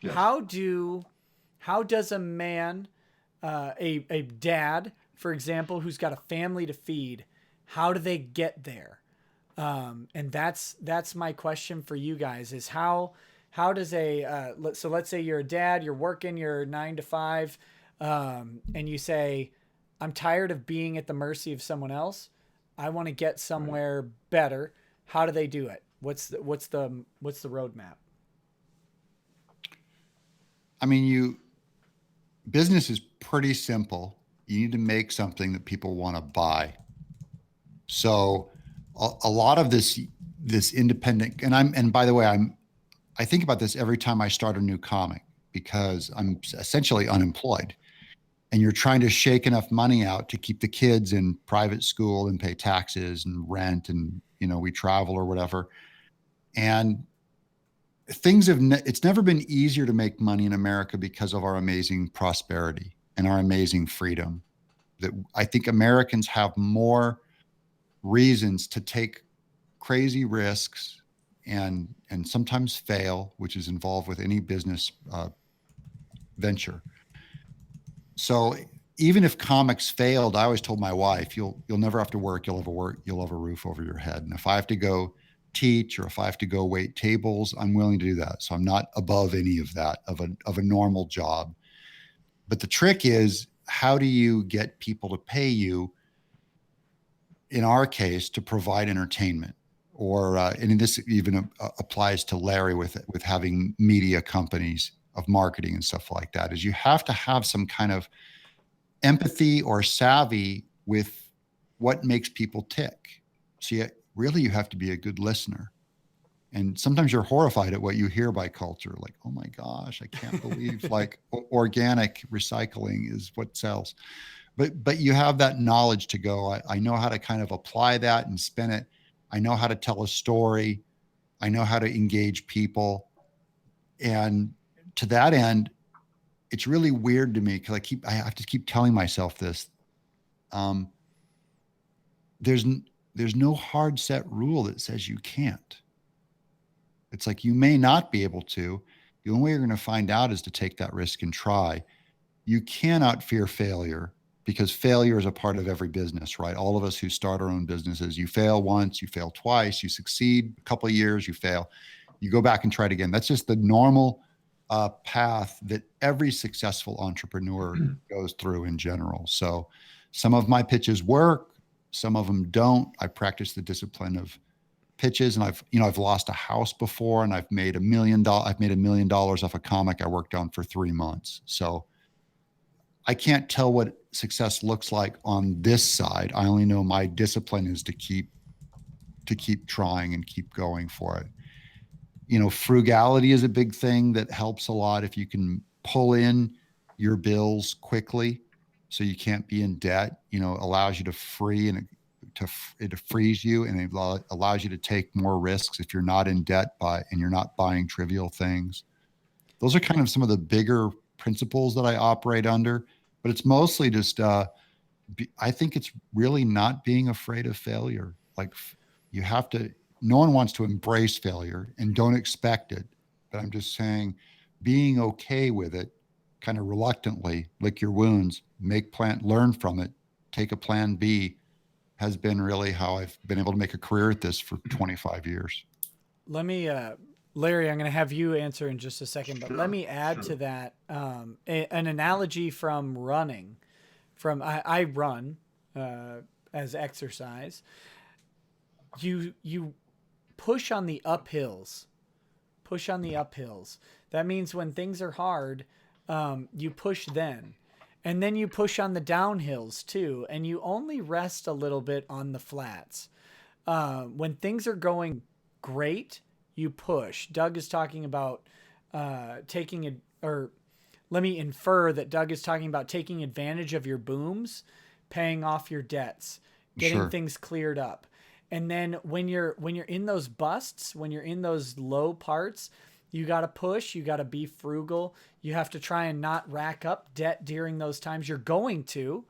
Yes. How does a man, a dad, for example, who's got a family to feed, how do they get there? And that's my question for you guys is how does so let's say you're a dad, you're working your 9 to 5, and you say, I'm tired of being at the mercy of someone else. I want to get somewhere better. How do they do it? What's the roadmap? I mean, business is pretty simple. You need to make something that people want to buy. So a lot of this independent, and by the way, I think about this every time I start a new comic because I'm essentially unemployed. And you're trying to shake enough money out to keep the kids in private school and pay taxes and rent and, we travel or whatever. And it's never been easier to make money in America because of our amazing prosperity and our amazing freedom. That I think Americans have more reasons to take crazy risks and sometimes fail, which is involved with any business venture. So even if comics failed, I always told my wife, you'll never have to work. You'll have a roof over your head. And if I have to go teach or if I have to go wait tables, I'm willing to do that. So I'm not above any of that of a normal job. But the trick is, how do you get people to pay you, in our case, to provide entertainment? Or and this even applies to Larry with having media companies of marketing and stuff like that, is you have to have some kind of empathy or savvy with what makes people tick. So you have to be a good listener. And sometimes you're horrified at what you hear by culture. Like, oh my gosh, I can't believe like organic recycling is what sells. But you have that knowledge to go, I know how to kind of apply that and spin it. I know how to tell a story. I know how to engage people. And to that end, it's really weird to me because I have to keep telling myself this. There's no hard set rule that says you can't. It's like you may not be able to. The only way you're going to find out is to take that risk and try. You cannot fear failure because failure is a part of every business, right? All of us who start our own businesses, you fail once, you fail twice, you succeed a couple of years, you fail, you go back and try it again. That's just the normal path that every successful entrepreneur goes through in general. So some of my pitches work, some of them don't. I practice the discipline of pitches, and I've lost a house before, and I've made $1 million. I've made $1 million off a comic I worked on for 3 months. So I can't tell what success looks like on this side. I only know my discipline is to keep trying and keep going for it. Frugality is a big thing that helps a lot. If you can pull in your bills quickly so you can't be in debt, allows you to free and it frees you, and it allows you to take more risks if you're not in debt and you're not buying trivial things. Those are kind of some of the bigger principles that I operate under, but it's mostly just, I think it's really not being afraid of failure. Like no one wants to embrace failure and don't expect it, but I'm just saying being okay with it, kind of reluctantly, lick your wounds, learn from it, take a plan B, has been really how I've been able to make a career at this for 25 years. Let me, Larry, I'm going to have you answer in just a second, but let me add to that an analogy from running. I run as exercise. You push on the uphills. That means when things are hard, you push then. And then you push on the downhills too, and you only rest a little bit on the flats. When things are going great, you push. Doug is talking about let me infer that Doug is talking about taking advantage of your booms, paying off your debts, getting things cleared up. And then when you're in those busts, when you're in those low parts, you got to push, you got to be frugal. You have to try and not rack up debt during those times. You're going to,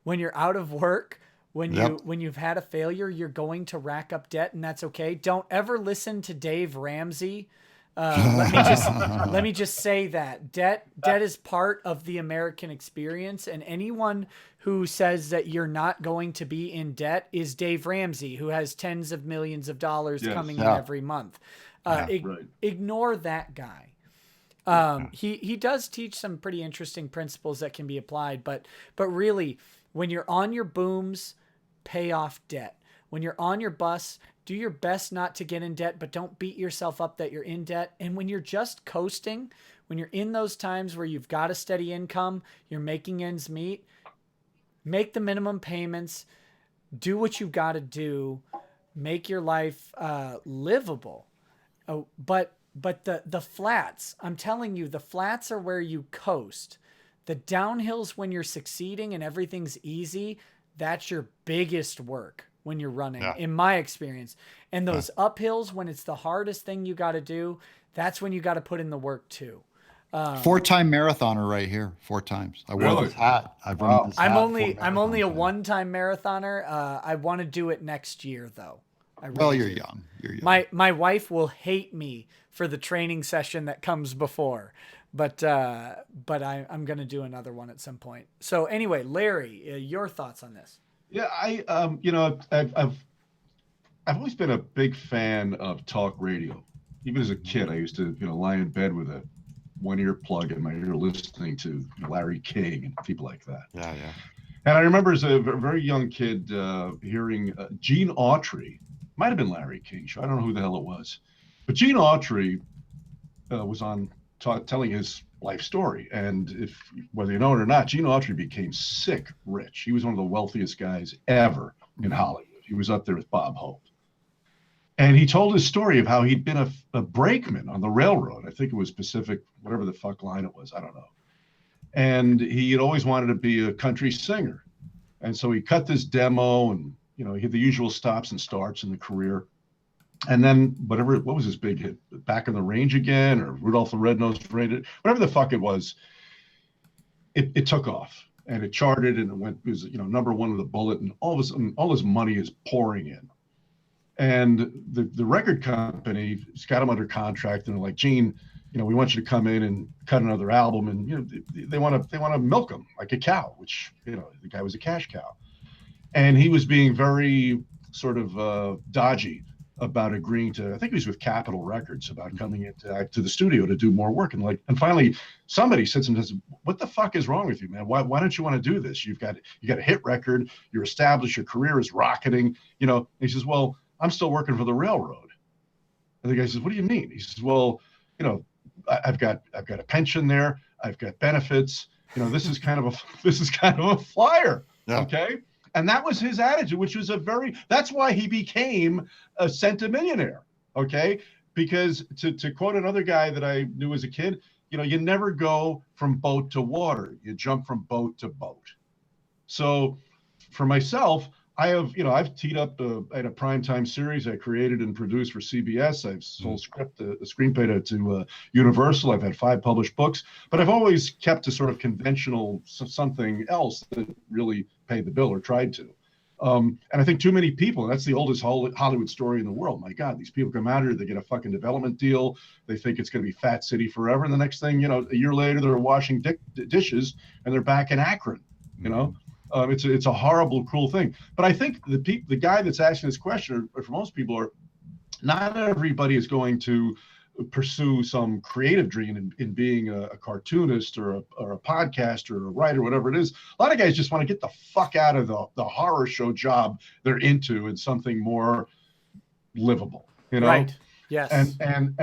when you're out of work, when you've had a failure, you're going to rack up debt, and that's okay. Don't ever listen to Dave Ramsey. Let me just say that debt is part of the American experience, and anyone who says that you're not going to be in debt is Dave Ramsey, who has tens of millions of dollars coming in every month. Ignore that guy. He does teach some pretty interesting principles that can be applied, but really, when you're on your booms, pay off debt. When you're on your bus, do your best not to get in debt, but don't beat yourself up that you're in debt. And when you're just coasting, when you're in those times where you've got a steady income, you're making ends meet, make the minimum payments, do what you've got to do, make your life livable. Oh, but the flats, I'm telling you, the flats are where you coast. The downhills, when you're succeeding and everything's easy, that's your biggest work. when you're running, Yeah. in my experience. And those uphills, when it's the hardest thing you got to do, that's when you got to put in the work too. 4-time marathoner right here, 4 times. I wore Really? this hat. I've Wow. run this hat. I'm 4 only a marathons now. one-time marathoner. I want to do it next year though. I really Well, you're do. young. You're young. My wife will hate me for the training session that comes before, but I'm gonna do another one at some point. So anyway, Larry, your thoughts on this? Yeah, I've always been a big fan of talk radio. Even as a kid, I used to lie in bed with a one-ear plug in my ear listening to Larry King and people like that. Yeah, yeah. And I remember as a very young kid hearing Gene Autry, might have been Larry King show. I don't know who the hell it was, but Gene Autry was on telling his life story. And if whether you know it or not, Gene Autry became sick rich. He was one of the wealthiest guys ever in Hollywood. He was up there with Bob Hope. And he told his story of how he'd been a brakeman on the railroad. I think it was Pacific, whatever the fuck line it was. I don't know. And he had always wanted to be a country singer. And so he cut this demo and, he had the usual stops and starts in the career. And then what was his big hit? Back in the Range Again, or Rudolph the Red-Nosed Reindeer, whatever the fuck it was, it took off and it charted and it was number one with the Bullet, and all this money is pouring in. And the record company got him under contract, and they're like, Gene, we want you to come in and cut another album, and they want to milk him like a cow, which the guy was a cash cow, and he was being very sort of dodgy about agreeing to. I think he was with Capitol Records about coming into the studio to do more work, and finally somebody said to him, "What the fuck is wrong with you, man? Why don't you want to do this? You got a hit record, you're established, your career is rocketing, And he says, well, I'm still working for the railroad. And the guy says, what do you mean? He says, well, I've got a pension there. I've got benefits. This is kind of a flyer. Yeah. Okay. And that was his attitude, which was that's why he became a centimillionaire. Okay. Because to quote another guy that I knew as a kid, you never go from boat to water. You jump from boat to boat. So for myself, I've teed up at a primetime series I created and produced for CBS. I've sold a screenplay to Universal. I've had 5 published books, but I've always kept to sort of conventional something else that really paid the bill or tried to. And I think too many people, and that's the oldest Hollywood story in the world. My God, these people come out here, they get a fucking development deal. They think it's going to be Fat City forever. And the next thing, a year later, they're washing dishes and they're back in Akron, It's a horrible, cruel thing. But I think the guy that's asking this question, or for most people, are not everybody is going to pursue some creative dream in being a cartoonist or a podcaster or a writer, whatever it is. A lot of guys just want to get the fuck out of the horror show job they're into and something more livable, Right. Yes. And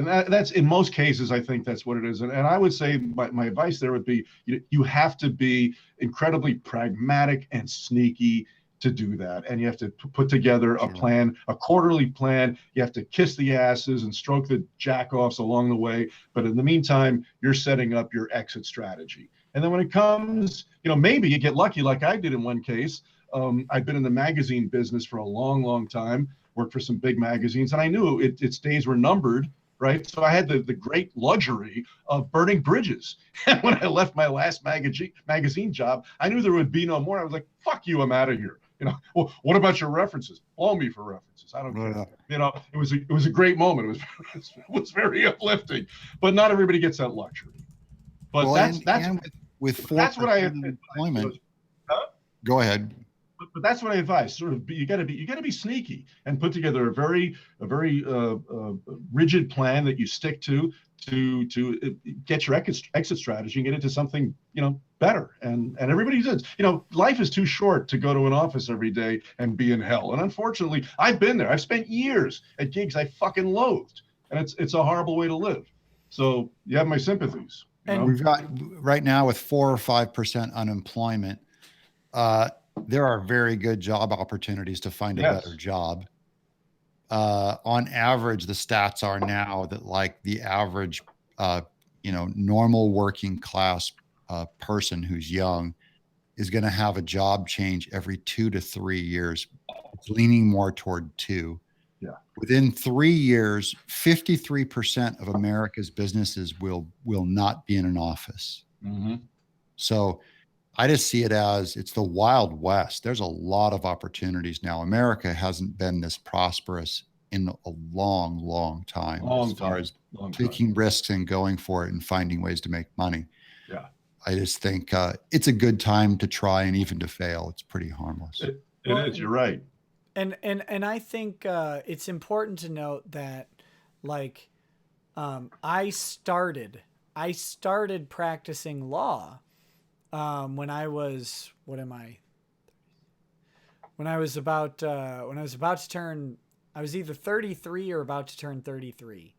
that's in most cases, I think that's what it is. And I would say my advice there would be, you have to be incredibly pragmatic and sneaky to do that. And you have to put together a plan, a quarterly plan. You have to kiss the asses and stroke the jack-offs along the way. But in the meantime, you're setting up your exit strategy. And then when it comes, maybe you get lucky like I did in one case. I've been in the magazine business for a long, long time, worked for some big magazines, and I knew its days were numbered. Right. So I had the great luxury of burning bridges. And when I left my last magazine job, I knew there would be no more. I was like, fuck you, I'm out of here. Well, what about your references? Blow me for references. I don't care. It was a great moment. It was very uplifting, but not everybody gets that luxury. But well, that's with 4% that's what I unemployment. Go ahead. But that's what I advise. Sort of, you got to be sneaky and put together a very rigid plan that you stick to get your exit strategy and get into something better. And everybody does. Life is too short to go to an office every day and be in hell. And unfortunately, I've been there. I've spent years at gigs I fucking loathed, and it's a horrible way to live. So you have my sympathies. And we've got right now with 4 or 5% unemployment. There are very good job opportunities to find a better job. On average, the stats are now that like the average, normal working class person who's young is going to have a job change every 2 to 3 years It's leaning more toward 2. Yeah. Within 3 years, 53% of America's businesses will not be in an office. Mm-hmm. So I just see it as it's the Wild West. There's a lot of opportunities now. America hasn't been this prosperous in a long, long time as far as taking risks and going for it and finding ways to make money. Yeah. I just think it's a good time to try and even to fail. It's pretty harmless. It is. You're right. And I think it's important to note that, like, I started practicing law when I was about to turn, I was either 33 or about to turn 33.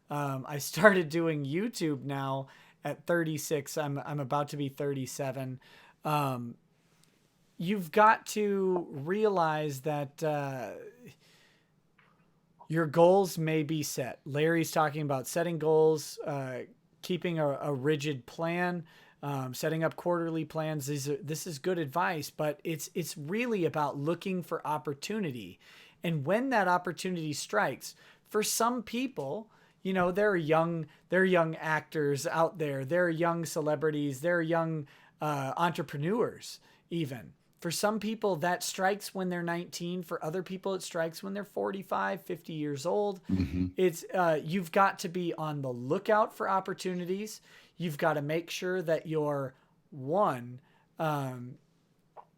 I started doing YouTube now at 36. I'm about to be 37. You've got to realize that your goals may be set. Larry's talking about setting goals, keeping a rigid plan, setting up quarterly plans. This is good advice, but it's really about looking for opportunity. And when that opportunity strikes, for some people, you know, there are young actors out there. There are young celebrities. There are young entrepreneurs even. For some people, that strikes when they're 19. For other people, it strikes when they're 45, 50 years old. Mm-hmm. It's you've got to be on the lookout for opportunities. You've got to make sure that you're, one,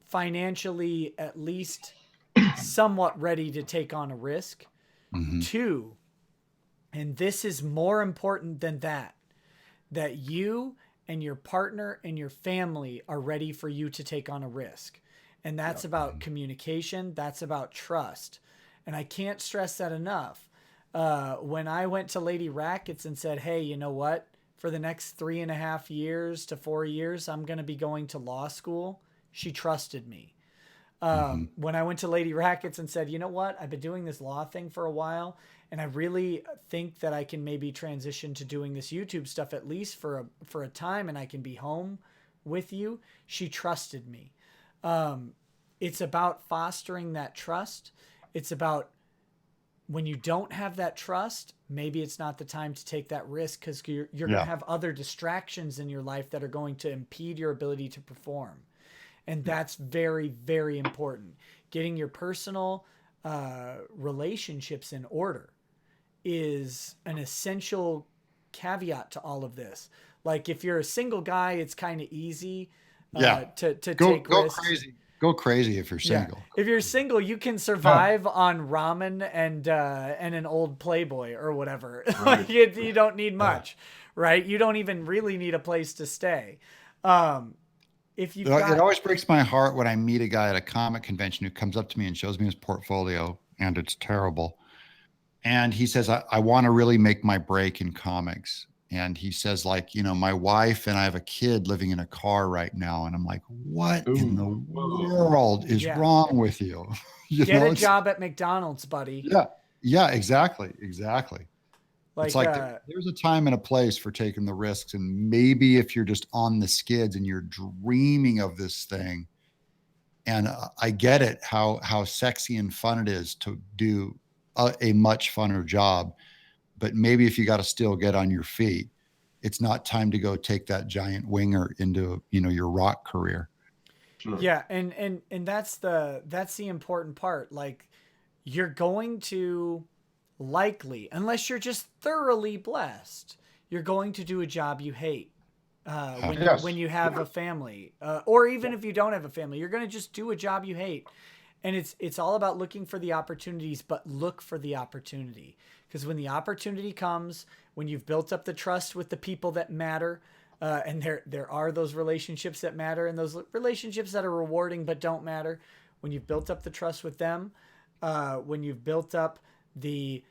financially at least somewhat ready to take on a risk. Mm-hmm. 2, and this is more important than that you and your partner and your family are ready for you to take on a risk. And that's about communication. That's about trust. And I can't stress that enough. When I went to Lady Rackets and said, hey, you know what? For the next 3.5 years to 4 years, I'm going to be going to law school. She trusted me. When I went to Lady Rackets and said, you know what? I've been doing this law thing for a while, and I really think that I can maybe transition to doing this YouTube stuff at least for a time, and I can be home with you. She trusted me. It's about fostering that trust. It's about when you don't have that trust, maybe it's not the time to take that risk because you're going to have other distractions in your life that are going to impede your ability to perform. And that's very, very important. Getting your personal relationships in order is an essential caveat to all of this. Like if you're a single guy, it's kind of easy to take risks. Go crazy if you're single. Yeah. If you're single, you can survive on ramen and an old Playboy or whatever. Right. you don't need much, right? You don't even really need a place to stay. It always breaks my heart when I meet a guy at a comic convention who comes up to me and shows me his portfolio, and it's terrible. And he says, I want to really make my break in comics. And he says, like, you know, my wife and I have a kid living in a car right now. And I'm like, what in the world is wrong with you? Get a job at McDonald's, buddy. Yeah, exactly. It's like there's a time and a place for taking the risks. And maybe if you're just on the skids and you're dreaming of this thing, and I get it, how sexy and fun it is to do a much funner job. But maybe if you got to still get on your feet, it's not time to go take that giant winger into, you know, your rock career. Sure. Yeah. And that's the important part. Like you're going to likely, unless you're just thoroughly blessed, you're going to do a job you hate when you have a family, or even if you don't have a family, you're going to just do a job you hate. And it's all about looking for the opportunities, but look for the opportunity. Because when the opportunity comes, when you've built up the trust with the people that matter, and there are those relationships that matter and those relationships that are rewarding but don't matter, when you've built up the trust with them, when you've built up the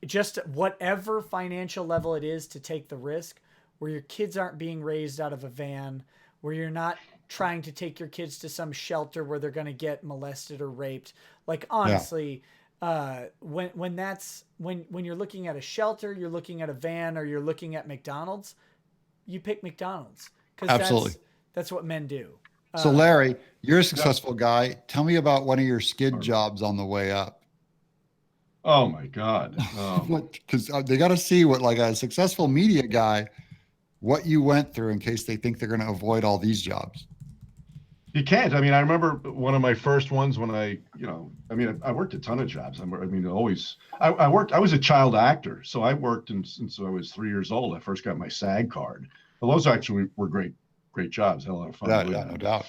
just whatever financial level it is to take the risk, where your kids aren't being raised out of a van, where you're not trying to take your kids to some shelter where they're going to get molested or raped. Like honestly, when you're looking at a shelter, you're looking at a van, or you're looking at McDonald's, you pick McDonald's because that's what men do. So Larry, you're a successful guy. Tell me about one of your skid jobs on the way up. Oh my God. Because they got to see what, like a successful media guy, what you went through in case they think they're going to avoid all these jobs. You can't. I mean, I remember one of my first ones when I mean, I worked a ton of jobs. I mean, always, I worked, I was a child actor. So I worked since I was 3 years old. I first got my SAG card. Well, those actually were great jobs. Had a lot of fun doing Yeah, that. no doubt.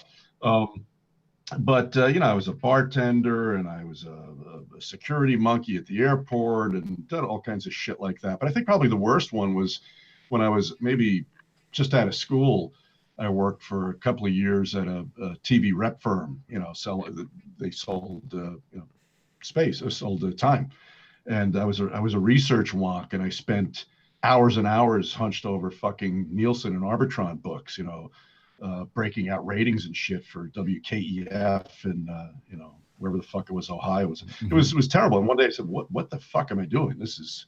But I was a bartender and I was a security monkey at the airport and done all kinds of shit like that. But I think probably the worst one was when I was maybe just out of school. I worked for a couple of years at a TV rep firm. They sold space, sold time, and I was a research wonk, and I spent hours and hours hunched over fucking Nielsen and Arbitron books, breaking out ratings and shit for WKEF and wherever the fuck it was, Ohio. It was terrible. And one day I said, what the fuck am I doing? This is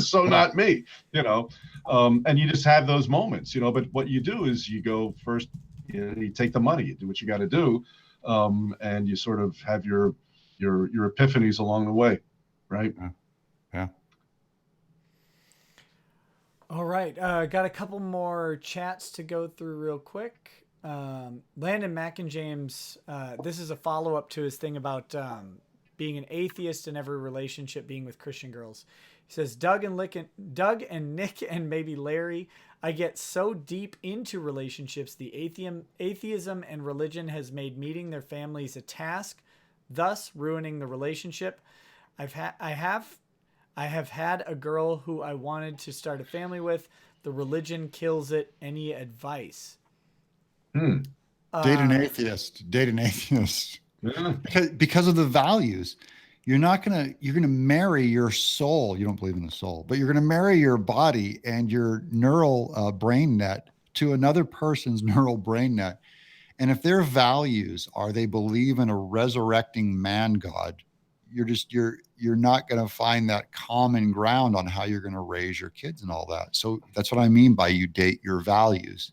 so not me, and you just have those moments, but what you do is you go first, you take the money, you do what you got to do, and you sort of have your epiphanies along the way, right? Yeah. All right. Got a couple more chats to go through real quick. Landon Mackinjames, this is a follow-up to his thing about being an atheist in every relationship being with Christian girls. He says, Doug and Nick and maybe Larry, I get so deep into relationships, the atheism and religion has made meeting their families a task, thus ruining the relationship. I have had a girl who I wanted to start a family with. The religion kills it. Any advice? Date an atheist. Yeah. Because of the values. You're going to marry your soul. You don't believe in the soul, but you're going to marry your body and your neural brain net to another person's neural brain net. And if their values are they believe in a resurrecting man God, you're not going to find that common ground on how you're going to raise your kids and all that. So that's what I mean by you date your values.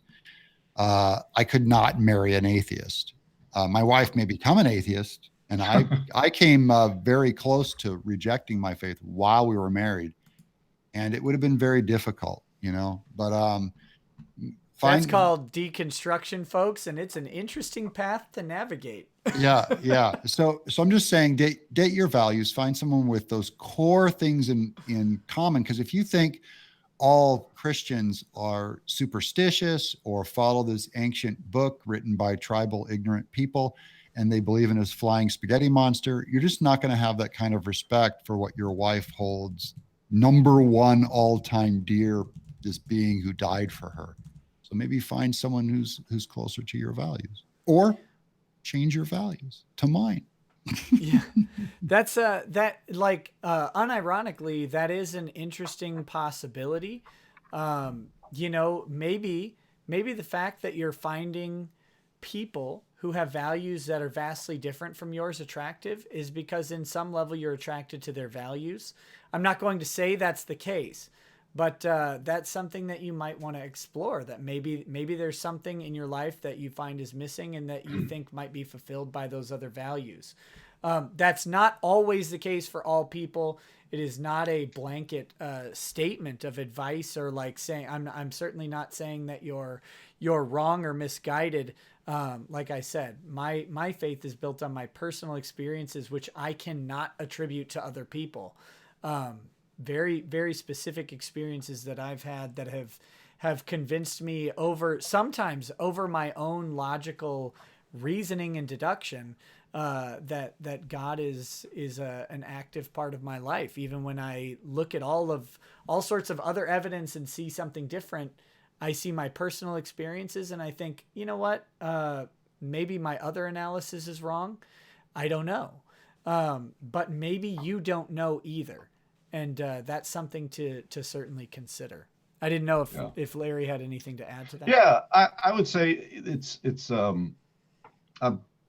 I could not marry an atheist. My wife may become an atheist, and I came very close to rejecting my faith while we were married, and it would have been very difficult, But that's called deconstruction, folks, and it's an interesting path to navigate. Yeah. So I'm just saying, date your values. Find someone with those core things in common. Because if you think all Christians are superstitious or follow this ancient book written by tribal ignorant people, and they believe in this flying spaghetti monster, you're just not going to have that kind of respect for what your wife holds number one all-time dear, this being who died for her. So maybe find someone who's closer to your values, or change your values to mine. Yeah, that's unironically, that is an interesting possibility. Maybe the fact that you're finding people who have values that are vastly different from yours attractive is because in some level you're attracted to their values. I'm not going to say that's the case, but that's something that you might want to explore, that maybe there's something in your life that you find is missing and that you think might be fulfilled by those other values. That's not always the case for all people. It is not a blanket statement of advice or like saying, I'm certainly not saying that you're wrong or misguided. Like I said, my faith is built on my personal experiences, which I cannot attribute to other people. Very, very specific experiences that I've had that have convinced me sometimes over my own logical reasoning and deduction, that God is an active part of my life. Even when I look at all sorts of other evidence and see something different, I see my personal experiences and I think, you know what? Maybe my other analysis is wrong. I don't know. But maybe you don't know either. And that's something to certainly consider. I didn't know if Larry had anything to add to that. Yeah, I would say it's I'm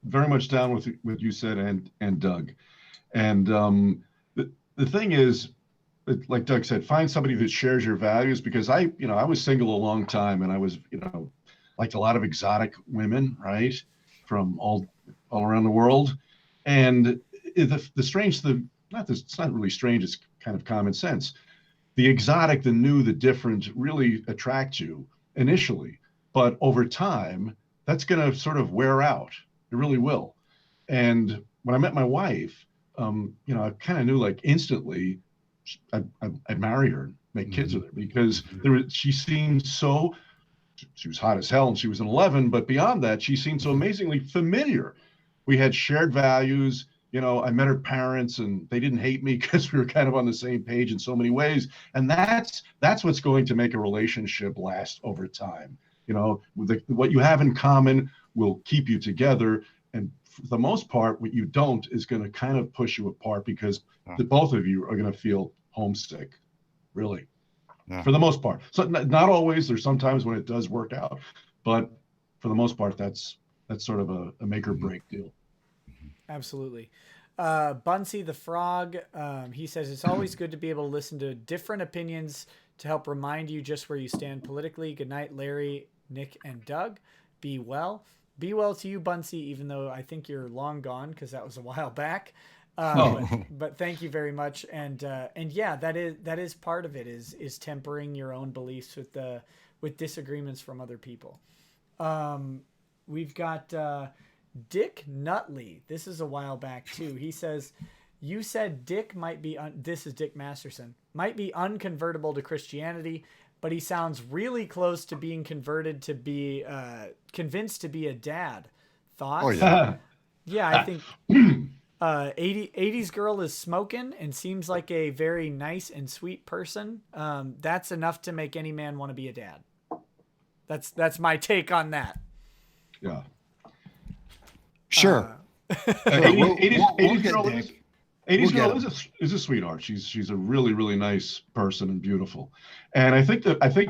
very much down with what you said and Doug. And the thing is, like Doug said, find somebody that shares your values, because I was single a long time and I was, liked a lot of exotic women, right, from all around the world. And the strange, it's not really strange, it's kind of common sense. The exotic, the new, the different really attract you initially, but over time, that's going to sort of wear out. It really will. And when I met my wife, I kind of knew like instantly I'd marry her and make kids with her, because she seemed so, she was hot as hell and she was an 11, but beyond that, she seemed so amazingly familiar. We had shared values. I met her parents and they didn't hate me because we were kind of on the same page in so many ways. And that's what's going to make a relationship last over time. What you have in common will keep you together. And for the most part, what you don't is going to kind of push you apart, because the both of you are going to feel homesick, really, for the most part. So not always. There's sometimes when it does work out, but for the most part, that's sort of a make or break deal. Absolutely. Bunsey the Frog, he says, it's always good to be able to listen to different opinions to help remind you just where you stand politically. Good night, Larry, Nick, and Doug. Be well. Be well to you, Bunsey, even though I think you're long gone because that was a while back. But thank you very much. And yeah, that is part of it, is tempering your own beliefs with disagreements from other people. We've got Dick Nutley. This is a while back too. He says, you said Dick might be, this is Dick Masterson, might be unconvertible to Christianity, but he sounds really close to being converted to be, convinced to be a dad. Thoughts? Oh, yeah. Yeah, I think 80s girl is smoking and seems like a very nice and sweet person. That's enough to make any man want to be a dad. That's my take on that. Yeah. Sure. 80s girl is a sweetheart. She's a really, really nice person and beautiful. And I think,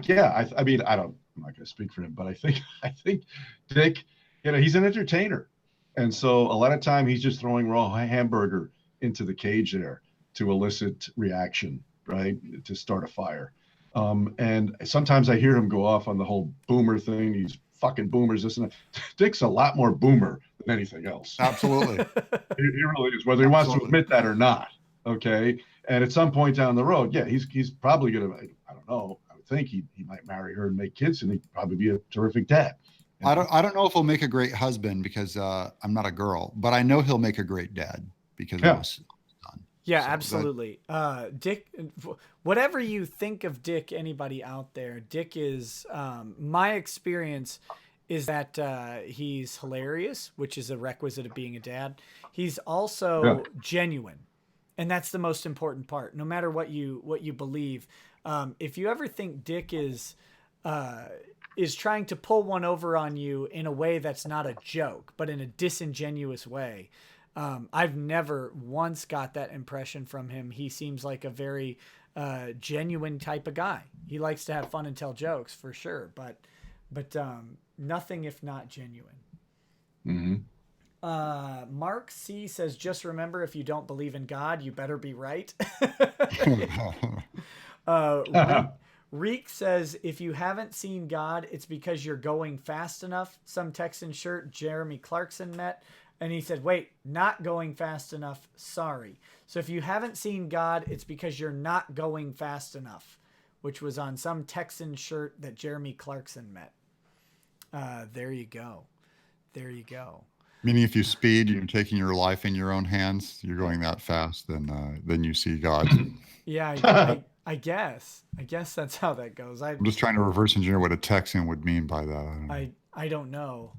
yeah, I mean, I'm not going to speak for him, but I think Dick, he's an entertainer. And so a lot of time he's just throwing raw hamburger into the cage there to elicit reaction, right? To start a fire. And sometimes I hear him go off on the whole boomer thing. He's fucking boomers, this and that. Dick's a lot more boomer than anything else. Absolutely. He really is, whether he wants to admit that or not. Okay. And at some point down the road, yeah, he's probably going to, I don't know, I would think he might marry her and make kids, and he'd probably be a terrific dad. I don't know if he'll make a great husband, because I'm not a girl, but I know he'll make a great dad because of his son. Yeah, so absolutely. Dick, whatever you think of Dick, anybody out there, Dick is, my experience is that he's hilarious, which is a requisite of being a dad. He's also genuine, and that's the most important part. No matter what you believe, if you ever think Dick is trying to pull one over on you in a way that's not a joke, but in a disingenuous way, I've never once got that impression from him. He seems like a very genuine type of guy. He likes to have fun and tell jokes for sure, but nothing if not genuine. Mm-hmm. Mark C says, just remember, if you don't believe in God, you better be right. Reek says, if you haven't seen God, it's because you're going fast enough. Some Texan shirt Jeremy Clarkson met. And he said, wait, not going fast enough. Sorry. So if you haven't seen God, it's because you're not going fast enough, which was on some Texan shirt that Jeremy Clarkson met. There you go. There you go. Meaning if you speed and you're taking your life in your own hands, you're going that fast, then you see God. Yeah, I guess that's how that goes. I'm just trying to reverse engineer what a Texan would mean by that. I don't know.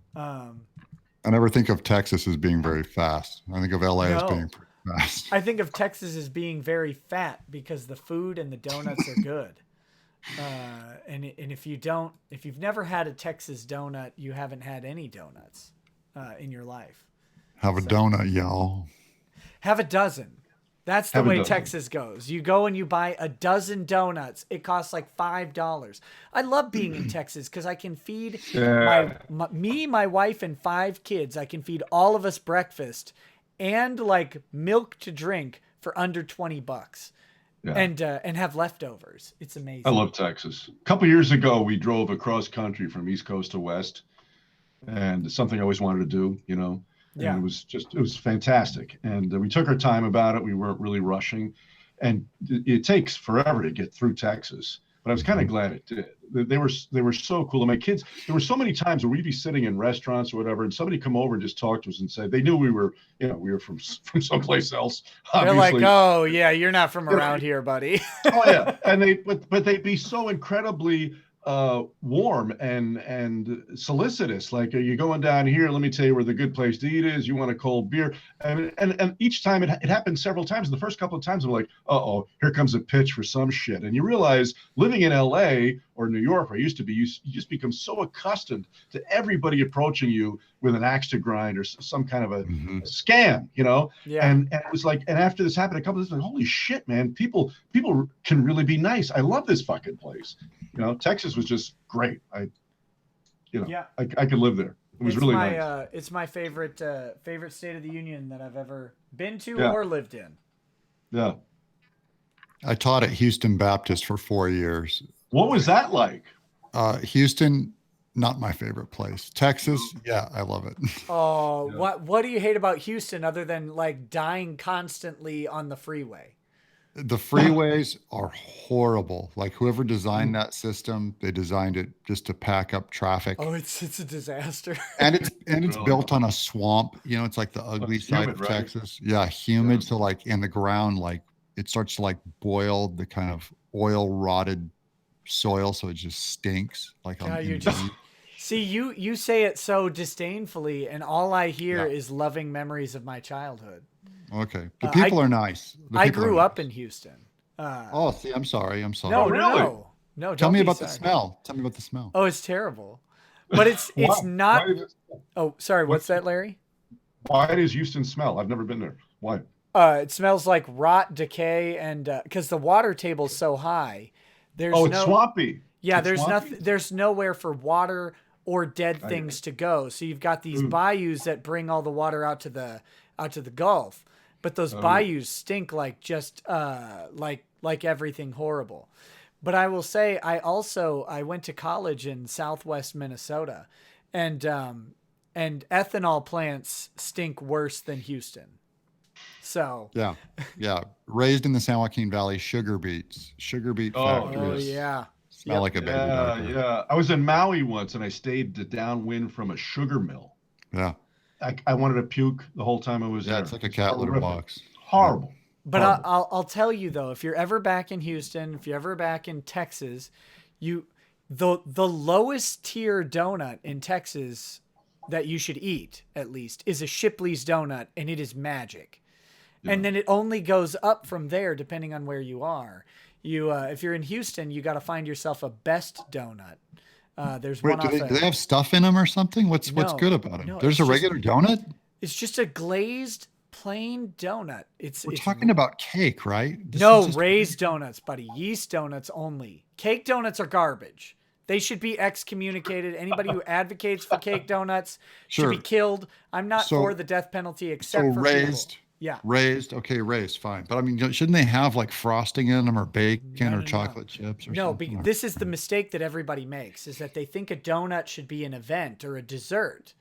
I never think of Texas as being very fast. I think of LA as being pretty fast. I think of Texas as being very fat because the food and the donuts are good. And if you've never had a Texas donut, you haven't had any donuts in your life. Have a donut, y'all. Have a dozen. That's the way Texas goes. You go and you buy a dozen donuts. It costs like $5. I love being in Texas because I can feed my wife, and 5 kids. I can feed all of us breakfast and like milk to drink for under $20. Yeah. and have leftovers. It's amazing. I love Texas. A couple years ago, we drove across country from East Coast to West, and it's something I always wanted to do, you know. And Yeah. it was fantastic. And we took our time about it. We weren't really rushing, and it takes forever to get through Texas. But I was kind of glad it did. They were so cool. And my kids, there were so many times where we'd be sitting in restaurants or whatever, and somebody come over and just talk to us and say they knew we were, you know, we were from someplace else. They're like, Obviously. oh yeah, you're not from around here, buddy. Oh yeah, and but they'd be so incredibly warm and solicitous. Like, are you going down here? Let me tell you where the good place to eat is. You want a cold beer? And each time it happened several times. The first couple of times I'm like, uh-oh, here comes a pitch for some shit. And you realize living in LA or New York, where I used to be, you just become so accustomed to everybody approaching you with an axe to grind or some kind of a scam, you know? Yeah. And it was like, and after this happened a couple of times, like, holy shit, man, people can really be nice. I love this fucking place. You know, Texas was just great. I could live there. It was really nice. It's my favorite state of the union that I've ever been to Yeah. or lived in. Yeah. I taught at Houston Baptist for 4 years. What was that like? Houston, not my favorite place. Texas, yeah, I love it. Oh, Yeah. what do you hate about Houston other than like dying constantly on the freeway? The freeways are horrible. Like whoever designed that system, they designed it just to pack up traffic. Oh, it's a disaster. And it's Really? built on a swamp. You know, it's like the ugly It's side humid, of right? Texas. Yeah, humid. Yeah. So like in the ground, like it starts to like boil the kind of oil rotted soil, so it just stinks. Like God, on you're Indeed. just see you say it so disdainfully, and all I hear Yeah. is loving memories of my childhood. Okay. The I- people are nice. The I people are grew up nice. in Houston. Oh, see, I'm sorry. I'm sorry. No, really? no. Tell don't me be about the sorry. smell. Tell me about the smell. Oh, it's terrible. But it's Why- not. Why does, Oh, sorry. What's that, Larry? why does Houston smell? I've never been there. Why? It smells like rot, decay, and because the water table's so high, there's Oh, it's no. swampy. Yeah, It's there's swampy? nothing. There's nowhere for water or dead I- things to go. So you've got these Mm. bayous that bring all the water out to the Gulf, but those Oh. bayous stink like just like everything horrible. But I will say, I went to college in Southwest Minnesota, and ethanol plants stink worse than Houston. So. Yeah. Yeah. Raised in the San Joaquin Valley, sugar beet Oh, factories. Oh yeah. Smell Yep. like a baby. Yeah, back there. yeah. I was in Maui once, and I stayed downwind from a sugar mill. Yeah. I wanted to puke the whole time I was Yeah. there. It's like a cat litter horrific. box. Horrible. But Horrible. I'll tell you though, if you're ever back in Houston, if you're ever back in Texas, the lowest tier donut in Texas that you should eat at least is a Shipley's donut, and it is magic. And then it only goes up from there depending on where you are. If you're in Houston, you got to find yourself a Best donut. There's Wait, one off. do they have stuff in them or something? What's No, good about them? no, There's it's a just- regular donut? It's just a glazed plain donut. We're talking about cake, right? This No, is just- raised donuts, buddy. Yeast donuts only. Cake donuts are garbage. They should be excommunicated. Anybody who advocates for cake donuts should be Sure. killed. I'm not So- for the death penalty except So for raised, people. Yeah. raised, okay, raised, fine. But I mean, shouldn't they have like frosting in them or bacon No, or no. chocolate chips or No, something? Or- this is the mistake that everybody makes, is that they think a donut should be an event or a dessert.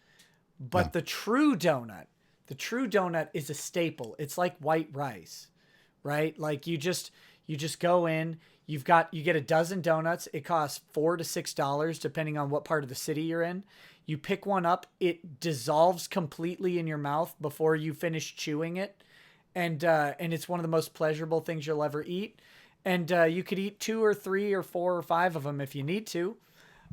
But Yeah. the true donut is a staple. It's like white rice, right? Like you just go in, you get a dozen donuts. It costs $4 to $6 depending on what part of the city you're in. You pick one up, it dissolves completely in your mouth before you finish chewing it. And it's one of the most pleasurable things you'll ever eat. And you could eat 2 or 3 or 4 or 5 of them if you need to.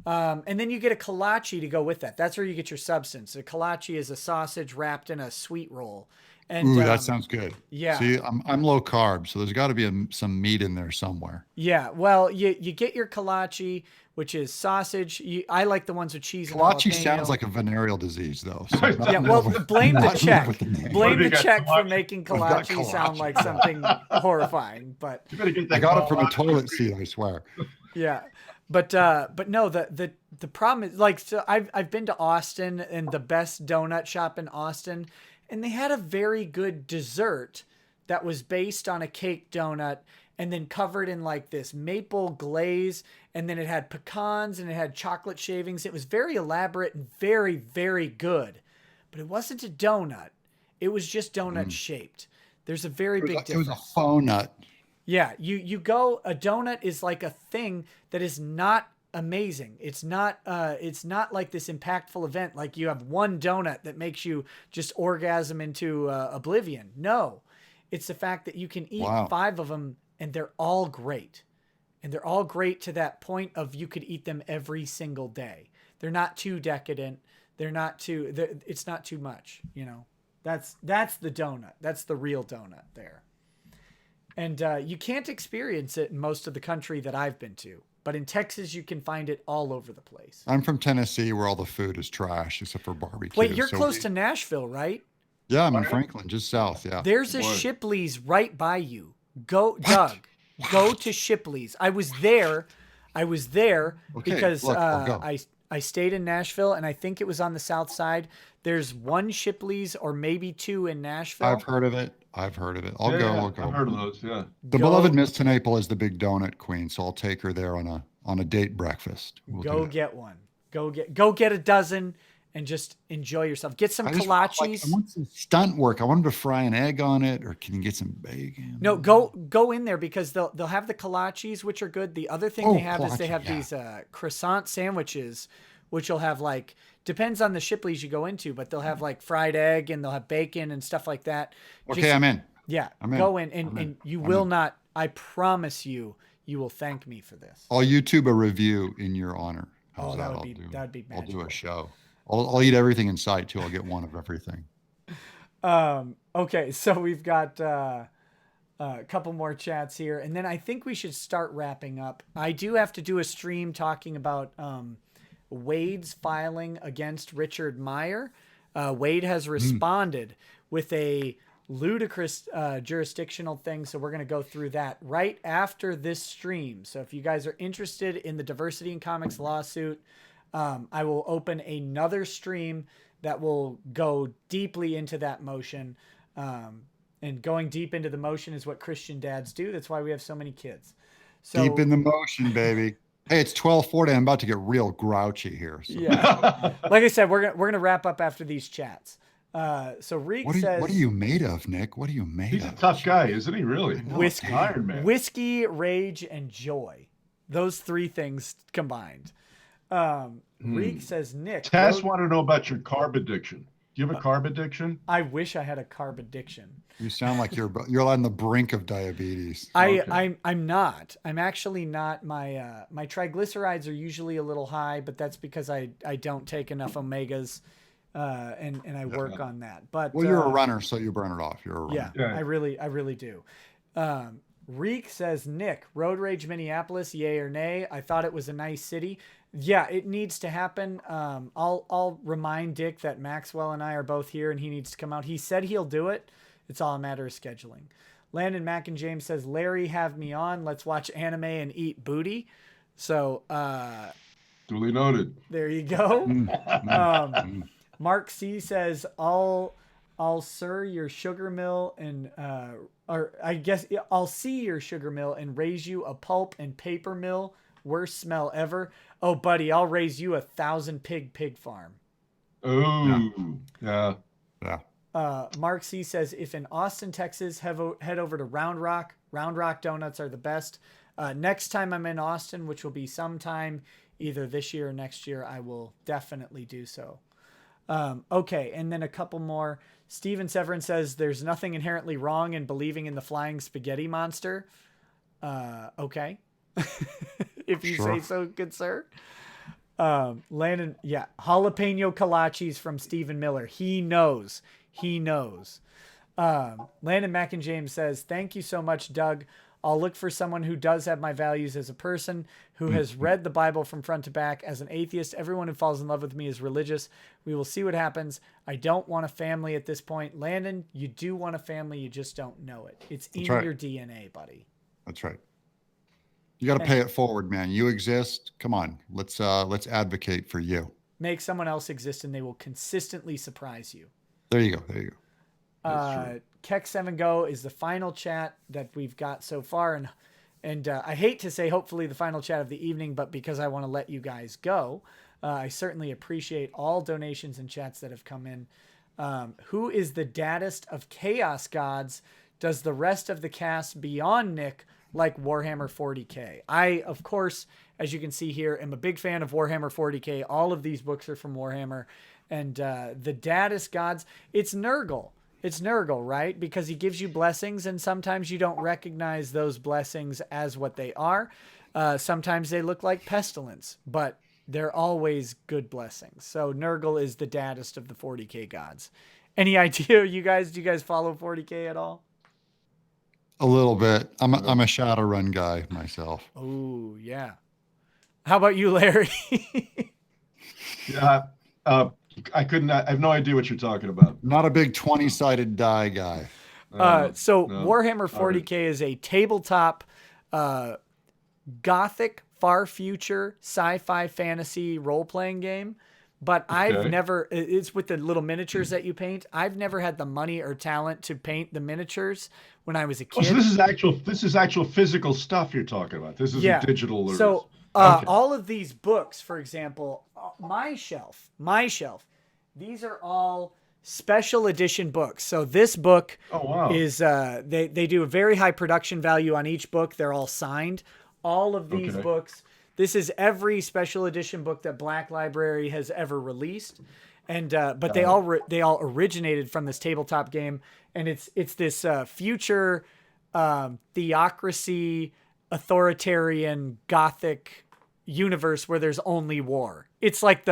And then you get a kolache to go with that. That's where you get your substance. A kolache is a sausage wrapped in a sweet roll. And Ooh, that sounds good. yeah. See, I'm low carb, so there's got to be some meat in there somewhere. Yeah, well, you get your kolache, which is sausage. I like the ones with cheese and Kolache jalapeno. sounds like a venereal disease, though. So I'm not Yeah, in well, love with- blame the not in check. love with the name. Blame What have the you got, check for kolache? making I've got kolache sound kolache. like something horrifying. But You better get I that. got it from a Colorado toilet tree. seat, I swear. yeah, but no, the problem is, like, so I've been to Austin and the best donut shop in Austin, and they had a very good dessert that was based on a cake donut, and then covered in like this maple glaze. And then it had pecans and it had chocolate shavings. It was very elaborate and very, very good. But it wasn't a donut. It was just donut shaped. There's a very big difference. It was a faux nut. Yeah, you go, a donut is like a thing that is not amazing. It's not like this impactful event. Like you have one donut that makes you just orgasm into oblivion. No, it's the fact that you can eat 5 of them and they're all great. And they're all great to that point of you could eat them every single day. They're not too decadent. It's not too much, you know. That's the donut. That's the real donut there. And you can't experience it in most of the country that I've been to. But in Texas, you can find it all over the place. I'm from Tennessee, where all the food is trash except for barbecue. Wait, you're close to Nashville, right? Yeah, I'm in Franklin, just south. Yeah. There's a Shipley's right by you. Go, Doug. Go to Shipley's. I was there because look, I'll go. I stayed in Nashville, and I think it was on the south side. There's one Shipley's or maybe 2 in Nashville. I've heard of it. I'll go. I'll go. I've heard of those. Yeah. The beloved Miss TenNapel is the big donut queen, so I'll take her there on a date breakfast. Go get one. Go get a dozen and just enjoy yourself. Get some kolaches. I want some stunt work. I want them to fry an egg on it, or can you get some bacon? No, go in there because they'll have the kolaches, which are good. The other thing they have is they have these croissant sandwiches, which will have like, depends on the Shipley's you go into, but they'll have like fried egg and they'll have bacon and stuff like that. Okay, I'm in. Yeah, go in and you will not. I promise you will thank me for this. I'll YouTube a review in your honor. That'd be magical. I'll do a show. I'll eat everything in sight too. I'll get one of everything. Okay, so we've got a couple more chats here, and then I think we should start wrapping up. I do have to do a stream talking about Wade's filing against Richard Meyer. Wade has responded with a ludicrous jurisdictional thing, so we're going to go through that right after this stream. So if you guys are interested in the Diversity in Comics lawsuit, I will open another stream that will go deeply into that motion. And going deep into the motion is what Christian dads do. That's why we have so many kids. So, deep in the motion, baby. Hey, it's 12:40. I'm about to get real grouchy here. So. Yeah. Like I said, we're gonna wrap up after these chats. So Reek says, "What are you made of, Nick? What are you made of?" He's a tough guy, isn't he? Really? Whiskey, Iron Man. whiskey, rage, and joy. Those 3 things combined. Reek says, Nick. Tess want to know about your carb addiction. Do you have a carb addiction? I wish I had a carb addiction. You sound like you're on the brink of diabetes. I'm not. I'm actually not. My triglycerides are usually a little high, but that's because I don't take enough omegas, and I work on that. But you're a runner, so you burn it off. You're a runner. Yeah. I really do. Reek says, Nick, Road Rage Minneapolis, yay or nay? I thought it was a nice city. Yeah, it needs to happen. I'll remind Dick that Maxwell and I are both here and he needs to come out. He said he'll do it. It's all a matter of scheduling. Landon Mack and James says, Larry, have me on. Let's watch anime and eat booty. So, duly noted. There you go. Mark C says, I'll sir your sugar mill and, or I guess I'll see your sugar mill and raise you a pulp and paper mill. Worst smell ever. Oh, buddy, I'll raise you 1,000 pig farm. Oh, yeah. Mark C says, if in Austin, Texas, head over to Round Rock. Round Rock donuts are the best. Next time I'm in Austin, which will be sometime either this year or next year, I will definitely do so. Okay, and then a couple more. Steven Severin says, there's nothing inherently wrong in believing in the flying spaghetti monster. Okay. If you say so, good sir. Landon, jalapeno kolaches from Stephen Miller. He knows. Landon Mack and James says, thank you so much, Doug. I'll look for someone who does have my values as a person, who has read the Bible from front to back. As an atheist, everyone who falls in love with me is religious. We will see what happens. I don't want a family at this point. Landon, you do want a family. You just don't know it. It's in your DNA, buddy. That's right. You got to pay it forward, man. You exist. Come on. Let's advocate for you. Make someone else exist and they will consistently surprise you. There you go. Keck7Go is the final chat that we've got so far. And I hate to say hopefully the final chat of the evening, but because I want to let you guys go, I certainly appreciate all donations and chats that have come in. Who is the daddest of Chaos Gods? Does the rest of the cast beyond Nick like Warhammer 40K? I, of course, as you can see here, am a big fan of Warhammer 40K. All of these books are from Warhammer. And the daddest gods, it's Nurgle. It's Nurgle, right? Because he gives you blessings, and sometimes you don't recognize those blessings as what they are. Sometimes they look like pestilence, but they're always good blessings. So Nurgle is the daddest of the 40K gods. Any idea, you guys? Do you guys follow 40K at all? A little bit. I'm a Shadowrun guy myself. Oh, yeah. How about you, Larry? Yeah, I couldn't. I have no idea what you're talking about. Not a big 20-sided die guy. So no. Warhammer 40K is a tabletop gothic, far future, sci-fi fantasy role-playing game. But I've never, it's with the little miniatures that you paint. I've never had the money or talent to paint the miniatures when I was a kid. Oh, so this is actual physical stuff you're talking about. This isn't digital. So all of these books, for example, my shelf, these are all special edition books. So this book is, they do a very high production value on each book. They're all signed. All of these books. This is every special edition book that Black Library has ever released, and but they all originated from this tabletop game, and it's this future theocracy, authoritarian, gothic universe where there's only war. It's like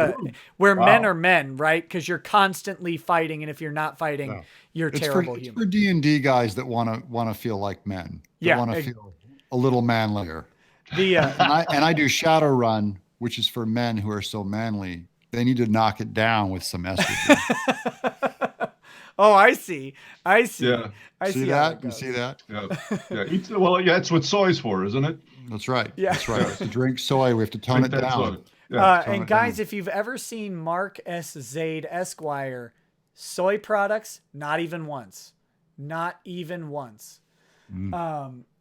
where men are men, right? Because you're constantly fighting, and if you're not fighting, you're terrible human. It's for D&D guys that want to feel like men. That want to feel a little manlier. And I do Shadowrun, which is for men who are so manly. They need to knock it down with some estrogen. Oh, I see. Yeah. I see that. You see that? Yeah. Well, yeah, it's what soy's for, isn't it? That's right. Yeah. That's right. To drink soy, we have to tone it down. And guys, if you've ever seen Mark S. Zaid Esquire, soy products, not even once. Not even once.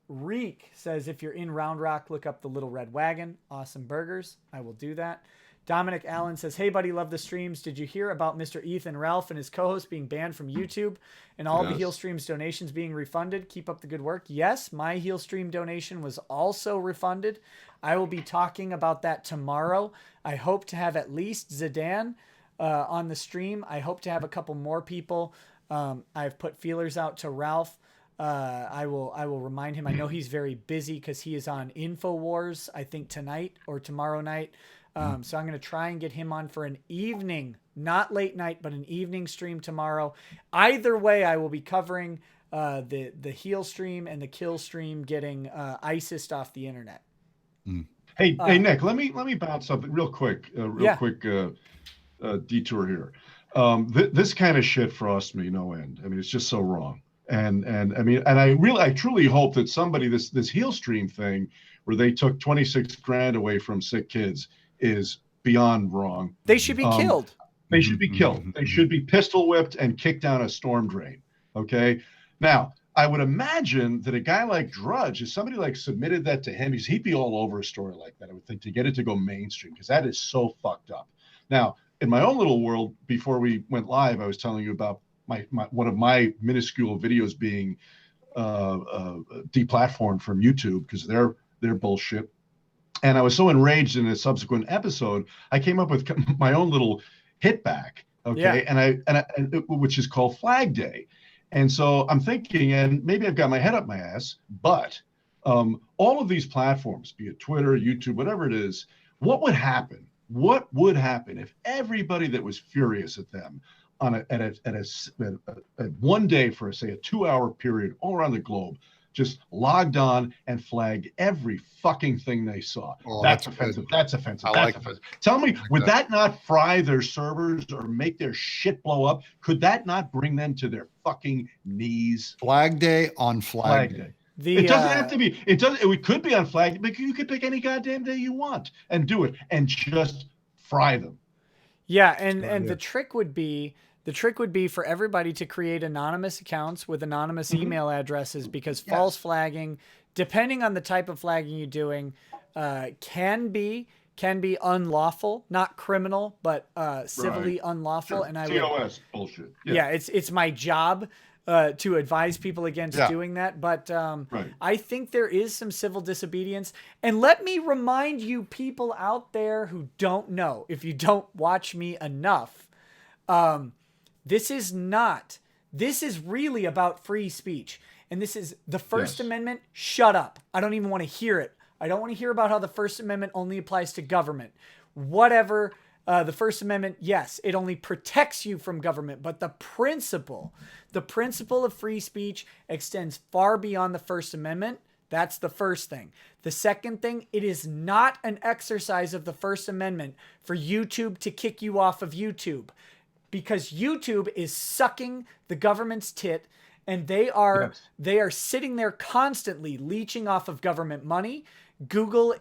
Reek says, if you're in Round Rock, look up the Little Red Wagon. Awesome burgers. I will do that. Dominic Allen says, hey, buddy, love the streams. Did you hear about Mr. Ethan Ralph and his co-host being banned from YouTube and all the Heel Streams donations being refunded? Keep up the good work. Yes, my Heel Stream donation was also refunded. I will be talking about that tomorrow. I hope to have at least Zidane on the stream. I hope to have a couple more people. I've put feelers out to Ralph. I will remind him. I know he's very busy because he is on InfoWars, I think tonight or tomorrow night. So I'm going to try and get him on for an evening, not late night, but an evening stream tomorrow. Either way, I will be covering the Heel stream and the Kill stream getting ISIS off the internet. Hey, Nick, let me bounce something real quick. Detour here. This kind of shit frosts me no end. I mean, it's just so wrong. And I mean, and I truly hope that somebody, this Heel stream thing where they took 26 grand away from sick kids is beyond wrong. They should be killed. They should be killed. They should be pistol whipped and kicked down a storm drain. Okay. Now, I would imagine that a guy like Drudge, if somebody like submitted that to him, he'd be all over a story like that, I would think, to get it to go mainstream, because that is so fucked up. Now, in my own little world, before we went live, I was telling you about one of my minuscule videos being deplatformed from YouTube because they're bullshit. And I was so enraged in a subsequent episode, I came up with my own little hit back, okay, and which is called Flag Day. And so I'm thinking, and maybe I've got my head up my ass, but all of these platforms, be it Twitter, YouTube, whatever it is, what would happen? What would happen if everybody that was furious at them at one day for, say, a 2-hour period all around the globe, just logged on and flagged every fucking thing they saw? Oh, that's offensive. That's offensive. That's offensive. Tell me, would that not fry their servers or make their shit blow up? Could that not bring them to their fucking knees? Flag Day on Flag Day. It doesn't have to be. It could be on Flag Day, but you could pick any goddamn day you want and do it and just fry them. Yeah, and the trick would be The trick would be for everybody to create anonymous accounts with anonymous email addresses, because false flagging, depending on the type of flagging you're doing, can be unlawful, not criminal, but civilly unlawful. Sure. And I TOS bullshit. yeah, it's my job to advise people against doing that. But I think there is some civil disobedience. And let me remind you people out there who don't know, if you don't watch me enough, this is really about free speech. And this is the First Amendment. Shut up. I don't even want to hear it. I don't want to hear about how the First Amendment only applies to government. Whatever. The First Amendment, yes, it only protects you from government, but the principle of free speech extends far beyond the First Amendment. That's the first thing. The second thing, it is not an exercise of the First Amendment for YouTube to kick you off of YouTube, because YouTube is sucking the government's tit, and they are sitting there constantly leeching off of government money. Google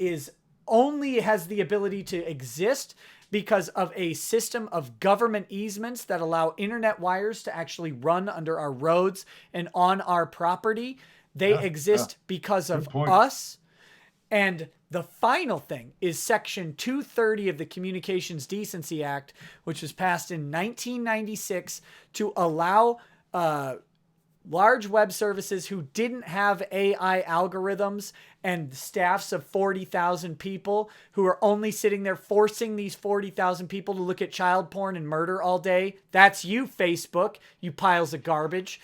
only has the ability to exist because of a system of government easements that allow internet wires to actually run under our roads and on our property. They exist because of us. And the final thing is Section 230 of the Communications Decency Act, which was passed in 1996 to allow large web services who didn't have AI algorithms and staffs of 40,000 people who are only sitting there forcing these 40,000 people to look at child porn and murder all day. That's you, Facebook, you piles of garbage.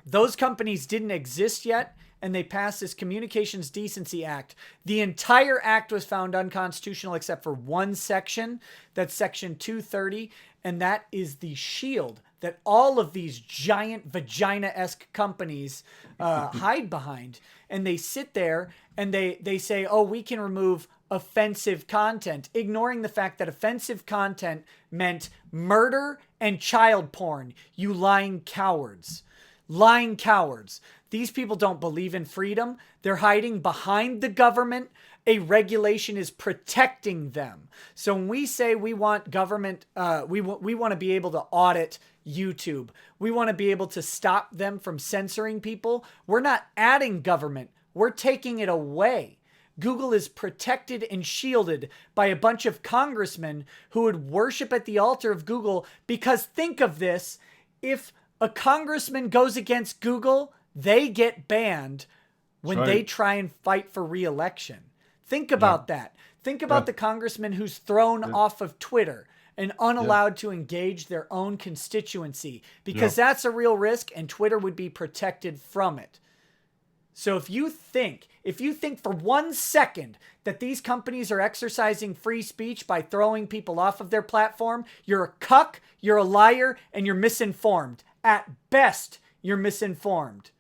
Those companies didn't exist yet, and they passed this Communications Decency Act. The entire act was found unconstitutional except for one section. That's Section 230, and that is the shield that all of these giant vagina-esque companies hide behind. And they sit there and they say, oh, we can remove offensive content, ignoring the fact that offensive content meant murder and child porn. You lying cowards. Lying cowards. These people don't believe in freedom. They're hiding behind the government. A regulation is protecting them. So when we say we want government, we want to be able to audit YouTube. We want to be able to stop them from censoring people. We're not adding government. We're taking it away. Google is protected and shielded by a bunch of congressmen who would worship at the altar of Google, because think of this, if a congressman goes against Google, they get banned when they try and fight for re-election. Think about that. Think about the congressman who's thrown off of Twitter and unallowed to engage their own constituency, because that's a real risk, and Twitter would be protected from it. So if you think for 1 second that these companies are exercising free speech by throwing people off of their platform, you're a cuck, you're a liar, and you're misinformed. At best, you're misinformed.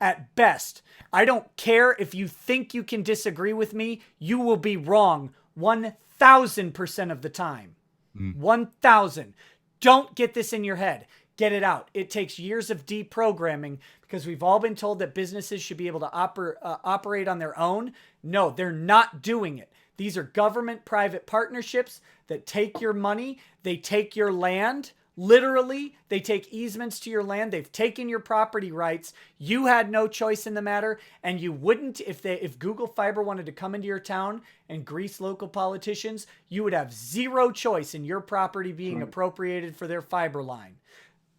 At best. I don't care if you think you can disagree with me. You will be wrong 1,000% of the time. 1,000. Don't get this in your head. Get it out. It takes years of deprogramming, because we've all been told that businesses should be able to operate on their own. No, they're not doing it. These are government-private partnerships that take your money. They take your land. Literally, they take easements to your land. They've taken your property rights. You had no choice in the matter, and you wouldn't if Google Fiber wanted to come into your town and grease local politicians. You would have zero choice in your property being appropriated for their fiber line,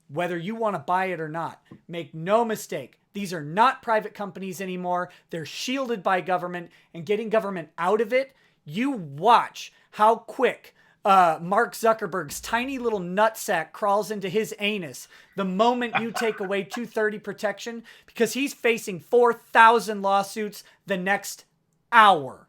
whether you want to buy it or not. Make no mistake, these are not private companies anymore. They're shielded by government, and getting government out of it, you watch how quick Mark Zuckerberg's tiny little nutsack crawls into his anus the moment you take away 230 protection, because he's facing 4,000 lawsuits the next hour.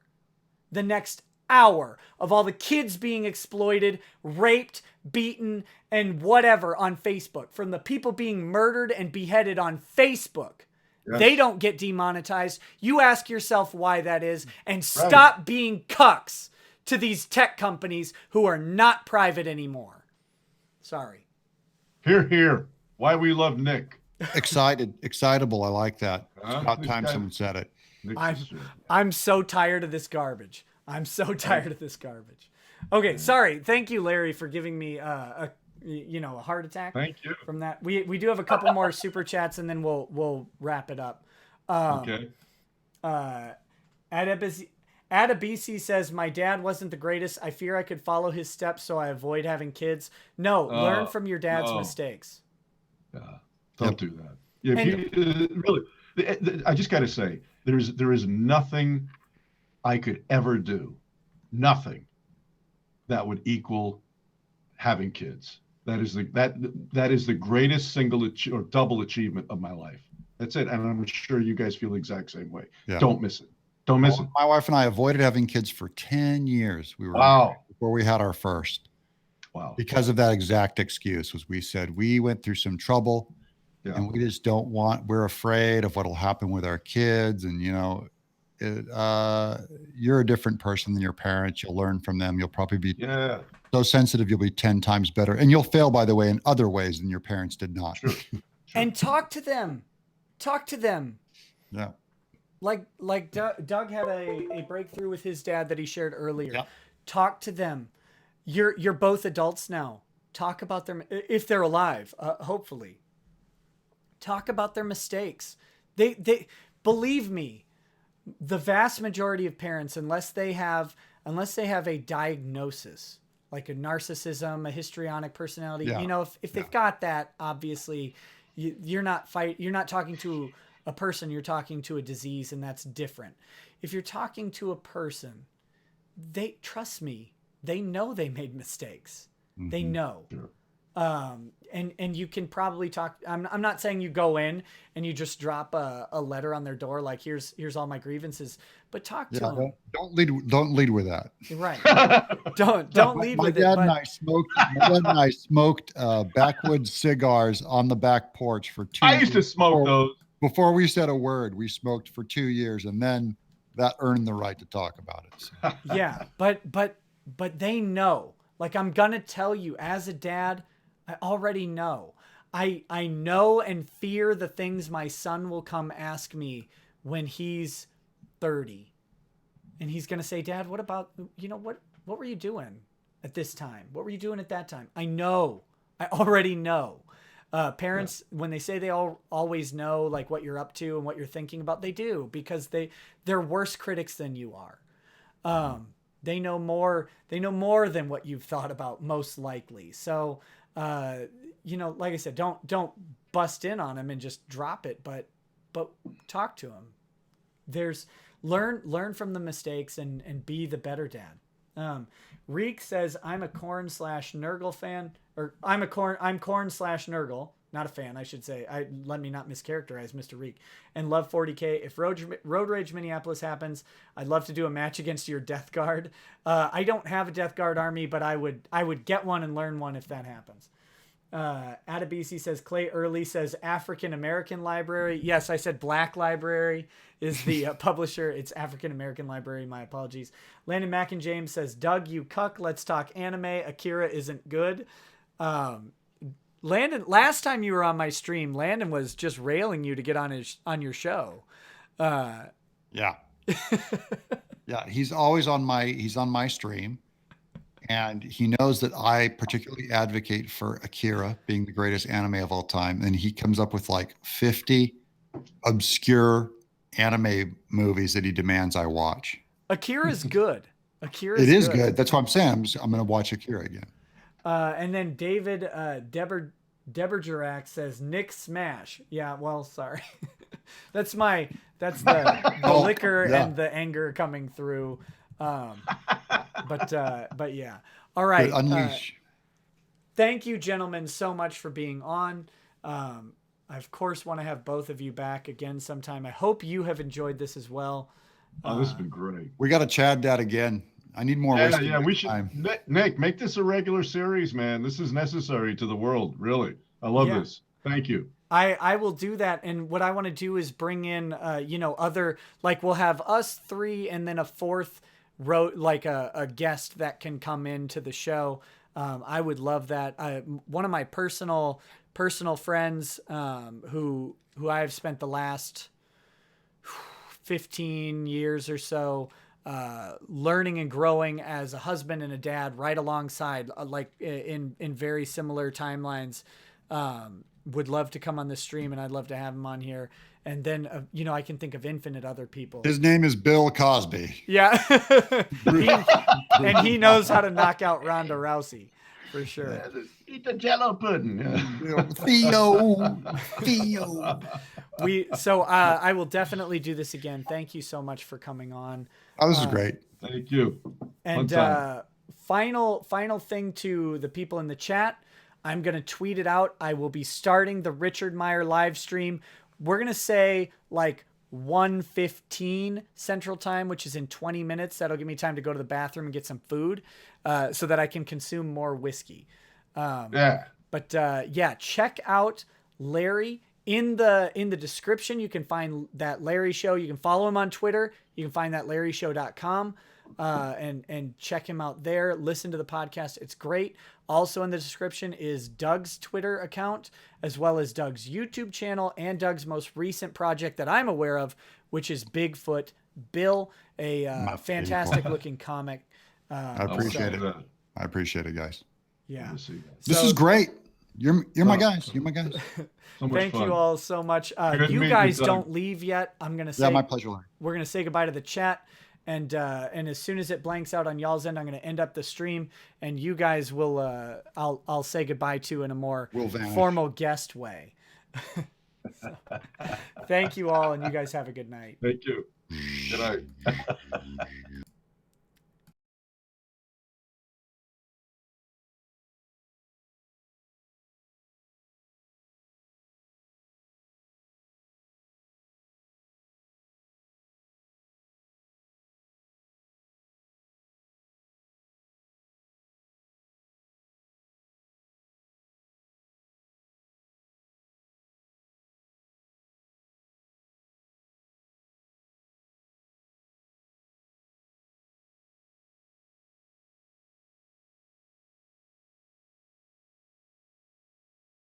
The next hour of all the kids being exploited, raped, beaten, and whatever on Facebook, from the people being murdered and beheaded on Facebook. Yes. They don't get demonetized. You ask yourself why that is, and stop being cucks to these tech companies who are not private anymore. Sorry. Hear, hear. Why we love Nick. Excitable. I like that. It's about time someone said it. I'm so tired of this garbage. I'm so tired of this garbage. Okay, sorry. Thank you, Larry, for giving me a heart attack. Thank you. From that. We do have a couple more super chats, and then we'll wrap it up. Okay. Adabisi says, my dad wasn't the greatest. I fear I could follow his steps, so I avoid having kids. No, learn from your dad's mistakes. Yeah, don't do that. Yeah, really, I just got to say, there is nothing I could ever do, nothing that would equal having kids. That is the greatest single or double achievement of my life. That's it. And I'm sure you guys feel the exact same way. Yeah. Don't miss it. Don't miss it. My wife and I avoided having kids for 10 years. We were before we had our first. Wow. Because of that exact excuse, was we said we went through some trouble, and we just don't want. We're afraid of what'll happen with our kids, and you're a different person than your parents. You'll learn from them. You'll probably be so sensitive. You'll be 10 times better, and you'll fail, by the way, in other ways than your parents did not. Sure. And talk to them. Talk to them. Yeah. Like Doug had a breakthrough with his dad that he shared earlier. Yep. Talk to them. You're both adults now. Talk about them if they're alive. Hopefully. Talk about their mistakes. They believe me. The vast majority of parents, unless they have a diagnosis like a narcissism, a histrionic personality, if they've got that, obviously, you're not talking to a person, you're talking to a disease, and that's different. If you're talking to a person, they trust me. They know they made mistakes. Mm-hmm. They know. Sure. And you can probably talk. I'm not saying you go in and you just drop a letter on their door like here's all my grievances, but talk to them. Don't lead with that. Right. Don't lead with it. My dad and I smoked backwoods cigars on the back porch for 2 years. I used to smoke those. Before we said a word, we smoked for 2 years, and then that earned the right to talk about it. So. Yeah, but they know. Like, I'm gonna tell you, as a dad, I already know. I know and fear the things my son will come ask me when he's 30, and he's gonna say, "Dad, what about what were you doing at this time? What were you doing at that time?" I know. I already know. Parents, when they say they always know like what you're up to and what you're thinking about, they do, because they're worse critics than you are. They know more than what you've thought about, most likely. So, like I said, don't bust in on them and just drop it, but talk to them. Learn from the mistakes and be the better dad. Reek says, I'm a Korn/Nurgle fan, or I'm Korn/Nurgle, not a fan, I should say. Let me not mischaracterize Mr. Reek. And love 40K. If Road Rage Minneapolis happens, I'd love to do a match against your Death Guard. I don't have a Death Guard army, but I would get one and learn one if that happens. Adabisi says, Clay Early says African American Library. Yes, I said Black Library is the publisher. It's African American Library. My apologies. Landon Mack and James says, Doug, you cuck. Let's talk anime. Akira isn't good. Landon, last time you were on my stream, Landon was just railing you to get on your show. Yeah. Yeah. He's always on my stream. And he knows that I particularly advocate for Akira being the greatest anime of all time. And he comes up with like 50 obscure anime movies that he demands I watch. Akira's good. It is good. That's what I'm saying. I'm going to watch Akira again. And then David Debergerac says Nick Smash. Yeah, well, sorry. that's the liquor and the anger coming through. But yeah. All right. Unleash. Thank you, gentlemen, so much for being on. I of course want to have both of you back again sometime. I hope you have enjoyed this as well. This has been great. We got to Chad that again. I need more. Yeah, we should. Nick, make this a regular series, man. This is necessary to the world. Really, I love this. Thank you. I will do that. And what I want to do is bring in, other, like, we'll have us three and then a fourth like a guest that can come into the show. I would love that. One of my personal friends, who I have spent the last 15 years or so learning and growing as a husband and a dad right alongside, like in very similar timelines. Would love to come on the stream, and I'd love to have him on here. And then, you know, I can think of infinite other people. His name is Bill Cosby. Yeah. And he knows how to knock out Ronda Rousey for sure. Eat the Jello pudding. Theo. I will definitely do this again. Thank you so much for coming on. Oh, this is great. Thank you. And final thing to the people in the chat, I'm going to tweet it out. I will be starting the Richard Meyer live stream. We're going to say like 1:15 Central Time, which is in 20 minutes. That'll give me time to go to the bathroom and get some food so that I can consume more whiskey. But check out Larry. In the description, you can find that Larry show. You can follow him on Twitter. You can find that LarryShow.com and check him out there. Listen to the podcast. It's great. Also in the description is Doug's Twitter account, as well as Doug's YouTube channel and Doug's most recent project that I'm aware of, which is Bigfoot Bill, a fantastic looking comic. I appreciate it. I appreciate it, guys. Yeah. This is great. You're my guys. You're my guys. Thank you all so much. You guys don't leave yet. I'm going to say, my pleasure, Larry. We're going to say goodbye to the chat. And as soon as it blanks out on y'all's end, I'm going to end up the stream, and you guys will, I'll say goodbye to in a more formal guest way. Thank you all, and you guys have a good night. Thank you. Good night.